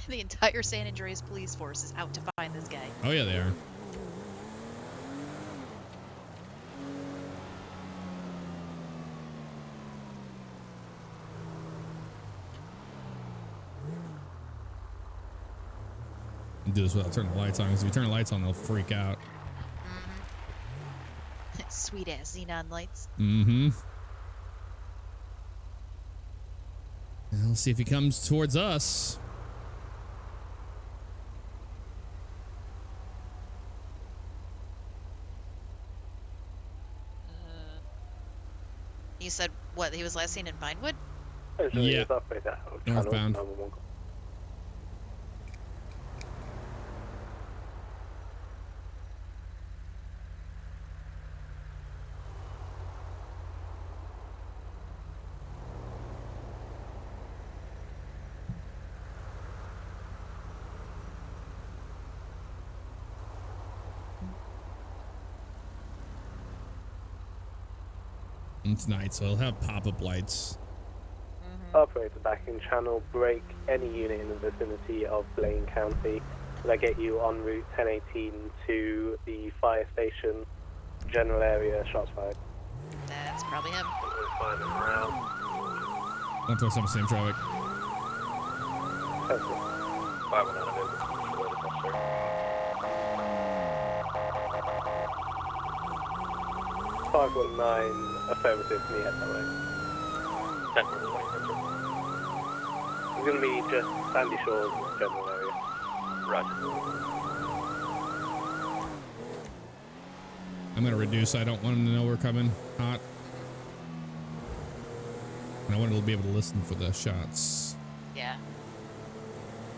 The entire San Andreas police force is out to find this guy. Oh yeah, they are. Do this without turning the lights on, because if you turn the lights on, they'll freak out. Sweet ass xenon lights. Mm-hmm. And we'll see if he comes towards us. You said what? He was last seen in Vinewood? Yeah. Northbound. It's night, so it'll have pop-up lights. Operator back in channel, break any unit in the vicinity of Blaine County. Will I get you en route 1018 to the fire station, general area, shots fired? That's probably him. 127, same traffic. 519, affirmative, can you head that way? 10-20. It's going to be just Sandy Shores, general area. Roger. I'm gonna reduce. I don't want them to know we're coming hot. And I want to be able to listen for the shots. Yeah.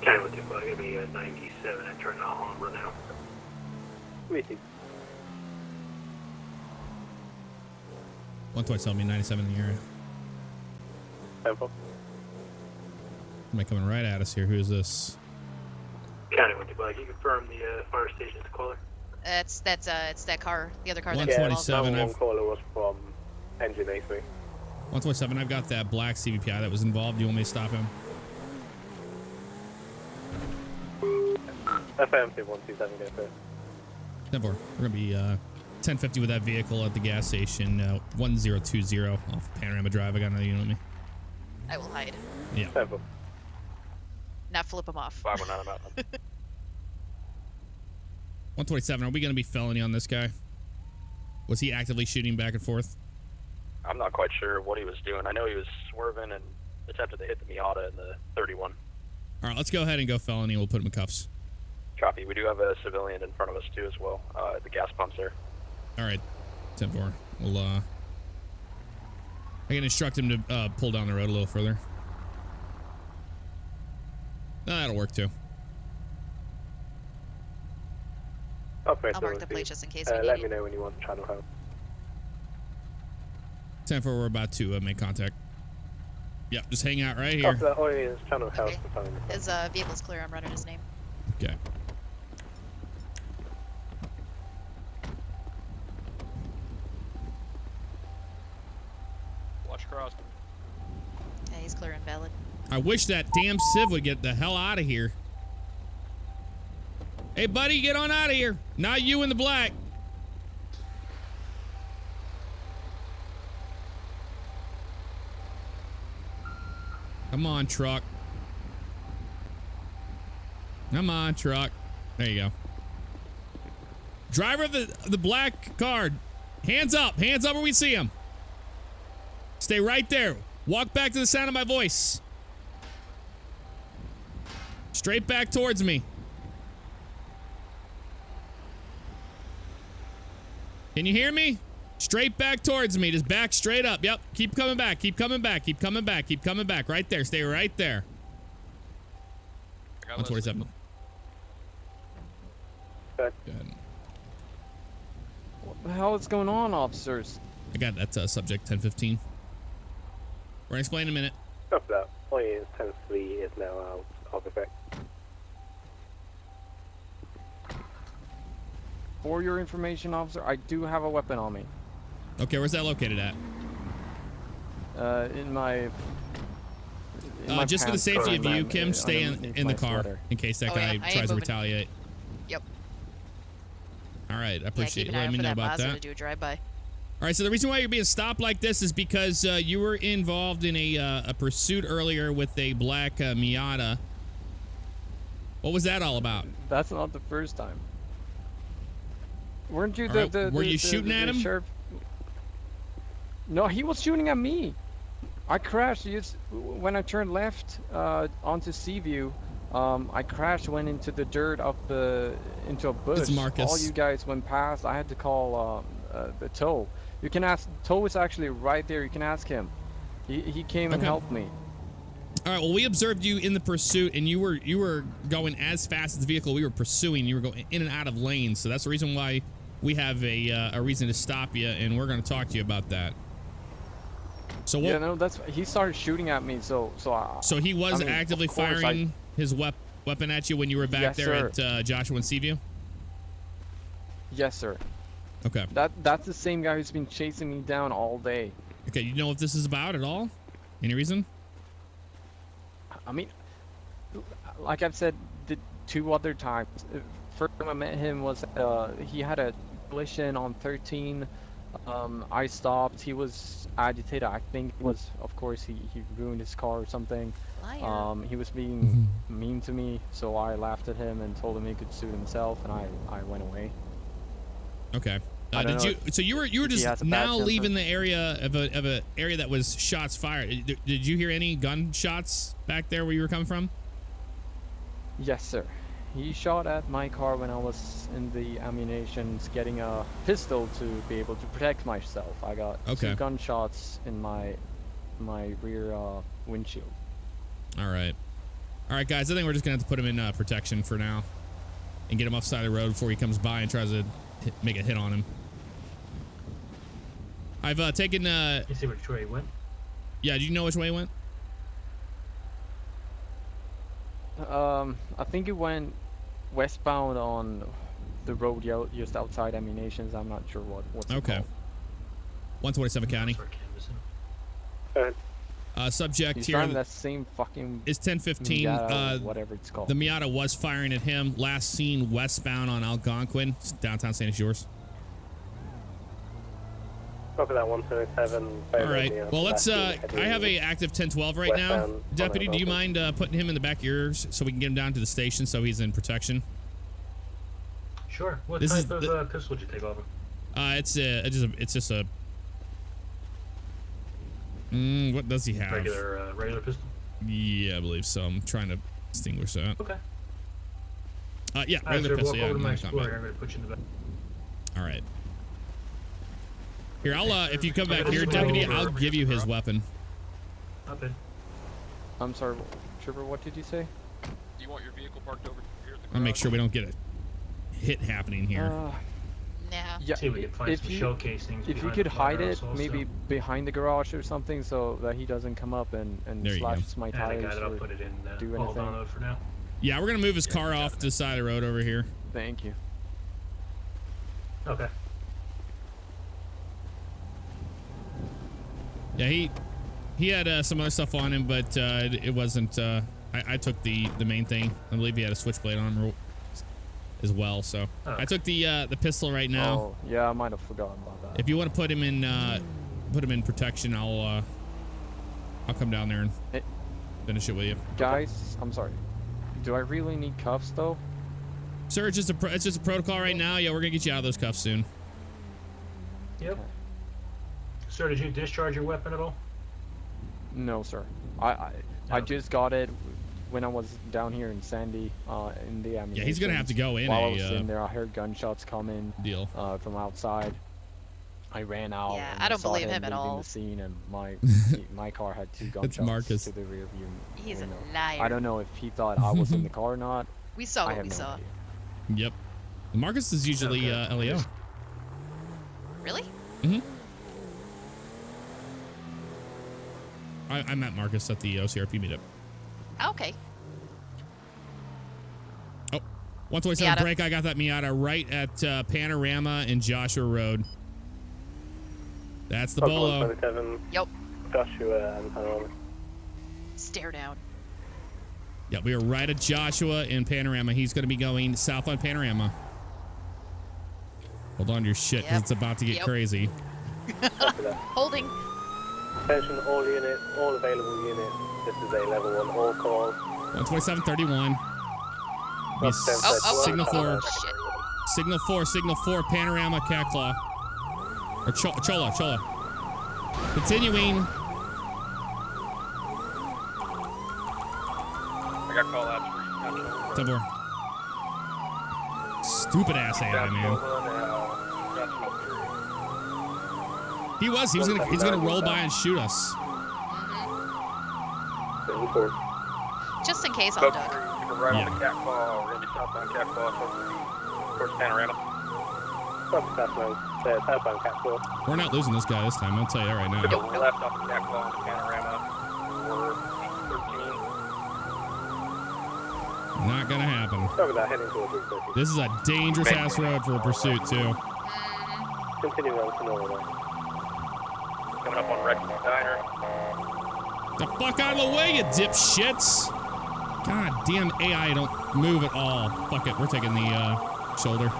County with 2 going to be 97 entering Alhambra now. Greetings. 127, 97 in the area. Somebody coming right at us here. Who is this? County with 2 can you confirm the fire station's caller? It's that car, the other car. 127. One caller was from engine A3. 127. I've got that black Cvpi that was involved. Do you want me to stop him? Affirmative 127, go first. 10-4. We're gonna be 1050 with that vehicle at the gas station. 1020 off Panorama Drive. I got another unit with me. I will hide. Yeah. 10-4. Not flip him off. 519, I'm out. 127. Are we gonna be felony on this guy? Was he actively shooting back and forth? I'm not quite sure what he was doing. I know he was swerving and attempted to hit the Miata in the 31. All right, let's go ahead and go felony. We'll put him in cuffs. Copy. We do have a civilian in front of us too as well. At the gas pumps there. All right, 10-4. We'll I can instruct him to pull down the road a little further. That'll work too. Operator, I'll mark the plate just in case we need let it. me know when you want to channel home. 10-4. We're about to make contact. Yep, just hang out right here. Copy that. Oh, yeah, it's channel house Okay. for time. His vehicle's clear. I'm running his name. Okay. Watch cross. Yeah, he's clear and valid. I wish that damn Civ would get the hell out of here. Hey, buddy, get on out of here. Not you in the black. Come on, truck. Come on, truck. There you go. Driver of the black car. Hands up. Hands up where we see him. Stay right there. Walk back to the sound of my voice. Straight back towards me. Can you hear me? Straight back towards me. Just back straight up. Yep. Keep coming back. Keep coming back. Keep coming back. Keep coming back. Right there. Stay right there. 127. Good. What the hell is going on, officers? I got that subject 1015. We're gonna explain in a minute. Copy that. All units 10-3 is now out of effect. For your information, officer, I do have a weapon on me. Okay, where's that located at? In my just for the pants safety or of you, my- Kim, stay underneath in the my car sweater. in case that Oh, guy yeah, I am tries to moving. retaliate. Yep. All right, I Yeah, appreciate keep you an eye letting out me for know that about Mazda that. to do a drive-by. All right, so the reason why you're being stopped like this is because you were involved in a pursuit earlier with a black Miata. What was that all about? That's not the first time. Weren't you All the, right, the were the- you the- shooting the at him? sheriff? No, he was shooting at me. I crashed when I turned left onto Seaview. I crashed, went into the dirt up into a bush. It's Marcus. All you guys went past. I had to call the tow. You can ask. Tow is actually right there. You can ask him. He came and Okay. helped me. All right, well, we observed you in the pursuit, and you were going as fast as the vehicle we were pursuing. You were going in and out of lanes, so that's the reason why we have a reason to stop you, and we're going to talk to you about that. So what? Yeah, no, he started shooting at me. So he was I mean, actively of course firing his weapon at you when you were back Yes, there sir. at Joshua and Seaview? Yes, sir. Okay. That's the same guy who's been chasing me down all day. Okay, you know what this is about at all? Any reason? I mean, like I've said the 2 other times, first time I met him was he had a collision on 13. I stopped. He was agitated. I think it was, of course, he ruined his car or something. Liar. He was being mean to me, so I laughed at him and told him he could suit himself, and I went away. Okay. I don't Did know you? So you were if he has just a bad now temper. leaving the area of a area that was shots fired. Did you hear any gunshots back there where you were coming from? Yes, sir. He shot at my car when I was in the ammunitions getting a pistol to be able to protect myself. I got 2 gunshots in my rear windshield. All right, guys. I think we're just gonna have to put him in protection for now, and get him off the side of the road before he comes by and tries to make a hit on him. I've taken. You see which way he went? Yeah. Do you know which way he went? I think it went westbound on the road just outside ammunitions. I'm not sure what's it called. 127 County. Subject He's here driving that same fucking is 1015. Miata, whatever it's called. The Miata was firing at him. Last seen westbound on Algonquin, downtown San Diego. Copy that 127. All right. Well, let's. I have a active 1012 right now. Deputy, do you mind putting him in the back of yours so we can get him down to the station so he's in protection? Sure. What This type is of pistol did you take over? It's just a. What does he have? Regular pistol. Yeah, I believe so. I'm trying to distinguish that. Okay. Yeah, regular pistol. Yeah, Walk over to my not combat. Explorer. I'm going to put you in the back. All right. Here, I'll if you come back here, Deputy, I'll give you his weapon. Up in. I'm sorry, Trevor, what did you say? Do you want your vehicle parked over here at the I'll make sure we don't get a hit happening here. Yeah, See if we can find some shell casings if you behind could the hide it, firehouse also. maybe behind the garage or something, so that he doesn't come up and There you slashes my I tires got it. I'll or put it in do hold anything. on for now. Yeah, we're gonna move his car off to the side of the road over here. Thank you. Okay. Yeah, he had some other stuff on him, but it wasn't. I took the main thing. I believe he had a switchblade on him as well. So I took the pistol right now. Oh, yeah, I might have forgotten about that. If you want to put him in protection, I'll come down there and finish it with you. Guys, I'm sorry. Do I really need cuffs though? Sir, it's just a protocol right now. Yeah, we're gonna get you out of those cuffs soon. Yep. Sir, did you discharge your weapon at all? No, sir. I just got it when I was down here in Sandy in the ammunition. Yeah, he's gonna have to go in While I a, was in there, I heard gunshots coming from outside. I ran out. Yeah, and I don't saw believe him at leaving all. the scene, and my car had 2 gunshots Marcus. to the rear view. He's a window. liar. I don't know if he thought I was in the car or not. We saw I what have we no saw. idea. Yep. Marcus is usually LEO. Really? Mm-hmm. I met Marcus at the OCRP meetup. Okay. Oh, 127 Miata. break. I got that Miata right at Panorama and Joshua Road. That's the Bolo. 127. Yep. Joshua and Panorama. Stare down. Yeah, we were right at Joshua and Panorama. He's going to be going south on Panorama. Hold on to your shit, because it's about to get crazy. Holding. Attention all units, all available units. This is a level 1 all call. 127.31. Signal 4, Panorama, Cat Claw. Or Chola. Continuing. I got call outs for you. 10-4. Stupid ass AI, man. He was gonna roll by and shoot us. Just in case, I'll duck. Right on the cat claw, we're gonna be southbound cat claw, towards Panorama. Southbound cat claw. We're not losing this guy this time, I'll tell you that right now. Go left off the cat claw on Panorama, or 13. Not gonna happen. Sorry about heading towards Route 30. This is a dangerous ass road for a pursuit too. Continuing on to normal. Coming up on Rex's Diner. The fuck out of the way, you dipshits! God damn AI don't move at all. Fuck it, we're taking the shoulder.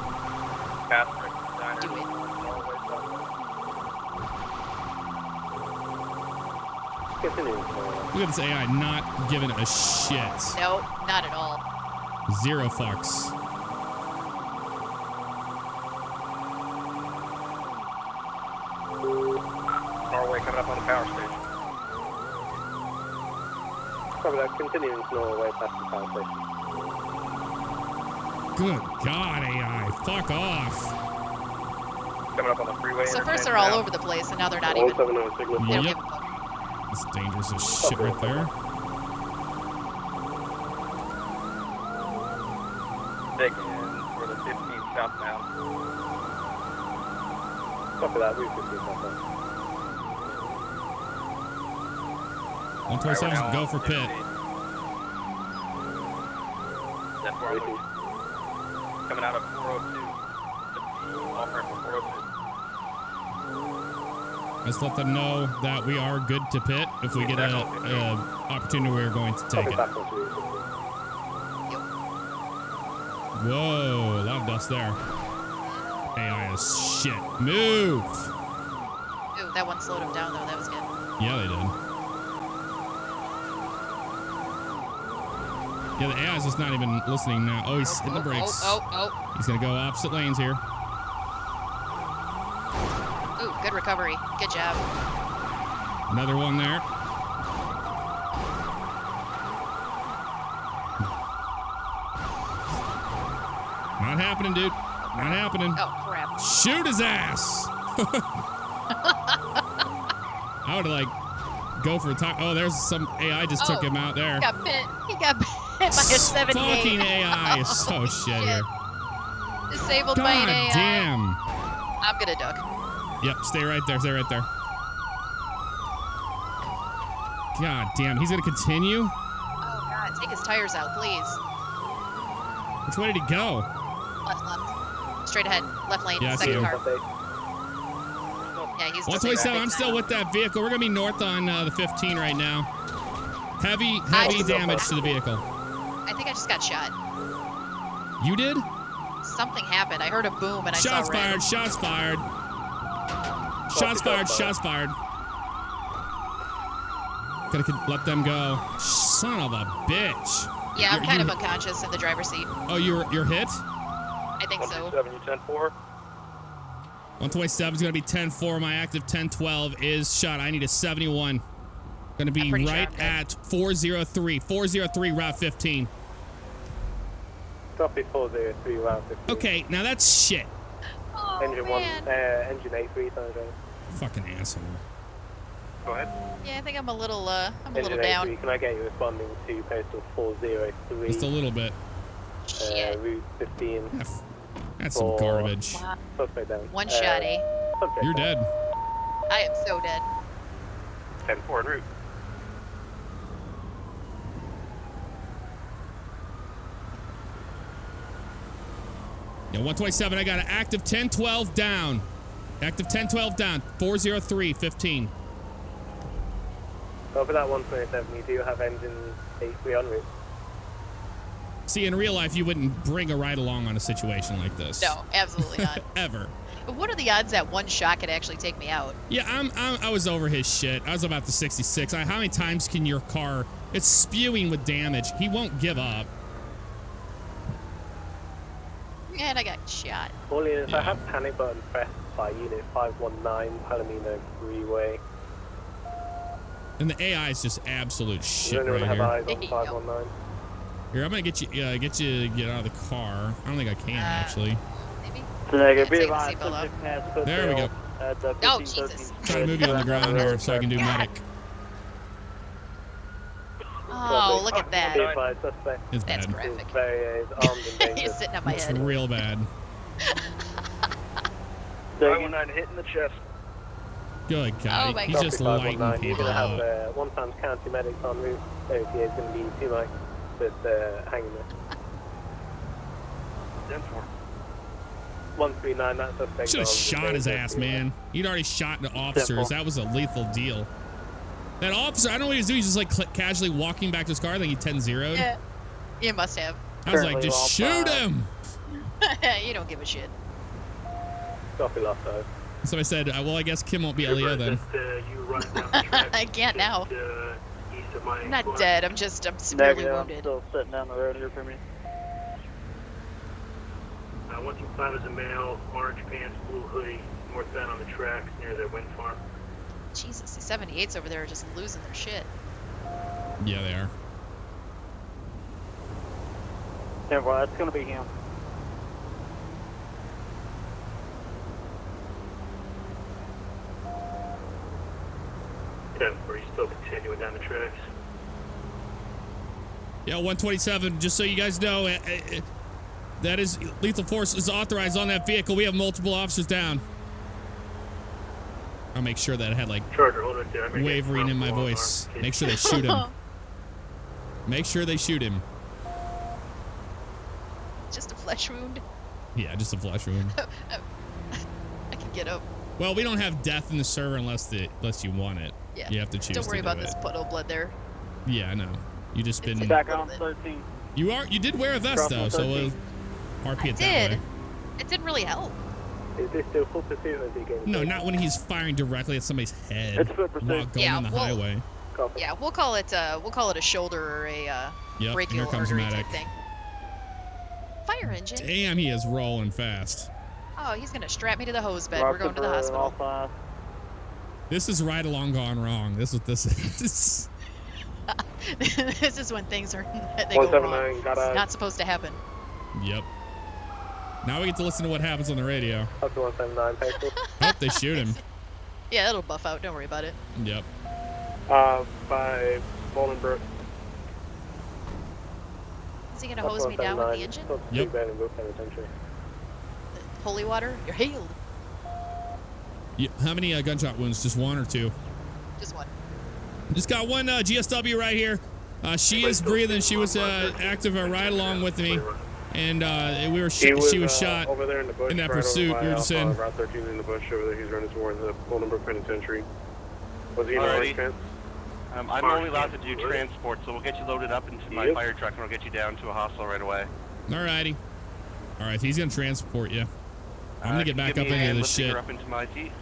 Past Rex's Diner. Do it. Look at this AI not giving a shit. No, not at all. Zero fucks. Norway coming up on the power station. Probably like continuing to Norway past the power station. Good God, AI. Fuck off. Coming up on the freeway. So first they're all over the place, and now they're not even. They don't give a fuck. It's dangerous as shit right there. Taking for the 15 southbound. Copy that, route 15 southbound. 127 go for pit. That's where I'm looking. Coming out of 402. Off ramp from 402. Let's let them know that we are good to pit. If we get a opportunity, we're going to take it. Whoa, a lot of dust there. AI is shit. Move! Ooh, that one slowed him down though. That was good. Yeah, they did. Yeah, the AI is just not even listening now. Oh, he's hitting the brakes. Oh. He's gonna go opposite lanes here. Ooh, good recovery. Good job. Another one there. Not happening, dude. Not happening. Oh, crap. Shoot his ass! I would like go for a time. Oh, there's some AI just took him out there. He got bit. He got bit by a 78. Fucking AI is so shit here. Disabled by an AI. God damn. I'm gonna duck. Yep, stay right there. Stay right there. God damn, he's gonna continue? Oh god, take his tires out, please. Which way did he go? Left. Straight ahead. Left lane. Yeah, I see second him. car. Yeah, he's 127, I'm still with that vehicle. We're gonna be north on the 15 right now. Heavy damage to the vehicle. I think I just got shot. You did? Something happened. I heard a boom and I saw Shots red. fired, shots fired. Shots fired, shots fired. Gotta let them go. Son of a bitch. Yeah, I'm kind of unconscious in the driver's seat. Oh, you're hit? I think so. 127, you 10-4. 127 is gonna be 10-4. My active 10-12 is shot. I need a 71. Gonna be right at 403. 403 Route 15. Copy 403 Route 15. Okay, now that's shit. Oh, engine man. Engine A3, Fucking asshole. Go ahead. Yeah, I think I'm a little down. Can I get you responding to postal 403? Just a little bit. Route 15. That's some garbage. Suspect down. One shot, eh? You're dead. I am so dead. 10-4 en route. Yeah, 127, I got an active 10-12 down. Active 10-12 down. 403, 15. Over that 127, you do have engine A3 en route. See, in real life, you wouldn't bring a ride along on a situation like this. No, absolutely not. Ever. But what are the odds that one shot could actually take me out? Yeah, I was over his shit. I was about the 66. How many times can your car... It's spewing with damage. He won't give up. And I got shot. All units, I have panic button pressed by Unit 519, Palomino Freeway. And the AI is just absolute shit Does anyone right have here. eyes on 519? Here, I'm gonna get you to get out of the car. I don't think I can actually. Maybe. There we go. Oh, Jesus. Trying to move you on the ground here so I can do medic. Oh, look at that. It's That's bad. graphic. He's sitting on my It's head. real bad. 519 hitting the chest. Good God. Oh my He's God. just lighting You're people going to have up. one-time county medics en route. OTA is going to be 2 mics with hanging there. 10-4. 139, that suspect. Should have shot his ass, man. He'd already shot the officers. That was a lethal deal. That officer, I don't know what he's doing. He's just like casually walking back to his car. I think he 10-0'd. Yeah, you must have. I was like, just shoot him. You don't give a shit. Copy lost though. So I said, well, I guess Kim won't be LEO then. I can't now. East of my I'm not dead. I'm severely wounded. I'm still sitting down the road here for me. 125 is a male, orange pants, blue hoodie, northbound on the tracks near the wind farm. Jesus, the 78s over there are just losing their shit. Yeah, they are. Yeah, well, that's gonna be him. Yeah, where he's still continuing down the tracks. Yeah, 127, just so you guys know, that is lethal force is authorized on that vehicle. We have multiple officers down. I'll make sure that I had like Charger, hold it there. wavering in my voice. Make sure they shoot him. Make sure they shoot him. Just a flesh wound. Yeah, just a flesh wound. I can get up. Well, we don't have death in the server unless you want it. Yeah. You have to choose. Don't worry to do about it. this puddle of blood there. Yeah, I know. You just been back on 13. You did wear a vest though, so RP it that way. It didn't really help. Is this still full pursuit or is he getting... No, not when he's firing directly at somebody's head It's foot pursuit. while going on the highway. Yeah, we'll call it a shoulder or a Yep, brachial here comes artery medic. type thing. Fire engine. Damn, he is rolling fast. Oh, he's gonna strap me to the hose bed. We're going to the hospital. This is right along gone wrong. This is this. This is when things are they go wrong. It's not supposed to happen. Yep. Now we get to listen to what happens on the radio. Up to 179, Pcso. Hope they shoot him. Yeah, it'll buff out. Don't worry about it. Yep. By Bolingbrook. Is he gonna hose me down with the engine? Yep. Holy water, you're healed. Yeah. How many gunshot wounds? Just one or two? Just one. Just got one GSW right here. She is breathing. She was active right along with me, and she was shot over there in the bush, in that right pursuit over by we were just in. Route 13 in the bush over there. He's running towards the Bolingbrook Penitentiary. Was he in orange pants? I'm only allowed to do transport, so we'll get you loaded up into my fire truck and we'll get you down to a hospital right away. Alrighty. Alright, he's gonna transport you. I'm gonna get back up into this shit. Up into my seat.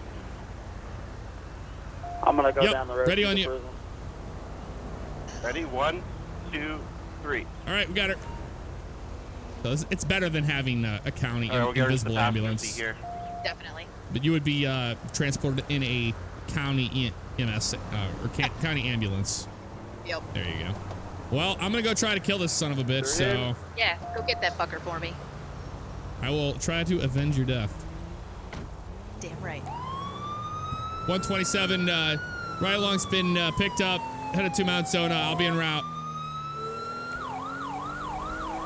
I'm gonna go down the road. Ready to on the you. prison. Ready? 1, 2, 3. Alright, we got her. So it's better than having a county We'll get her to invisible the passenger ambulance. seat here. Definitely. But you would be transported in a county EMS or county ambulance. Yep. There you go. Well, I'm gonna go try to kill this son of a bitch. So Yeah, go get that fucker for me. I will try to avenge your death. Damn right. 127 right along's been picked up, headed to Mount Zona. I'll be en route.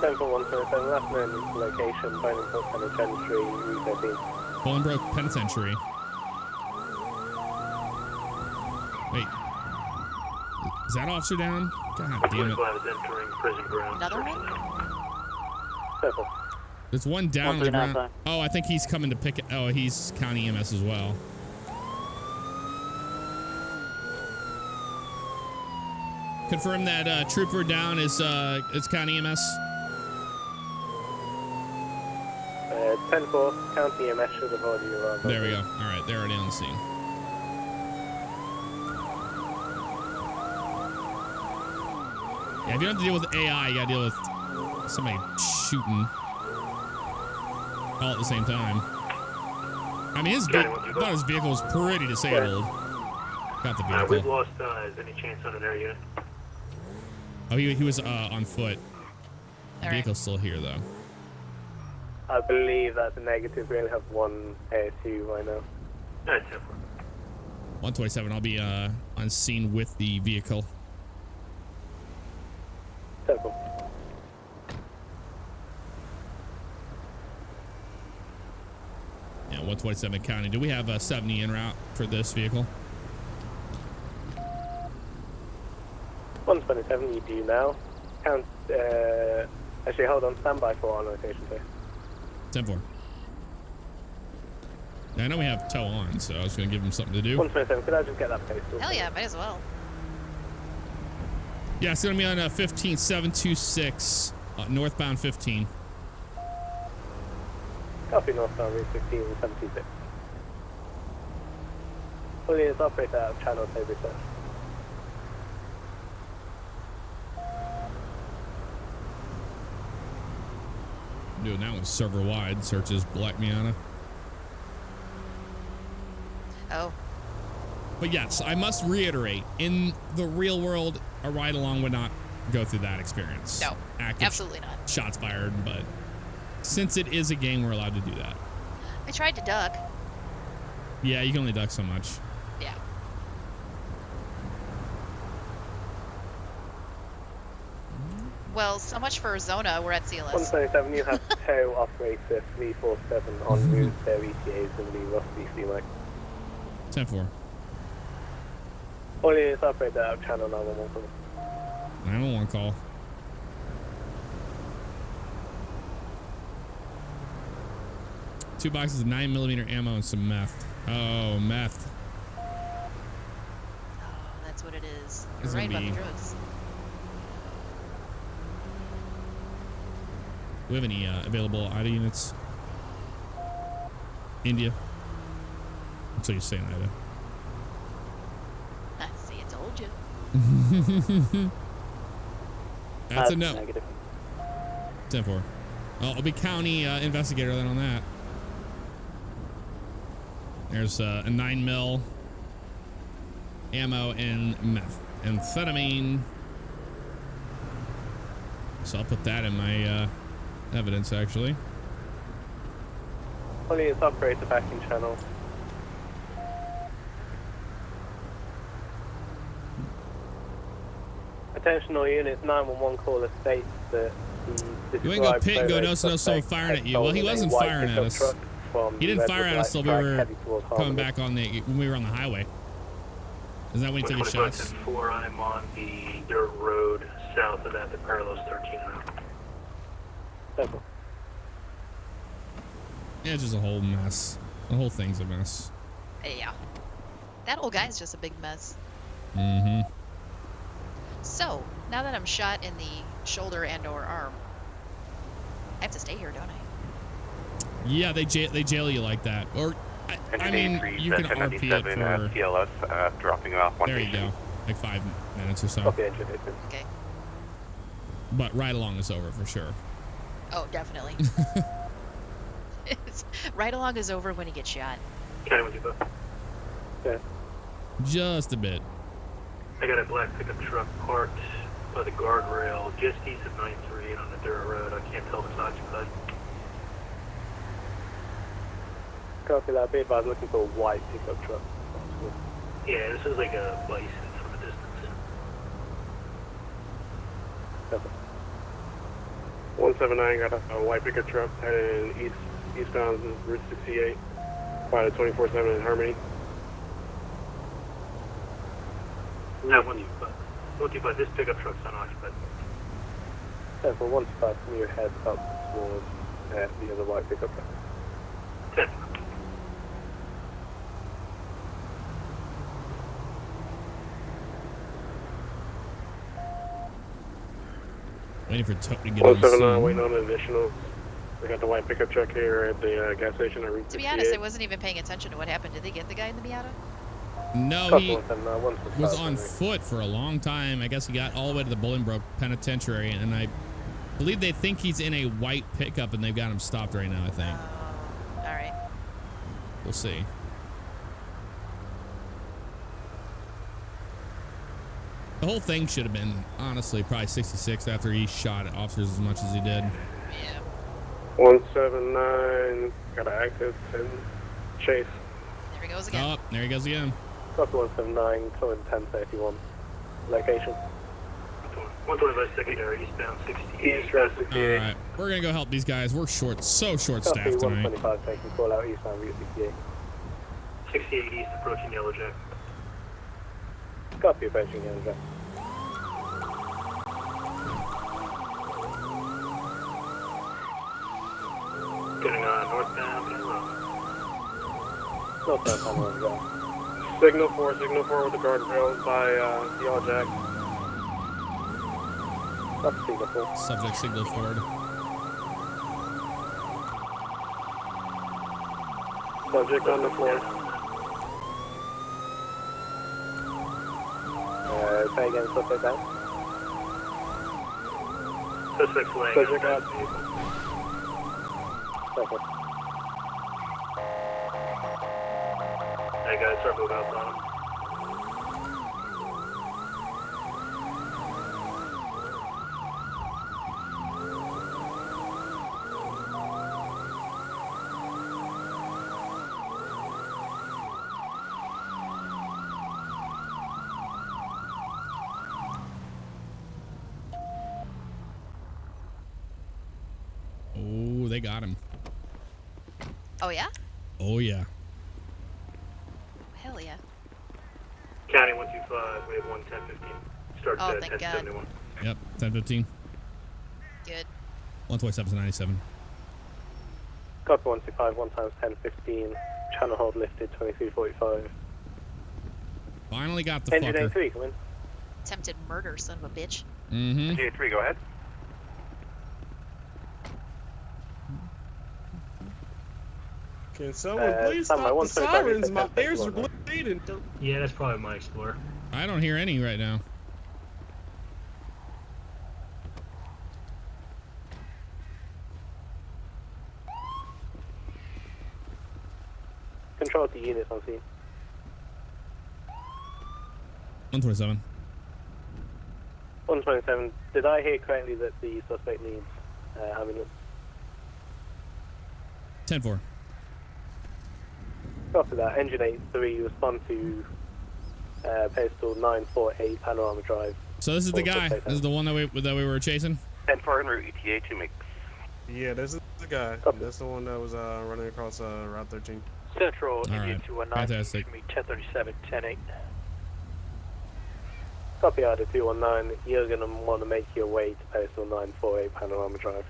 10 for 127, last known location, Bolingbrook Penitentiary, Route 13. Bolingbrook Penitentiary. Wait. Is that officer down? God damn it. 25 is entering prison grounds. Another one? Circle. There's one down on the 139 ground. Oh, I think he's coming to pick it. Oh, he's county EMS as well. Confirm that trooper down is county EMS. 10-4, county EMS should have already arrived. There we go. All right, they're already on the scene. Yeah, if you don't have to deal with AI, you gotta deal with somebody shooting all at the same time. I mean, I thought his vehicle was pretty disabled. Got the We've vehicle. lost any chance on an air unit. Oh, he was on foot. The vehicle's still here, though. I believe that's a negative. We only have one ASU right now. 127, I'll be on scene with the vehicle. Circle. Yeah, 127 county. Do we have a 70 en route for this vehicle? 127, you do now. Count, actually, hold on, standby for our location, sir. 10-4. I know we have tow on, so I was going to give him something to do. 127, could I just get that postal? Hell yeah, might as well. Yeah, it's going to be on 15726, northbound 15. Copy, northbound route 15 and 76. All units operate out of channel table search. Doing that one server wide, searches Black Miata. Oh. But yes, I must reiterate, in the real world, a ride along would not go through that experience. No, Active absolutely not. Shots fired, but since it is a game, we're allowed to do that. I tried to duck. Yeah, you can only duck so much. Yeah. Well, so much for Zona. We're at CLS. 127, you have tow operator 347 en route. Their ETA is going to be roughly C-Max. 10-4. All units operate out of channel 911. 911 call. Two boxes of 9mm ammo and some meth. Oh, meth. Oh, that's what it is. You're It's right gonna about the be- drugs. Do we have any available IDA units? India. So you're saying IDA. See, I told you. That's a no. Negative. 10-4. Well, I'll be county investigator then on that. There's a 9mm ammo and methamphetamine. So I'll put that in my evidence, actually. All units operate the backing channel. Attention all units, 911 caller states that You ain't go pit and go, no, someone firing at you. Well, he wasn't firing at us. He didn't fire at us till we were coming back on when we were on the highway. Is that when he took his shots? 4, I'm on the dirt road south of that, the parallels 13 now. Yeah, it's just a whole mess. The whole thing's a mess. Yeah. That old guy's just a big mess. Mm-hmm. So, now that I'm shot in the shoulder and or arm, I have to stay here, don't I? Yeah, they jail you like that. Or, I mean, you can RP it for... CLS, dropping off one. There you go. Like 5 minutes or so. Okay. But ride along is over for sure. Oh, definitely. Ride along is over when he gets shot. Yeah. Just a bit. I got a black pickup truck parked by the guardrail just east of 93 on the dirt road. I can't tell if it's occupied. Copy that. Be advised, looking for a white pickup truck. Yeah, this is like a bison from a distance. Copy. 179 got a white pickup truck heading eastbound Route 68 by the 24/7 in Harmony. No, 125. This pickup truck's unoccupied. 125 from your head up towards the other white pickup truck. 10. Waiting for Tote to get on 179 waiting on an additional. We got the white pickup truck here at the gas station at Route 68. To be honest, I wasn't even paying attention to what happened. Did they get the guy in the Miata? No, he was on foot for a long time. I guess he got all the way to the Bolingbroke Penitentiary, and I believe they think he's in a white pickup, and they've got him stopped right now, I think. All right. We'll see. The whole thing should have been, honestly, probably 66 after he shot at officers as much as he did. Yeah. 179 got an active and chase. There he goes again. Oh, there he goes again. Copy 179, calling 1031. Location. 125 secondary, eastbound 68. Eastbound 68. All right, we're gonna go help these guys. We're so short Copy staffed tonight. 125, taking call out eastbound Route 68. 68 east, approaching Yellow Jack. Copy approaching Yellow Jack. Getting northbound and No time on the ground. Signal 4 with the guardrails by the All Jack. That's signal 4. Subject signal forward. Subject on the floor. Try again, suspect down. Suspect's laying Subject out. out. Second. I got a circle about on him. Oh, they got him. Oh yeah? Oh yeah. Hell yeah. County 125, we have 11015. Starts Oh, at thank God. 1071. Yep. 10:15. Good. 127 to 97. Copy 125, 1 times 10:15. Channel hold lifted 2345. Finally got the Engine fucker. A3, come in. Attempted murder, son of a bitch. Mm-hmm. J3, go ahead. Can someone please standby, stop the 125, sirens? My 10:15, ears are 1. bleeding. Yeah, that's probably my Explorer. I don't hear any right now. Control to units on scene. 127. 127. Did I hear correctly that the suspect needs ambulance? 10-4. After that, engine 83, respond to Pcso 948 Panorama Drive. So this is the guy. This is the one that we were chasing. 10-4 en route, ETA 2 mix. Yeah, this is the guy. That's the one that was running across Route 13. Central, All Indian right. 219, Fantastic. it's going to be 1037, 108. Copy Ida 219. You're going to want to make your way to Pcso 948 Panorama Drive.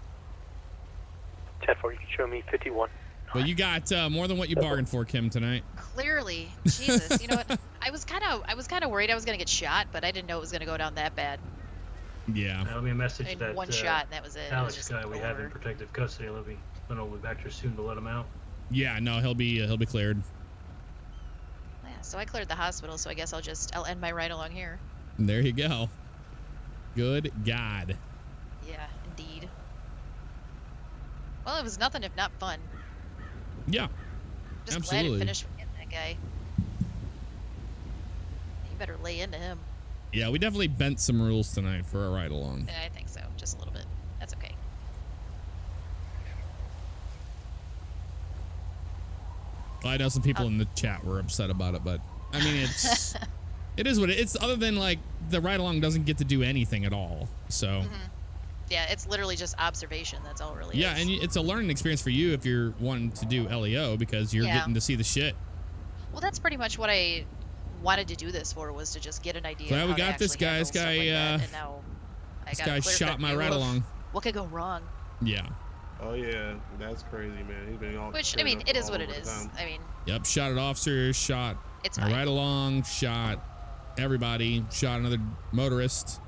10-4, you can show me 51. But you got more than what you bargained for, Kim, tonight. Clearly. Jesus. You know what? I was kind of worried I was going to get shot, but I didn't know it was going to go down that bad. Yeah. That'll be a message In that one shot, and that was it. It was Alex just guy we have in over. protective custody. He'll be back here soon to let him out. Yeah. No, he'll be cleared. Yeah, so I cleared the hospital, so I guess I'll end my ride along here. There you go. Good God. Yeah, indeed. Well, it was nothing if not fun. Yeah. Just Absolutely. glad it finished with getting that guy. You better lay into him. Yeah, we definitely bent some rules tonight for a ride along. Yeah, I think so. Just a little bit. That's okay. Well, I know some people in the chat were upset about it, but I mean, it is what it's. Other than like the ride along doesn't get to do anything at all. So Yeah, it's literally just observation. That's all it really yeah, is. and it's a learning experience for you if you're wanting to do LEO because you're Yeah. getting to see the shit. Well, that's pretty much what I wanted to do this for, was to just get an idea. Glad of we how to got this actually guy. handle This guy, stuff like that, and now I this got a guy clear-cut shot my view ride of along. What could go wrong? Yeah. Oh yeah, that's crazy, man. He's been all. Which, I tearing mean, up it is all what it over the is. town. I mean, Yep. Shot at officers. Shot It's a fine. ride along. Shot everybody. Shot another motorist.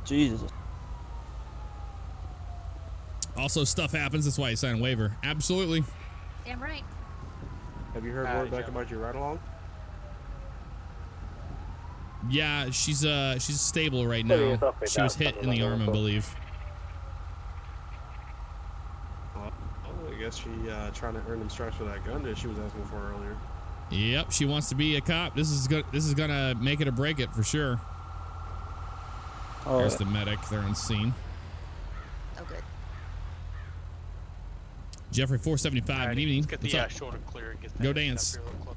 Jesus. Also, stuff happens. That's why you sign a waiver. Absolutely. damn right. Have you heard Howdy, word back Joe. about your ride along? Yeah, she's stable right Well, now. it's off right She was now, hit in the something arm, I like that. believe. I guess she trying to earn them stripes for that gun that she was asking for earlier. Yep, she wants to be a cop. This is gonna make it or break it for sure. Oh, There's the medic. They're on scene. Oh, good. Jeffrey 475. Good evening. Let's get What's the up? shoulder clear and get Go that dance. up here real close.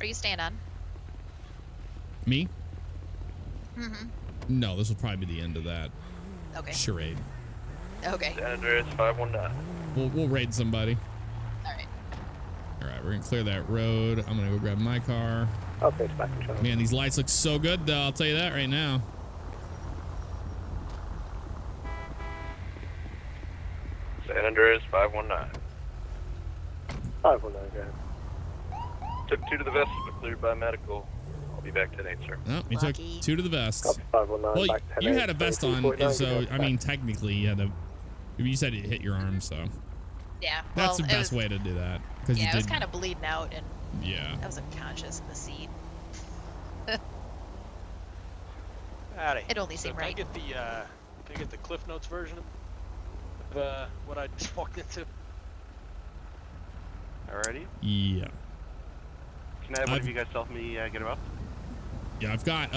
Are you staying on? Me? Mm-hmm. No, this will probably be the end of that Okay. charade. Okay. San Andreas 519. We'll raid somebody. All right. All right, we're gonna clear that road. I'm gonna go grab my car. Okay, it's back in channel. Man, these lights look so good, though. I'll tell you that right now. San San Andreas 519. 519, go ahead. Took 2 to the vest, but cleared by medical. I'll be back 10-8, sir. Oh, you took 2 to the vest. Copy 519, Well, back you 10-8, had a vest on, 22.9, so go I mean, technically, you had a. You said it hit your arm, so. Yeah. That's well, the best way to do that. Because Yeah, you it did. was kind of bleeding out, and Yeah. I was unconscious in the seat. Howdy. It only So seemed can I right. get the can I get the Cliff Notes version of what I just walked into? Alrighty. Yeah. Can I have one of you guys help me get him up? Yeah, I've got.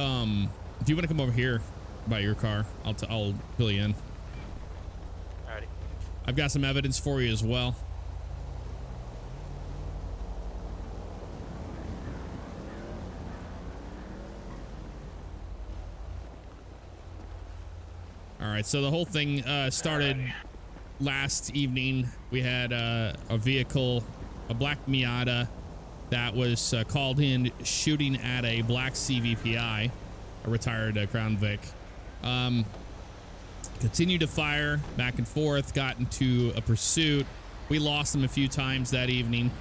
If you want to come over here by your car, I'll fill you in. Alrighty. I've got some evidence for you as well. All right, so the whole thing started last evening. We had a vehicle, a black Miata, that was called in shooting at a black Cvpi, a retired Crown Vic. Continued to fire back and forth, got into a pursuit. We lost him a few times that evening.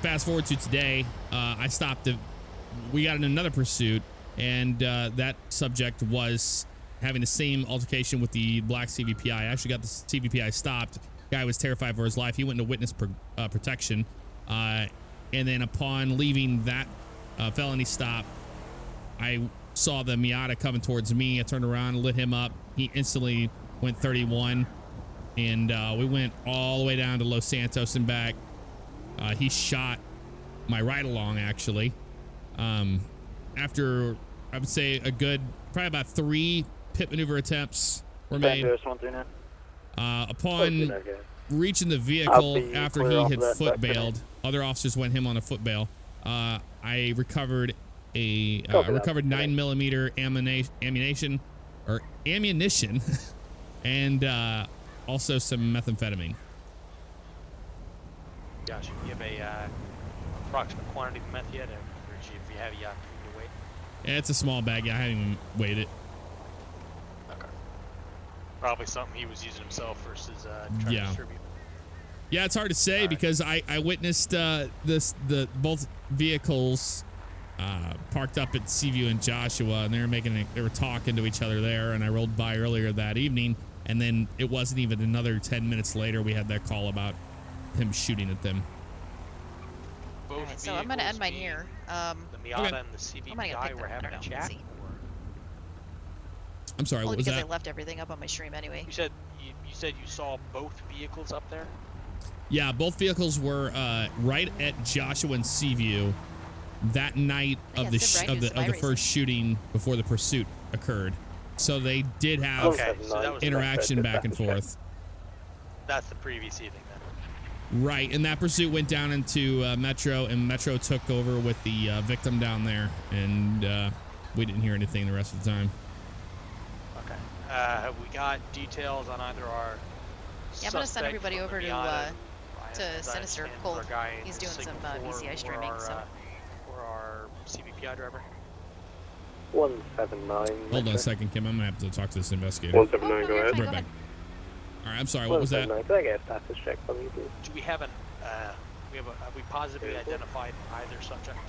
Fast forward to today, I stopped. We got in another pursuit, and that subject was having the same altercation with the black Cvpi. I actually got the Cvpi stopped. Guy was terrified for his life. He went into witness protection. And then upon leaving that felony stop, I saw the Miata coming towards me. I turned around, lit him up. He instantly went 31. And we went all the way down to Los Santos and back. He shot my ride-along, actually. After, I would say, probably about 3 pit maneuver attempts were made. Upon reaching the vehicle after he had foot bailed, other officers went him on a foot bail. I recovered 9mm ammunition, and also some methamphetamine. Gotcha. You have a approximate quantity of meth yet, or if you have your weight? Yeah, it's a small bag. Yeah, I haven't even weighed it. Okay. Probably something he was using himself versus trying to distribute. Yeah, it's hard to say because I witnessed the both vehicles parked up at Seaview and Joshua, and they were talking to each other there, and I rolled by earlier that evening, and then it wasn't even another 10 minutes later we had that call about him shooting at them. Alright, so I'm gonna end mine here. The Miata and the Cvpi were having a chat. I'm sorry, Only what was because that? I left everything up on my stream anyway. You said you saw both vehicles up there? Yeah, both vehicles were right at Joshua and Seaview that night of the first shooting before the pursuit occurred. So they did have interaction back and forth. That's the previous evening then. Right, and that pursuit went down into Metro, and Metro took over with the victim down there, and we didn't hear anything the rest of the time. Okay. Have we got details on either our Yeah, I'm gonna send everybody over to as I Sinister understand, Cold. our guy in He's doing some Singapore BCI streaming, so. or our CVPI driver? 179. Hold on a second, Kim. I'm gonna have to talk to this investigator. 179, go ahead. Right back. All right, I'm sorry. What was that? Can I get a status check from you, please? Do we have have we positively identified either subject?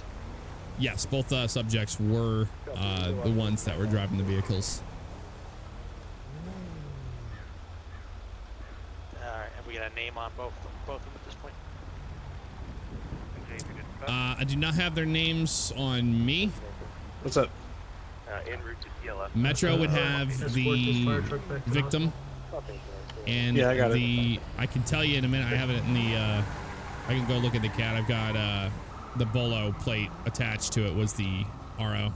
Yes, both subjects were the ones that were driving the vehicles. Alright, have we got a name on both of them at this point? I do not have their names on me. What's up? En route to TLF. Metro would have the victim, and yeah, I got I can tell you in a minute. I have it in the. I can go look at the CAD. I've got the Bolo plate attached to it. Was the RO.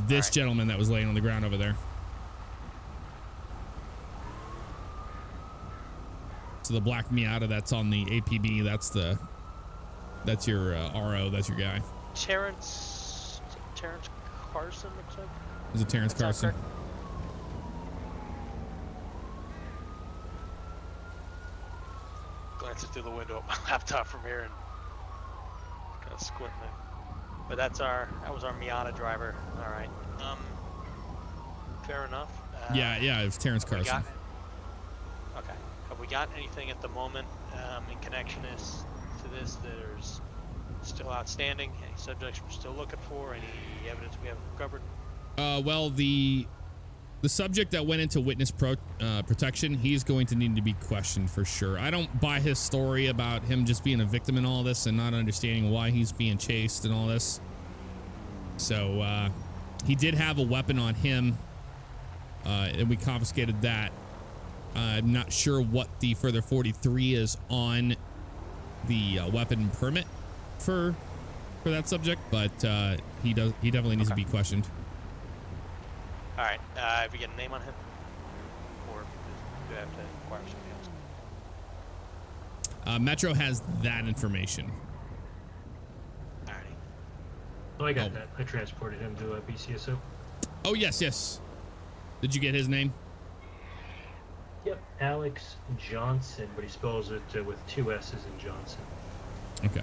This gentleman that was laying on the ground over there. So the black Miata that's on the APB. That's your RO. That's your guy. Terrence Carson looks like. Is it Terrence Carson? Glancing through the window of my laptop from here and kind of squinting it. But that was our Miata driver. All right. Fair enough. Yeah, it was Terrence Carson. we got anything at the moment in connection to this that is still outstanding? Any subjects we're still looking for? Any evidence we haven't recovered? Well, the subject that went into witness protection, he's going to need to be questioned for sure. I don't buy his story about him just being a victim in all this and not understanding why he's being chased and all this. So he did have a weapon on him, and we confiscated that. I'm not sure what the further 43 is on the weapon permit for that subject, but he definitely needs to be questioned. All right. Have you got a name on him, or do I have to inquire somebody else? Metro has that information. Oh, I got that. I transported him to Bcso. Oh yes. Did you get his name? Yep, Alex Johnson, but he spells it with 2 S's in Johnson. Okay.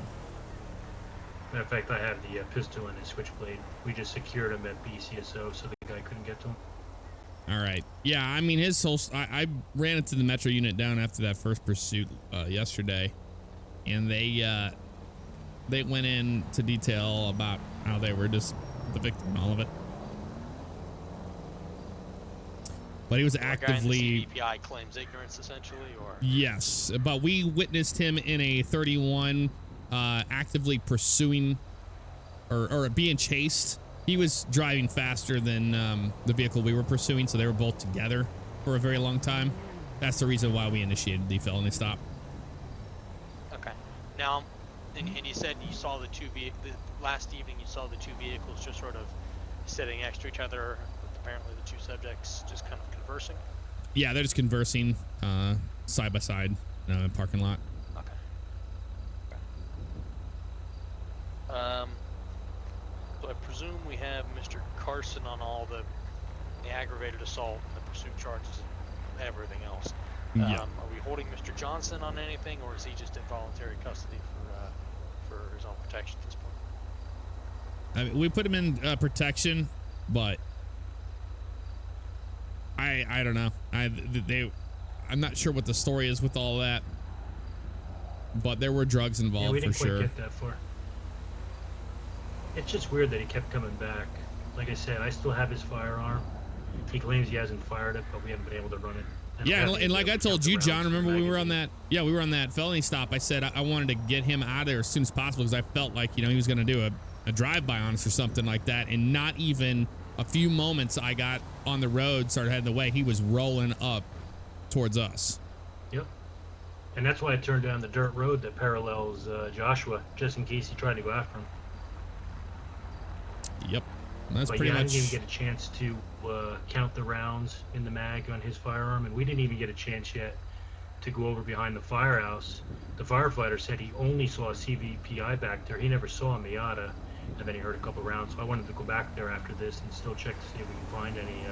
Matter of fact, I have the pistol in his Switchblade. We just secured him at Bcso, so the guy couldn't get to him. All right. Yeah, I mean, his whole... I ran into the Metro unit down after that first pursuit yesterday, and they went into detail about how they were just the victim and all of it. But he was actively... Cvpi claims ignorance, essentially, or... Yes, but we witnessed him in a 31 actively pursuing or being chased. He was driving faster than the vehicle we were pursuing, so they were both together for a very long time. That's the reason why we initiated the felony stop. Okay. Now, and you said you saw the last evening you saw the 2 vehicles just sort of sitting next to each other, with apparently the 2 subjects just kind of conversing? Yeah, they're just conversing side by side in a parking lot. So I presume we have Mr. Carson on all the aggravated assault and the pursuit charges and everything else. Yeah. Are we holding Mr. Johnson on anything, or is he just in voluntary custody for his own protection at this point? I mean, we put him in protection, but I don't know. I'm not sure what the story is with all that, but there were drugs involved, yeah, we didn't for quite sure. Get that far. It's just weird that he kept coming back. Like I said, I still have his firearm. He claims he hasn't fired it, but we haven't been able to run it. Yeah, and like I told you, John, remember we were on that? Yeah, we were on that felony stop. I said I wanted to get him out of there as soon as possible because I felt like, he was going to do a drive-by on us or something like that. And not even a few moments I got on the road, started heading the way, he was rolling up towards us. Yep. And that's why I turned down the dirt road that parallels Joshua, just in case he tried to go after him. Yep. That's but pretty yeah, much... I didn't even get a chance to count the rounds in the mag on his firearm, and we didn't even get a chance yet to go over behind the firehouse. The firefighter said he only saw a Cvpi back there. He never saw a Miata, and then he heard a couple rounds. So I wanted to go back there after this and still check to see if we can find any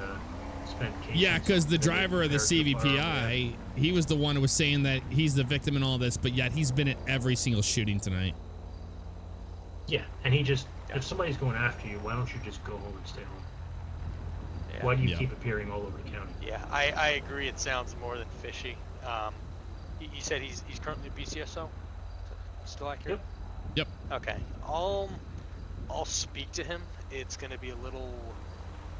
spent cases. Yeah, because the driver of the Cvpi, he was the one who was saying that he's the victim in all this, but yet he's been at every single shooting tonight. Yeah, and he just... If somebody's going after you, why don't you just go home and stay home? Yeah. Why do you keep appearing all over the county? Yeah, I agree. It sounds more than fishy. He said he's currently at Bcso. Still accurate? Yep. Okay. I'll speak to him. It's going to be a little,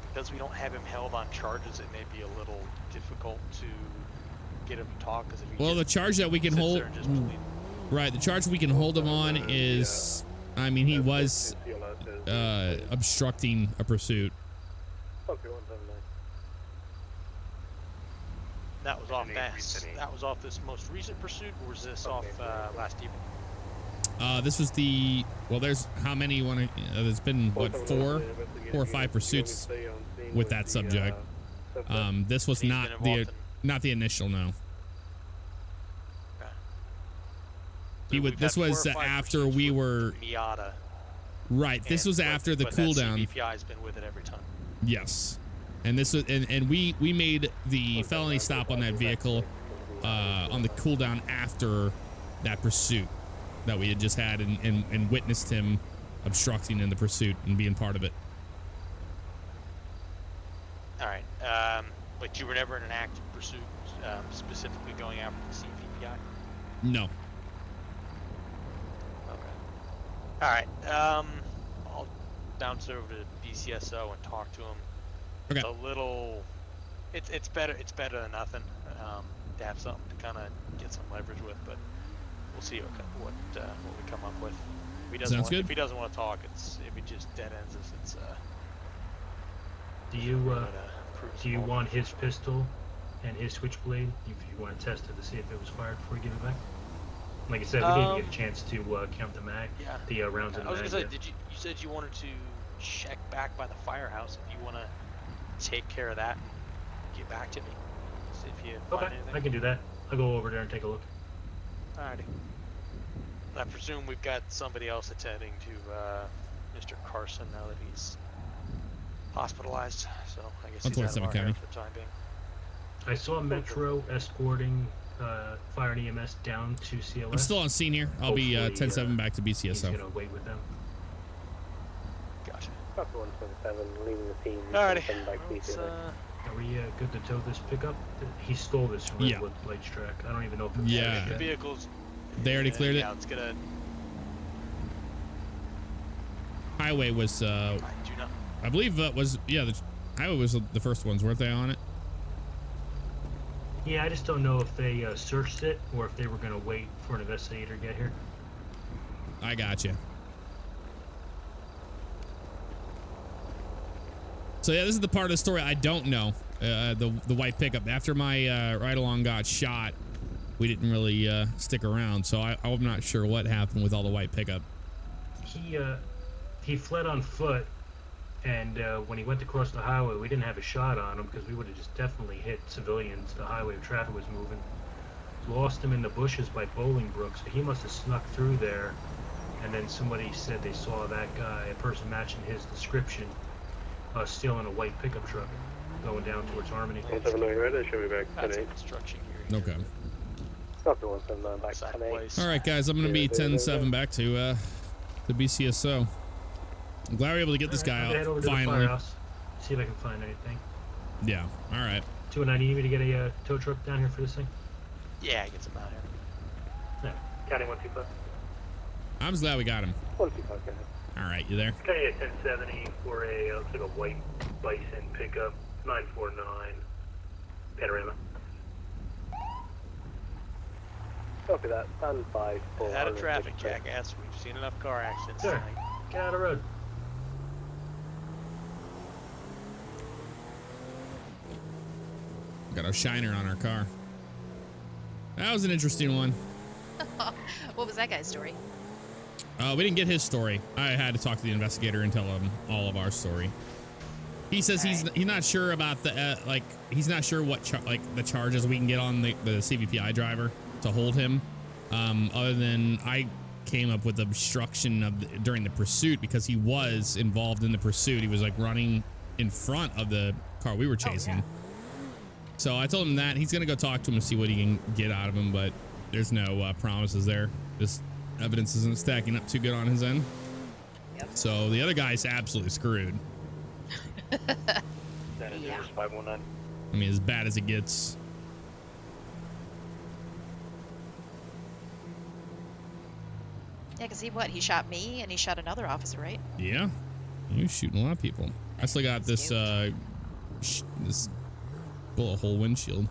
because we don't have him held on charges. It may be a little difficult to get him to talk. Well, the charge that we can hold, right? The charge we can hold him on is. I mean, he was obstructing a pursuit. That was off that was off this most recent pursuit, or was this off last evening? This was the, well, there's how many you want to, there's been, what, four or five pursuits with that subject. This was not the initial, no. This was after we were... Miata. Right, this was after the cooldown. Cvpi's been with it every time. Yes. And this was, and we made the felony stop on that vehicle on the cooldown after that pursuit that we had just had and witnessed him obstructing in the pursuit and being part of it. All right. But you were never in an active pursuit, specifically going after the Cvpi? No. All right. I'll bounce over to Bcso and talk to him. Okay. It's a little. It's better than nothing. To have something to kind of get some leverage with, but we'll see what we come up with. If he doesn't Sounds want, good. If he doesn't want to talk, if he just dead ends us, it's Do you want his pistol and his switchblade? If you want to test it to see if it was fired before you give it back. Like I said, we didn't get a chance to count the mag. Yeah. The rounds in the mag. I was gonna say, you said you wanted to check back by the firehouse. If you want to take care of that and get back to me. See if you find Okay, anything. I can do that. I'll go over there and take a look. Alrighty. I presume we've got somebody else attending to Mr. Carson now that he's hospitalized. So I guess he's out of our hair for the time being. I saw Metro escorting Fire and EMS down to CLS. I'm still on scene here. I'll be 10-7 back to BCSO. He's gonna wait with them. Gotcha. Chapter 127, leaving the scene. Alrighty. Back to BCSO. Are we good to tow this pickup? He stole this from Redwood Lights track. I don't even know if it was The vehicle's. They already cleared it. Yeah, it's gonna. Highway was. I do not. I believe was the highway was the first ones, weren't they on it? Yeah, I just don't know if they searched it or if they were gonna wait for an investigator to get here. I got you. So yeah, this is the part of the story I don't know. The white pickup. After my ride along got shot, we didn't really stick around, so I'm not sure what happened with all the white pickup. He fled on foot, and when he went to cross the highway, we didn't have a shot on him because we would have just definitely hit civilians. The highway traffic was moving. Lost him in the bushes by Bolingbrook, so he must have snuck through there. And then somebody said they saw that guy, a person matching his description, stealing a white pickup truck, going down towards Harmony. 179 ready, should be back That's 10-8. construction here. Okay. Chapter 179, back to 10-8. All right, guys, I'm gonna be 10-7 back to the BCSO. I'm glad we were able to get this guy I'll head over out to the finally. firehouse, see if I can find anything. Yeah. All right. 209, you need me to get a tow truck down here for this thing? Yeah, get some out here. Yeah. County 125. I'm just glad we got him. 125, go ahead. All right, you there? County at 1070 for a looks like a white Bison pickup, 949 Panorama. Copy that. Stand by for. Out of traffic, jackass. We've seen enough car accidents Sir, tonight. get out of the road. Got our shiner on our car. That was an interesting one. What was that guy's story? We didn't get his story. I had to talk to the investigator and tell him all of our story. He says he's not sure about the he's not sure what the charges we can get on the CVPI driver to hold him. Other than I came up with obstruction of during the pursuit because he was involved in the pursuit. He was like running in front of the car we were chasing. Oh, yeah. So I told him that he's gonna go talk to him and see what he can get out of him, but there's no promises there. This evidence isn't stacking up too good on his end. Yep. So the other guy's absolutely screwed. That is 519. I mean, as bad as it gets. Yeah, because he shot me and he shot another officer, right? Yeah, he was shooting a lot of people. I still got this this bullet hole windshield.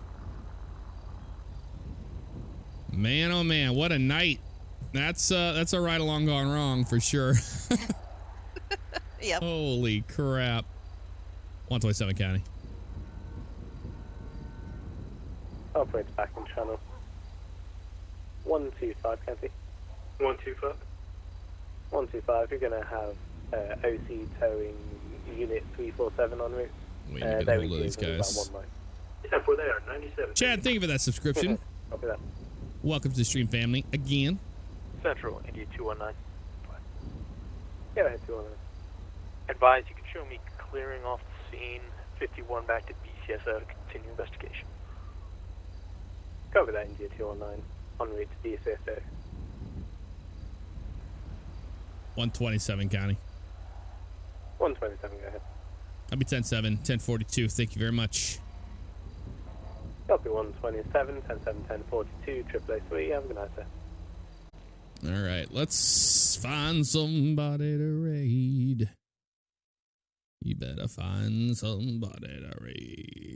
Man, oh man, what a night! That's a ride along gone wrong for sure. Yep. Holy crap! 127 County. Operator back in channel. 125 County. 125. 125. You're gonna have OC towing unit 347 en route. Wait to get hold of these about guys. 1 mile. Yeah, for they are 97. Chad, thank you for that subscription. Copy that. Welcome to the stream family again. Central, India 219. Go ahead, 219. Advise you can show me clearing off the scene, 51 back to Bcso to continue investigation. Cover that, India 219. En route to Bcso. 127 County. 127, go ahead. I'll be 10-7, 1042. Thank you very much. Copy 127, 10-7, 10-42, AAA3. Have a good night, sir. All right, let's find somebody to raid. You better find somebody to raid.